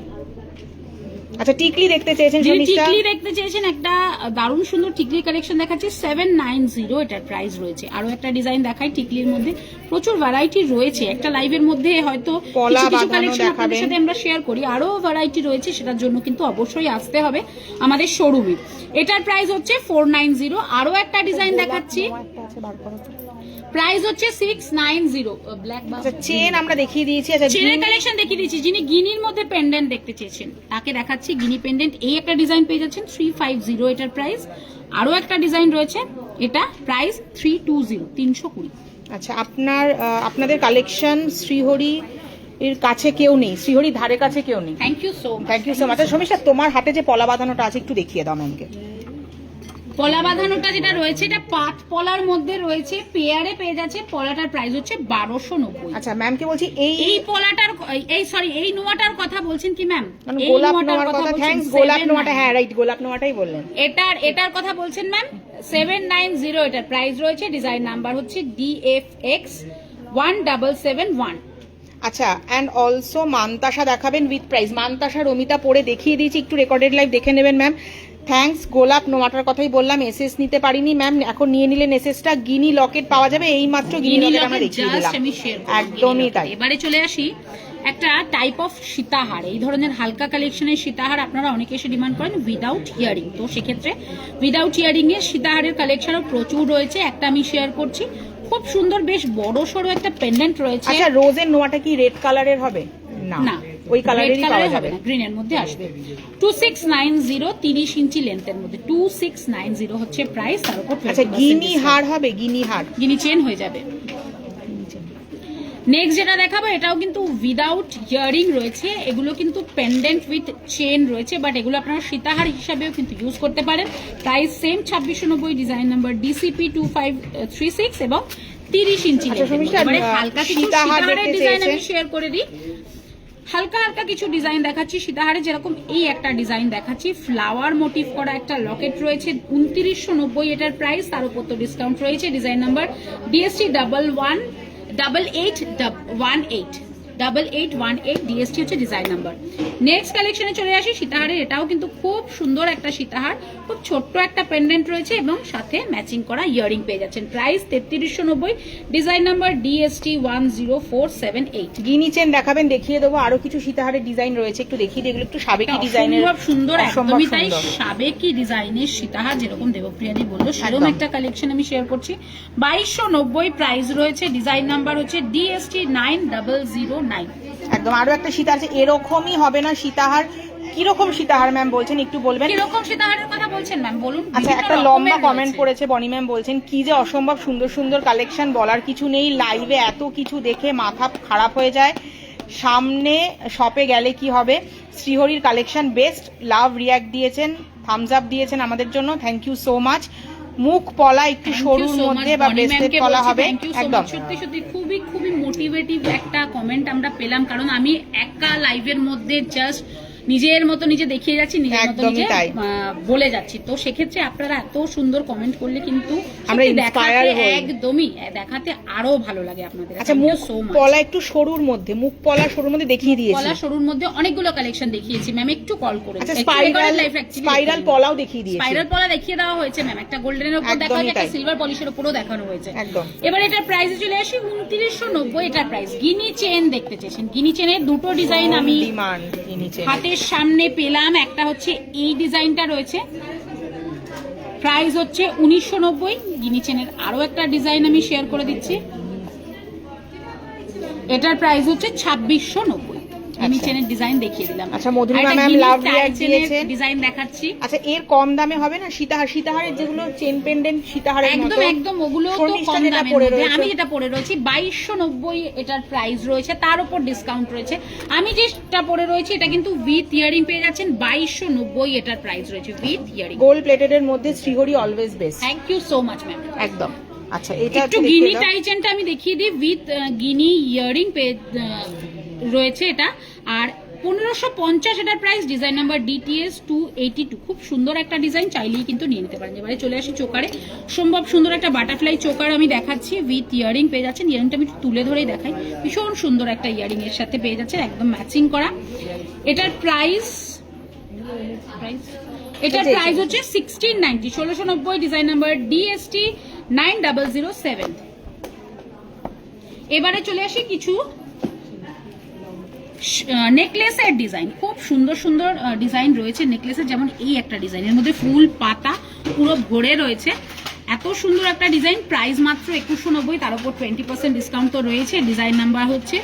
আচ্ছা, টিকলি দেখতে চেয়েছেন,
টিকলি দেখতে চেয়েছেন, একটা দারুণ সুন্দর টিকলি কালেকশন দেখাচ্ছি 790, এটার প্রাইস রয়েছে। আরো একটা ডিজাইন দেখাই টিকলির মধ্যে, প্রচুর ভ্যারাইটি রয়েছে। একটা লাইভের মধ্যে হয়তো কিছু কালেকশন আপনাদের সাথে আমরা শেয়ার করি, আরো ভ্যারাইটি রয়েছে, সেটার জন্য কিন্তু অবশ্যই আসতে হবে আমাদের শোরুমে। এটার প্রাইস হচ্ছে 490। আরো একটা ডিজাইন দেখাচ্ছি, প্রাইস হচ্ছে 690। ব্ল্যাক
চেন আমরা দেখিয়ে দিয়েছি। আচ্ছা,
চেনের কালেকশন দেখিয়ে দিয়েছি। যিনি গিনির মধ্যে পেন্ডেন্ট দেখতে চেয়েছেন তাকে দেখাচ্ছি গিনি পেন্ডেন্ট। এই একটা ডিজাইন পেয়ে যাচ্ছেন 350, এটার প্রাইস। আরো একটা ডিজাইন রয়েছে, এটা প্রাইস 320, 320।
আচ্ছা, আপনাদের কালেকশন শ্রীহরি এর কাছে কেউ নেই, শ্রীহরি ধারে কাছে কেউ নেই।
Thank you so much.
Samisha, তোমার হাতে যে পলা বাঁধানোটা আছে একটু দেখিয়ে দাও ম্যামকে।
পলা বাঁধানোটা যেটা রয়েছে, এটা পাট পলার মধ্যে রয়েছে, পেয়ারে পেয়ে যাচ্ছে। পলাটার প্রাইস হচ্ছে 1290।
আচ্ছা, ম্যামকে বলছি
এই পলাটার, এই নোয়াটার কথা বলছেন কি ম্যাম?
গোলাপ নোয়ার কথা। থ্যাঙ্কস, গোলাপ নোয়াটা, হ্যাঁ রাইট, গোলাপ নোয়াটাই বললেন।
এটার কথা বলছেন ম্যাম 790, এটার প্রাইস রয়েছে। ডিজাইন নাম্বার হচ্ছে DFX 1771।
আচ্ছা, অ্যান্ড অলসো মানতাসা দেখাবেন উইথ প্রাইস। মানতাসা রমিতা পরে দেখিয়ে দিয়েছি, একটু রেকর্ডেড লাইভ দেখে নেবেন ম্যাম। থ্যাঙ্কস, গোলাপ নোয়াটার কথাই বললাম, এসএস নিতে পারিনি ম্যাম, এখন নিয়ে নিলেন এসএসটা। গিনি লকেট পাওয়া যাবে, এই মাত্র গিনি লকেট আমরা দেখিয়ে দিলাম, একদমই তাই।
এবারে চলে আসি একটা টাইপ অফ সীতাহার। এই ধরনের হালকা কালেকশনের সীতাহার আপনারা অনেকে এসে ডিমান্ড করেন উইদাউট ইয়ারিং, তো সেক্ষেত্রে উইদাউট ইয়ারিং এর সীতাহারের কালেকশনও প্রচুর রয়েছে। একটা আমি শেয়ার করছি, খুব সুন্দর, বেশ বড় সড়ো একটা পেন্ডেন্ট রয়েছে।
আচ্ছা, রোজের নোয়াটা কি রেড কালারের হবে? না, ওই কালারেরই পাওয়া যাবে,
গ্রিনের মধ্যে আসবে। 2690, 30 ইঞ্চি লেন্থের মধ্যে 2690 হচ্ছে প্রাইস। তার উপর
আচ্ছা, গিনি হার হবে, গিনি
চেন হয়ে যাবে। নেক্সট যেটা দেখাবো, এটাও কিন্তু উইদাউট ইয়ারিং রয়েছে। এগুলো কিন্তু পেন্ডেন্ট উইথ চেন রয়েছে, বাট এগুলো আপনারা সীতাহার হিসাবেও কিন্তু ইউজ করতে পারেন। Price same 2690। Design number DCP 2536 এবং 30 ইঞ্চি। হালকা কিছু সীতাহারের ডিজাইন আমি শেয়ার করে দিই। হালকা কিছু ডিজাইন দেখাচ্ছি সীতাহারে, যেরকম এই একটা ডিজাইন দেখাচ্ছি, ফ্লাওয়ার মোটিভ করা একটা লকেট রয়েছে 2990, এটার প্রাইস। তার উপর তো ডিসকাউন্ট রয়েছে। ডিজাইন নাম্বার DST 8818 DST হচ্ছে ডিজাইন নাম্বার। নেক্সট কালেকশনে চলে আসি সীতাহারের। এটাও কিন্তু খুব সুন্দর একটা সীতাহার, খুব ছোট্ট একটা পেন্ডেন্ট রয়েছে এবং সাথে ম্যাচিং করা ইয়ারিং পেয়ে যাচ্ছেন। প্রাইস 3390। Design number DST 10478।
গিনি চেন দেখাবেন, দেখিয়ে দেবো। আরো কিছু সীতাহারের ডিজাইন রয়েছে, একটু দেখিয়ে দিই। এগুলো একটু সাবেকি ডিজাইনের,
খুব সুন্দর, একদমই তাই, সাবেকি ডিজাইনের সীতাহার, যেরকম দেবপ্রিয়াদি বললো সেরকম একটা কালেকশন আমি শেয়ার করছি। 2290 প্রাইস রয়েছে। ডিজাইন নাম্বার হচ্ছে DST 9009।
একদম। আরো একটা সীতা আছে, এরকমই হবে না সীতাহার। কিরকম সীতাহার ম্যাম বলছেন একটু বলবেন?
কিরকম সীতাহারের কথা বলছেন ম্যাম বলুন।
আচ্ছা, একটা লম্বা কমেন্ট করেছে বনি ম্যাম, বলছেন কি যে অসম্ভব সুন্দর সুন্দর কালেকশন, বলার কিছু নেই। লাইভে এত কিছু দেখে মাথা খারাপ হয়ে যায়, সামনে শপে গেলে কি হবে। শ্রীহরির কালেকশন বেস্ট, লাভ রিয়াক্ট দিয়েছেন, থামস আপ দিয়েছেন আমাদের জন্য, থ্যাংক ইউ সো মাচ। মুখ পলা একটু সরুর মধ্যে বা ব্রেসলেট পলা হবে, একদম।
সত্যি সত্যি খুবই মোটিভেটিভ একটা কমেন্ট আমরা পেলাম, কারণ আমি একা লাইভের মধ্যে জাস্ট নিজের মতো নিজে দেখিয়ে যাচ্ছি, নিজের মতো
একদমই
নিজে
তাই।
বলে যাচ্ছি। তো সেক্ষেত্রে আপনারা এত সুন্দর কমেন্ট করলে কিন্তু
আমরা
সত্যি
inspire
দেখাতে
হই।
একদমই দেখাতে আরো ভালো লাগে আপনাদের।
আচ্ছা, মুখ পলা একটু সরুর মধ্যে, মুখ পলা সরুর মধ্যে দেখিয়ে দিয়েছি।
পলা সরুর মধ্যে অনেকগুলো কালেকশন দেখিয়েছি ম্যাম, একটু কল করে।
আচ্ছা, স্পাইরাল পলাও দেখিয়ে দিয়েছি।
স্পাইরাল পলা দেখিয়ে দেওয়া হয়েছে ম্যাম, একটা গোল্ডেনের উপর দেখা হয়েছে, একটা সিলভার পলিশের উপরও দেখানো হয়েছে।
একদম।
এবার এটার প্রাইসে চলে আসি 2990 এটার প্রাইস। গিনি চেন দেখতে চেয়েছেন, গিনি চেনের দুটো ডিজাইন আমি হাতের সামনে পেলাম। একটা হচ্ছে এই ডিজাইনটা রয়েছে, প্রাইস হচ্ছে 1990। গিনি চেনের আরো একটা ডিজাইন আমি শেয়ার করে দিচ্ছি, এটার প্রাইস হচ্ছে 2690। আমি চেনের ডিজাইন দেখিয়ে দিলাম।
আচ্ছা, মধুরিমা ম্যাম লাভ রিঅ্যাক্ট দিয়েছেন,
ডিজাইন দেখাচ্ছি।
আচ্ছা, এর কম দামে হবে না? সীতাহারের যেগুলো চেন পেন্ডেন্ট সীতাহারের মতো,
একদম একদম ওগুলো তো কম দামের মধ্যে। আমি যেটা পরে রয়েছি 2290 এটার প্রাইস রয়েছে, তার উপর ডিসকাউন্ট রয়েছে। আমি যেটা পরে রয়েছি এটা কিন্তু উইথ ইয়ারিং পেয়ে যাচ্ছেন 2290 এটার প্রাইস রয়েছে উইথ ইয়ারিং।
গোল্ড প্লেটেড এর মধ্যে Srihari always best.
Thank you so much ma'am.
একদম। আচ্ছা, এটা
একটু গিনি টাইচেনটা আমি দেখিয়ে দিই, উইথ গিনি ইয়ারিং রয়েছে এটা। আর 1550 এটার প্রাইস, ডিজাইন নাম্বার DTS 282। খুব সুন্দর একটা ডিজাইন, চাইলেই কিন্তু নিয়ে নিতে পারেন। এবারে চলে আসি চোকারে, সম্ভব সুন্দর একটা বাটারফ্লাই চোকার আমি দেখাচ্ছি, উইথ ইয়ারিং পেয়ে যাচ্ছেন। ইয়ারিংটা আমি তুলে ধরেই দেখাই, ভীষণ সুন্দর একটা ইয়ারিং এর সাথে পেয়ে যাচ্ছেন, একদম ম্যাচিং করা। এটার প্রাইস হচ্ছে 1690, 1690, ডিজাইন নাম্বার DST 9007। এবারে চলে আসি কিছু নেকলেসের ডিজাইন। খুব সুন্দর সুন্দর ডিজাইন রয়েছে নেকলেসের, যেমন এই একটা ডিজাইন, এর মধ্যে ফুল পাতা পুরো ভরে রয়েছে, এত সুন্দর একটা ডিজাইন। প্রাইস মাত্র 2190, তার উপর 20% ডিসকাউন্ট তো রয়েছে। ডিজাইন নাম্বার হচ্ছে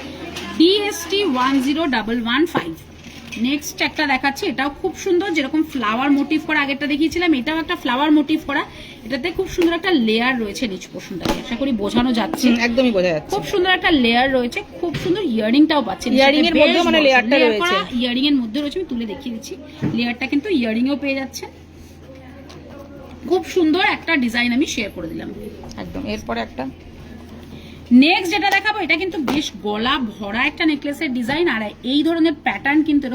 DST 10115। নেক্সট একটা দেখাচ্ছি, এটাও খুব সুন্দর, যেরকম ফ্লাওয়ার মোটিভ করা আগেরটা দেখিয়েছিলাম, এটাও একটা ফ্লাওয়ার মোটিভ করা। এটাতে খুব সুন্দর একটা লেয়ার রয়েছে নিচ পোর্শনটাতে, আশা করি বোঝানো যাচ্ছে।
একদমই বোঝা যাচ্ছে।
খুব সুন্দর একটা লেয়ার রয়েছে, খুব সুন্দর ইয়ারিংটাও পাচ্ছেন।
ইয়ারিং এর মধ্যে মানে লেয়ারটা রয়েছে,
ইয়ারিং এর মধ্যে রয়েছে, আমি তুলে দেখিয়ে দিচ্ছি। লেয়ারটা কিন্তু ইয়ারিং এও পেয়ে যাচ্ছে। খুব সুন্দর একটা ডিজাইন আমি শেয়ার করে দিলাম।
একদম। এরপরে একটা
নেক্সট যেটা দেখাবো, এটা কিন্তু বেশ গলা ভরা একটা নেকলেসের ডিজাইন। আর এই ধরনের প্যাটার্ন কিন্তু,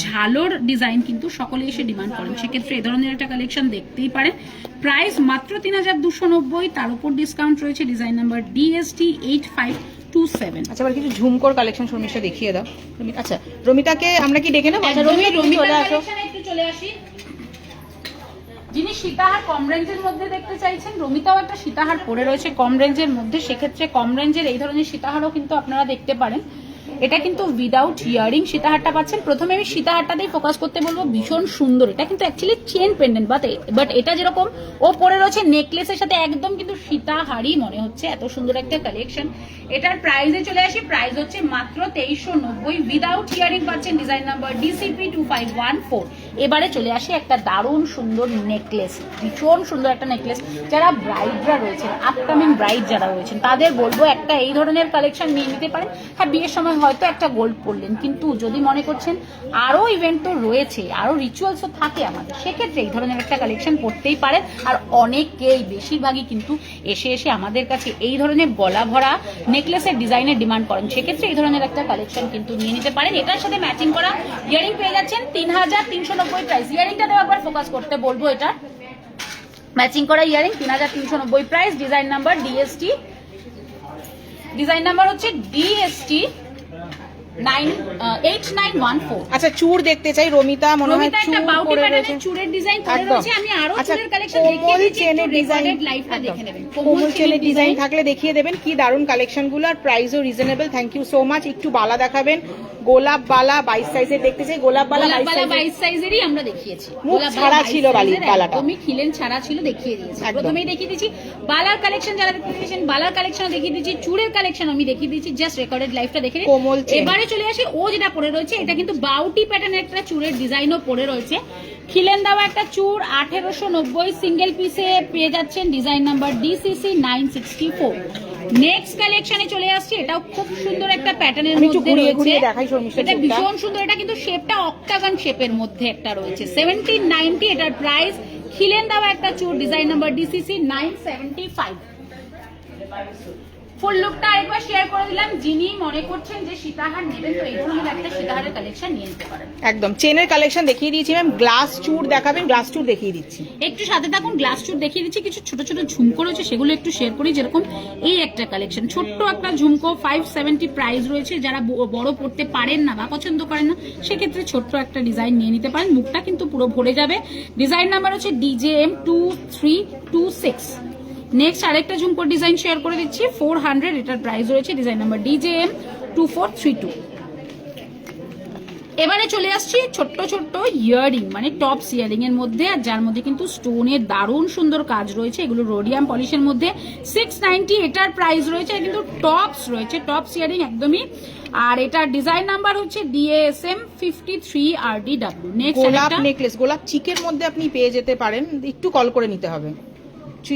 ঝালোর ডিজাইন কিন্তু সকলে এসে ডিমান্ড করেন, সেক্ষেত্রে এই ধরনের একটা কালেকশন দেখতেই পারেন। প্রাইস মাত্র 3290, তার উপর ডিসকাউন্ট রয়েছে। Design number DST 8527।
আচ্ছা, এবার কিছু ঝুমকোর কালেকশন শর্মিষ্ঠা দেখিয়ে দাও। আচ্ছা, রমিতাকে আমরা কি ডেকে নেবো? আচ্ছা, রমি চলে আসো।
একটু চলে আসি। যিনি সীতাহার কম রেঞ্জের মধ্যে দেখতে চাইছেন, রমিতাও একটা সীতাহার পরে রয়েছে কম রেঞ্জের মধ্যে, সেক্ষেত্রে কম রেঞ্জের এই ধরনের সীতাহারও কিন্তু আপনারা দেখতে পারেন। এটা কিন্তু উইদাউট ইয়ারিং সীতাহারটা পাচ্ছেন। প্রথমে আমি সীতাহারটা দিয়ে ফোকাস করতে বলবো, ভীষণ সুন্দর। এটা কিন্তু অ্যাকচুয়ালি চেন পেন্ডেন্ট, বাট এটা যেরকম ও পরে রয়েছে নেকলেসের সাথে, একদম কিন্তু সীতাহারই মনে হচ্ছে, এত সুন্দর একটা কালেকশন। এটার প্রাইসে চলে আসি, প্রাইস হচ্ছে মাত্র 2390, উইদাউট ইয়ারিং পাচ্ছেন। Design number DCP 2514। এবারে চলে আসি একটা দারুণ সুন্দর নেকলেস, ভীষণ সুন্দর একটা নেকলেস। যারা ব্রাইডরা রয়েছেন, আপকামিং ব্রাইড যারা রয়েছেন, তাদের বলবো একটা এই ধরনের কালেকশন নিয়ে নিতে পারেন। হ্যাঁ, বিয়ের সময় হয়তো একটা গোল্ড পরলেন, কিন্তু যদি মনে করছেন আরো ইভেন্ট তো রয়েছে, আরো রিচুয়ালসও থাকে আমাদের, সেক্ষেত্রে এই ধরনের একটা কালেকশন পরতেই পারেন। আর অনেকেই, বেশিরভাগই কিন্তু এসে আমাদের কাছে এই ধরনের গলা ভরা নেকলেসের ডিজাইনের ডিমান্ড করেন, সেক্ষেত্রে এই ধরনের একটা কালেকশন কিন্তু নিয়ে নিতে পারেন। এটার সাথে ম্যাচিং করা ইয়ারিং পেয়ে যাচ্ছেন 3390 প্রাইস। ইয়ারিংটা দেওয়া একবার ফোকাস করতে বলবো, এটা ম্যাচিং করা earring 3390 price. Design number DST, design number হচ্ছে DST 8914।
আচ্ছা, চূড় দেখতে চাই রমিতা, মনে হয়
একটা বাউটি প্যাটার্নের চূড়ের ডিজাইন করে রয়েছে। আমি আরো চূড়ের কালেকশন দেখিয়ে দিচ্ছি, একটু রেকর্ডেড লাইভটা দেখে নেবেন।
কোমল চেনের ডিজাইন থাকলে দেখিয়ে দেবেন, কি দারুণ কালেকশন গুলো, আর প্রাইসও reasonable. Thank you so much. একটু বালা দেখাবেন, গোলাপ বালা 22 সাইজের দেখতে চাই। গোলাপ বালা
22 সাইজেরই আমরা দেখিয়েছি।
মুখ ছাড়া ছিল বালাটা,
তুমি খিলেন ছাড়া ছিল, দেখিয়ে দিয়েছি। প্রথমেই দেখিয়ে দিয়েছি বালার কালেকশন, যারা দেখতে চাইছেন বালার কালেকশন দেখিয়ে দিয়েছি, চূড়ের কালেকশন আমি দেখিয়ে দিয়েছি। জাস্ট রেকর্ডেড লাইভটা দেখে নিন।
কোমল চেন।
এবারে চলে আসি, ও যেটা পরে রয়েছে, এটা কিন্তু বাউটি প্যাটার্নের একটা চূড়ের ডিজাইনও পরে রয়েছে। খিলেন দেওয়া একটা চূড় 1890, সিঙ্গেল পিসে পেয়ে যাচ্ছেন। Design number DCC 964। নেক্সট কালেকশনে চলে আসছি, এটাও খুব সুন্দর একটা প্যাটার্নের মধ্যে রয়েছে। এটা ভীষণ সুন্দর, এটা কিন্তু শেপটা অক্টাগন শেপের মধ্যে একটা রয়েছে। 1790 এটার প্রাইস। খিলেন দেওয়া একটা চূড়, ডিজাইন নাম্বার DCC 975। ফুল লুকটা আরেকবার শেয়ার করে দিলাম। যিনি মনে করছেন যে সীতাহার নেবেন তো এই ধরনের একটা সীতাহারের কালেকশন নিয়ে নিতে পারেন।
একদম চেনের কালেকশন দেখিয়ে দিয়েছি ম্যাম, গ্লাস চুড় দেখাবেন, গ্লাস চুড় দেখিয়ে দিচ্ছি।
একটু সাথে থাকুন, গ্লাস চুড় দেখিয়ে দিচ্ছি, কিছু ছোট ছোট ঝুমকো রয়েছে সেগুলো একটু শেয়ার করি। যেরকম এই একটা কালেকশন, ছোট্ট একটা ঝুমকো, 570 প্রাইস রয়েছে। যারা বড় পড়তে পারেন না বা পছন্দ করেন না সেক্ষেত্রে ছোট্ট একটা ডিজাইন নিয়ে নিতে পারেন। মুখটা কিন্তু পুরো ভরে যাবে। ডিজাইন নাম্বার হচ্ছে DJM 2326। নেক্সট আরেকটা ঝুমকোর ডিজাইন শেয়ার করে দিচ্ছি, 400, এটার প্রাইস রয়েছে। Design number DJM 2432। এবারে চলে আসছি ছোট্ট ছোট্ট ইয়ারিং, মানে টপস ইয়ারিং এর মধ্যে, আর যার মধ্যে কিন্তু স্টোনের দারুণ সুন্দর কাজ রয়েছে। এগুলো রোডিয়াম পলিশের মধ্যে 690, এটার প্রাইস রয়েছে। কিন্তু টপস রয়েছে, টপস ইয়ারিং একদমই। আর এটার ডিজাইন নাম্বার হচ্ছে DASM 53RDW। নেক্সট
গোলাপ নেকলেস, গোলাপ চিকের মধ্যে আপনি পেয়ে যেতে পারেন, একটু কল করে নিতে হবে।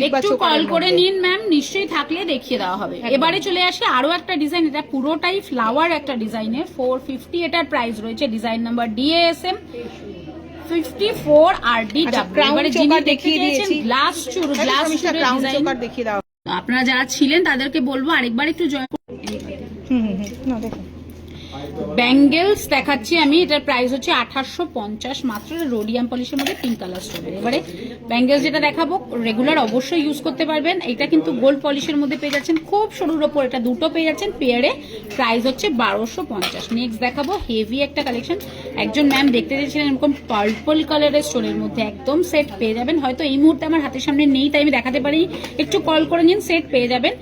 একটু কল করে নিন ম্যাম, নিশ্চয়ই থাকলে দেখিয়ে দেওয়া হবে। এবারে চলে আসি আরো একটা ডিজাইন, এটা পুরোটাই ফ্লাওয়ার একটা ডিজাইনে, 450, এটার প্রাইস রয়েছে। Design number DASM 54RDW। এবারে যিনি দেখিয়ে দিয়েছেন গ্লাস চুর, গ্লাস চুরের ডিজাইন
দেখিয়ে দাও।
আপনারা যারা ছিলেন তাদেরকে বলবো আরেকবার একটু জয়
না দেখুন,
ব্যাঙ্গেলস দেখাচ্ছি আমি। এটার প্রাইস হচ্ছে 1850 মাত্র, রোডিয়াম পলিশের মধ্যে পিঙ্ক কালার স্টোনের। এবারে ব্যাঙ্গেলস যেটা দেখাবো রেগুলার অবশ্যই ইউজ করতে পারবেন। এটা কিন্তু গোল্ড পলিশের মধ্যে পেয়ে যাচ্ছেন, খুব সরুর ওপর এটা দুটো পেয়ে যাচ্ছেন পেয়ারে, প্রাইস হচ্ছে 1250। নেক্সট দেখাবো হেভি একটা কালেকশন। একজন ম্যাম দেখতে চেয়েছিলেন এরকম পার্পল কালারের স্টোনের মধ্যে, একদম সেট পেয়ে যাবেন। হয়তো এই মুহূর্তে আমার হাতের সামনে নেই তাই আমি দেখাতে পারি, একটু কল করে নিন, সেট পেয়ে যাবেন।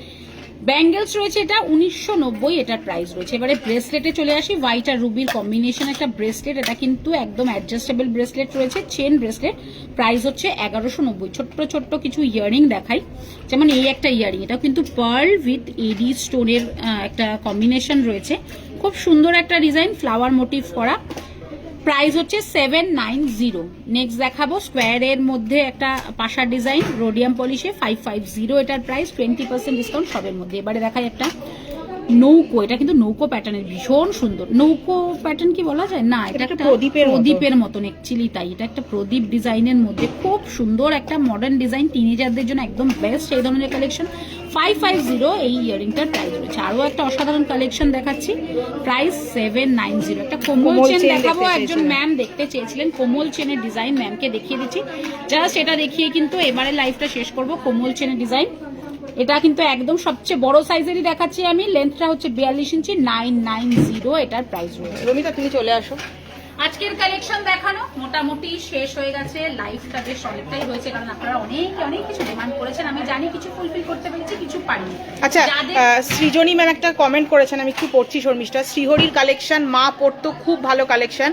ব্যাঙ্গেলস রয়েছে এটা 1990, এটার প্রাইস রয়েছে। এবারে ব্রেসলেটে চলে আসি, হোয়াইট আর রুবির কম্বিনেশন একটা ব্রেসলেট। এটা কিন্তু একদম অ্যাডজাস্টেবল ব্রেসলেট রয়েছে, চেন ব্রেসলেট, প্রাইস হচ্ছে 1190। ছোট্ট ছোট্ট কিছু ইয়ারিং দেখাই, যেমন এই একটা ইয়ারিং, এটা কিন্তু পার্ল উইথ এডি স্টোনের একটা কম্বিনেশন রয়েছে, খুব সুন্দর একটা ডিজাইন, ফ্লাওয়ার মোটিভ করা, প্রাইস হচ্ছে 790। নেক্সট দেখাবো স্কোয়ারের মধ্যে একটা পাশার ডিজাইন, রোডিয়াম পলিশে 550, এটার প্রাইস 20% ডিসকাউন্ট সবের মধ্যে। এবারে দেখাই একটা নৌকো, এটা কিন্তু নৌকো প্যাটার্নের, ভীষণ সুন্দর। নৌকো প্যাটার্ন কি বলা যায় না, এটা একটা প্রদীপের মতন অ্যাকচুয়ালি, তাই এটা একটা প্রদীপ ডিজাইনের মধ্যে খুব সুন্দর একটা মডার্ন ডিজাইন, টিনেজারদের জন্য একদম বেস্ট এই ধরনের কালেকশন। 550 এই ইয়ারিংটার প্রাইস রয়েছে। আরো একটা অসাধারণ কালেকশন দেখাচ্ছি, প্রাইস 790। একটা কোমল চেন দেখাবো, একজন ম্যাম দেখতে চেয়েছিলেন কোমল চেনের ডিজাইন, ম্যামকে দেখিয়ে দিচ্ছি। জাস্ট এটা দেখিয়ে কিন্তু এবারে লাইভটা শেষ করব। কোমল চেনের ডিজাইন, এটা কিন্তু একদম সবচেয়ে বড় সাইজেরই দেখাচ্ছি আমি, লেন্থটা হচ্ছে 42 ইঞ্চি, 990 এটার প্রাইস রয়েছে।
রমিতা তুমি চলে আসো।
আজকের কালেকশন দেখানো মোটামুটি শেষ হয়ে গেছে, লাইফটা বেশ অনেকটাই হয়েছে, কারণ আপনারা অনেক কিছু ডিমান্ড করেছেন। আমি জানি কিছু ফুলফিল করতে পেরেছি, কিছু পারিনি।
আচ্ছা, সৃজনী ম্যাম একটা কমেন্ট করেছেন, আমি একটু পড়ছি শর্মিষ্ঠা। শ্রীহরির কালেকশন মা পড়তো, খুব ভালো কালেকশন,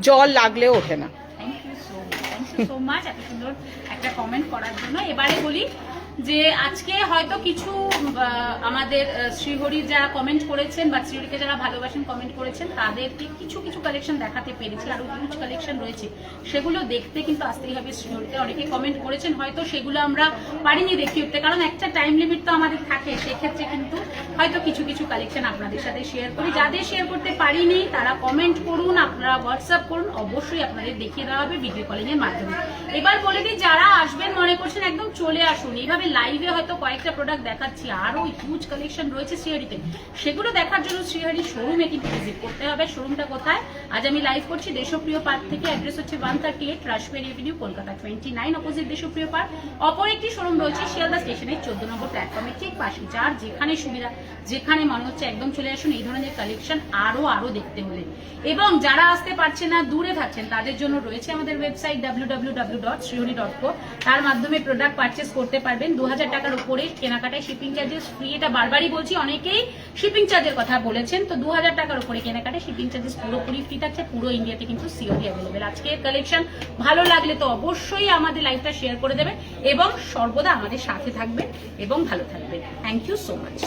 জল লাগলেও ওঠে না।
থ্যাংক ইউ সো মাচ এত সুন্দর একটা কমেন্ট করার জন্য। এবারে বলি যে আজকে হয়তো কিছু আমাদের শ্রীহরি যারা কমেন্ট করেছেন বা শ্রীহরিকে যারা ভালোবাসেন কমেন্ট করেছেন তাদেরকে কিছু কিছু কালেকশন দেখাতে পেরেছি, আরো হিউজ কালেকশন রয়েছে, সেগুলো দেখতে কিন্তু আসতেই হবে শ্রীহরিতে। অনেকে কমেন্ট করেছেন, হয়তো সেগুলো আমরা পারিনি দেখিয়ে উঠতে, কারণ একটা টাইম লিমিট তো আমাদের থাকে, সেক্ষেত্রে কিন্তু হয়তো কিছু কিছু কালেকশন আপনাদের সাথে শেয়ার করি। যাদের শেয়ার করতে পারিনি তারা কমেন্ট করুন, আপনারা হোয়াটসঅ্যাপ করুন, অবশ্যই আপনাদের দেখিয়ে দেওয়া হবে ভিডিও কলিং এর মাধ্যমে। এবার বলে দিই, যারা আসবেন মনে করছেন একদম চলে আসুন, এইভাবে লাইভে হয়তো কয়েকটা প্রোডাক্ট দেখাচ্ছি, আরো হিউজ কালেকশন রয়েছে শ্রীহরিতে, সেগুলো দেখার জন্য শ্রীহরি শোরুমে কিন্তু ভিজিট করতে হবে। শোরুমটা কোথায়? আজ আমি লাইভ করছি দেশপ্রিয় পার্ক থেকে, অ্যাড্রেস হচ্ছে 138 রাসমেরি এভিনিউ, কলকাতা 29, অপোজিট দেশপ্রিয় পার্ক। অপর একটি শোরুম রয়েছে শিয়ালদা স্টেশনের 14 নম্বর প্ল্যাটফর্মের ঠিক পাশে। যার যেখানে সুবিধা, যেখানে মনে হচ্ছে একদম চলে আসুন এই ধরনের কালেকশন আরো দেখতে হলে। এবং যারা আসতে পারছে না, দূরে থাকছেন, তাদের জন্য রয়েছে আমাদের ওয়েবসাইট www.srihori.co, তার মাধ্যমে প্রোডাক্ট পারচেস করতে পারবেন। 2000 টাকার উপরে কেনাকাটায় শিপিং চার্জেস ফ্রি, এটা বারবারই বলছি, অনেকেই শিপিং চার্জের কথা বলেছেন, তো 2000 টাকার উপরে কেনাকাটায় শিপিং চার্জেস পুরোপুরি ফ্রি থাকছে, পুরো ইন্ডিয়াতে কিন্তু সিওডি অ্যাভেলেবেল। আজকের কালেকশন ভালো লাগলে তো অবশ্যই আমাদের লাইভটা শেয়ার করে দেবেন এবং সর্বদা আমাদের সাথে থাকবেন এবং ভালো থাকবেন। Thank you so much.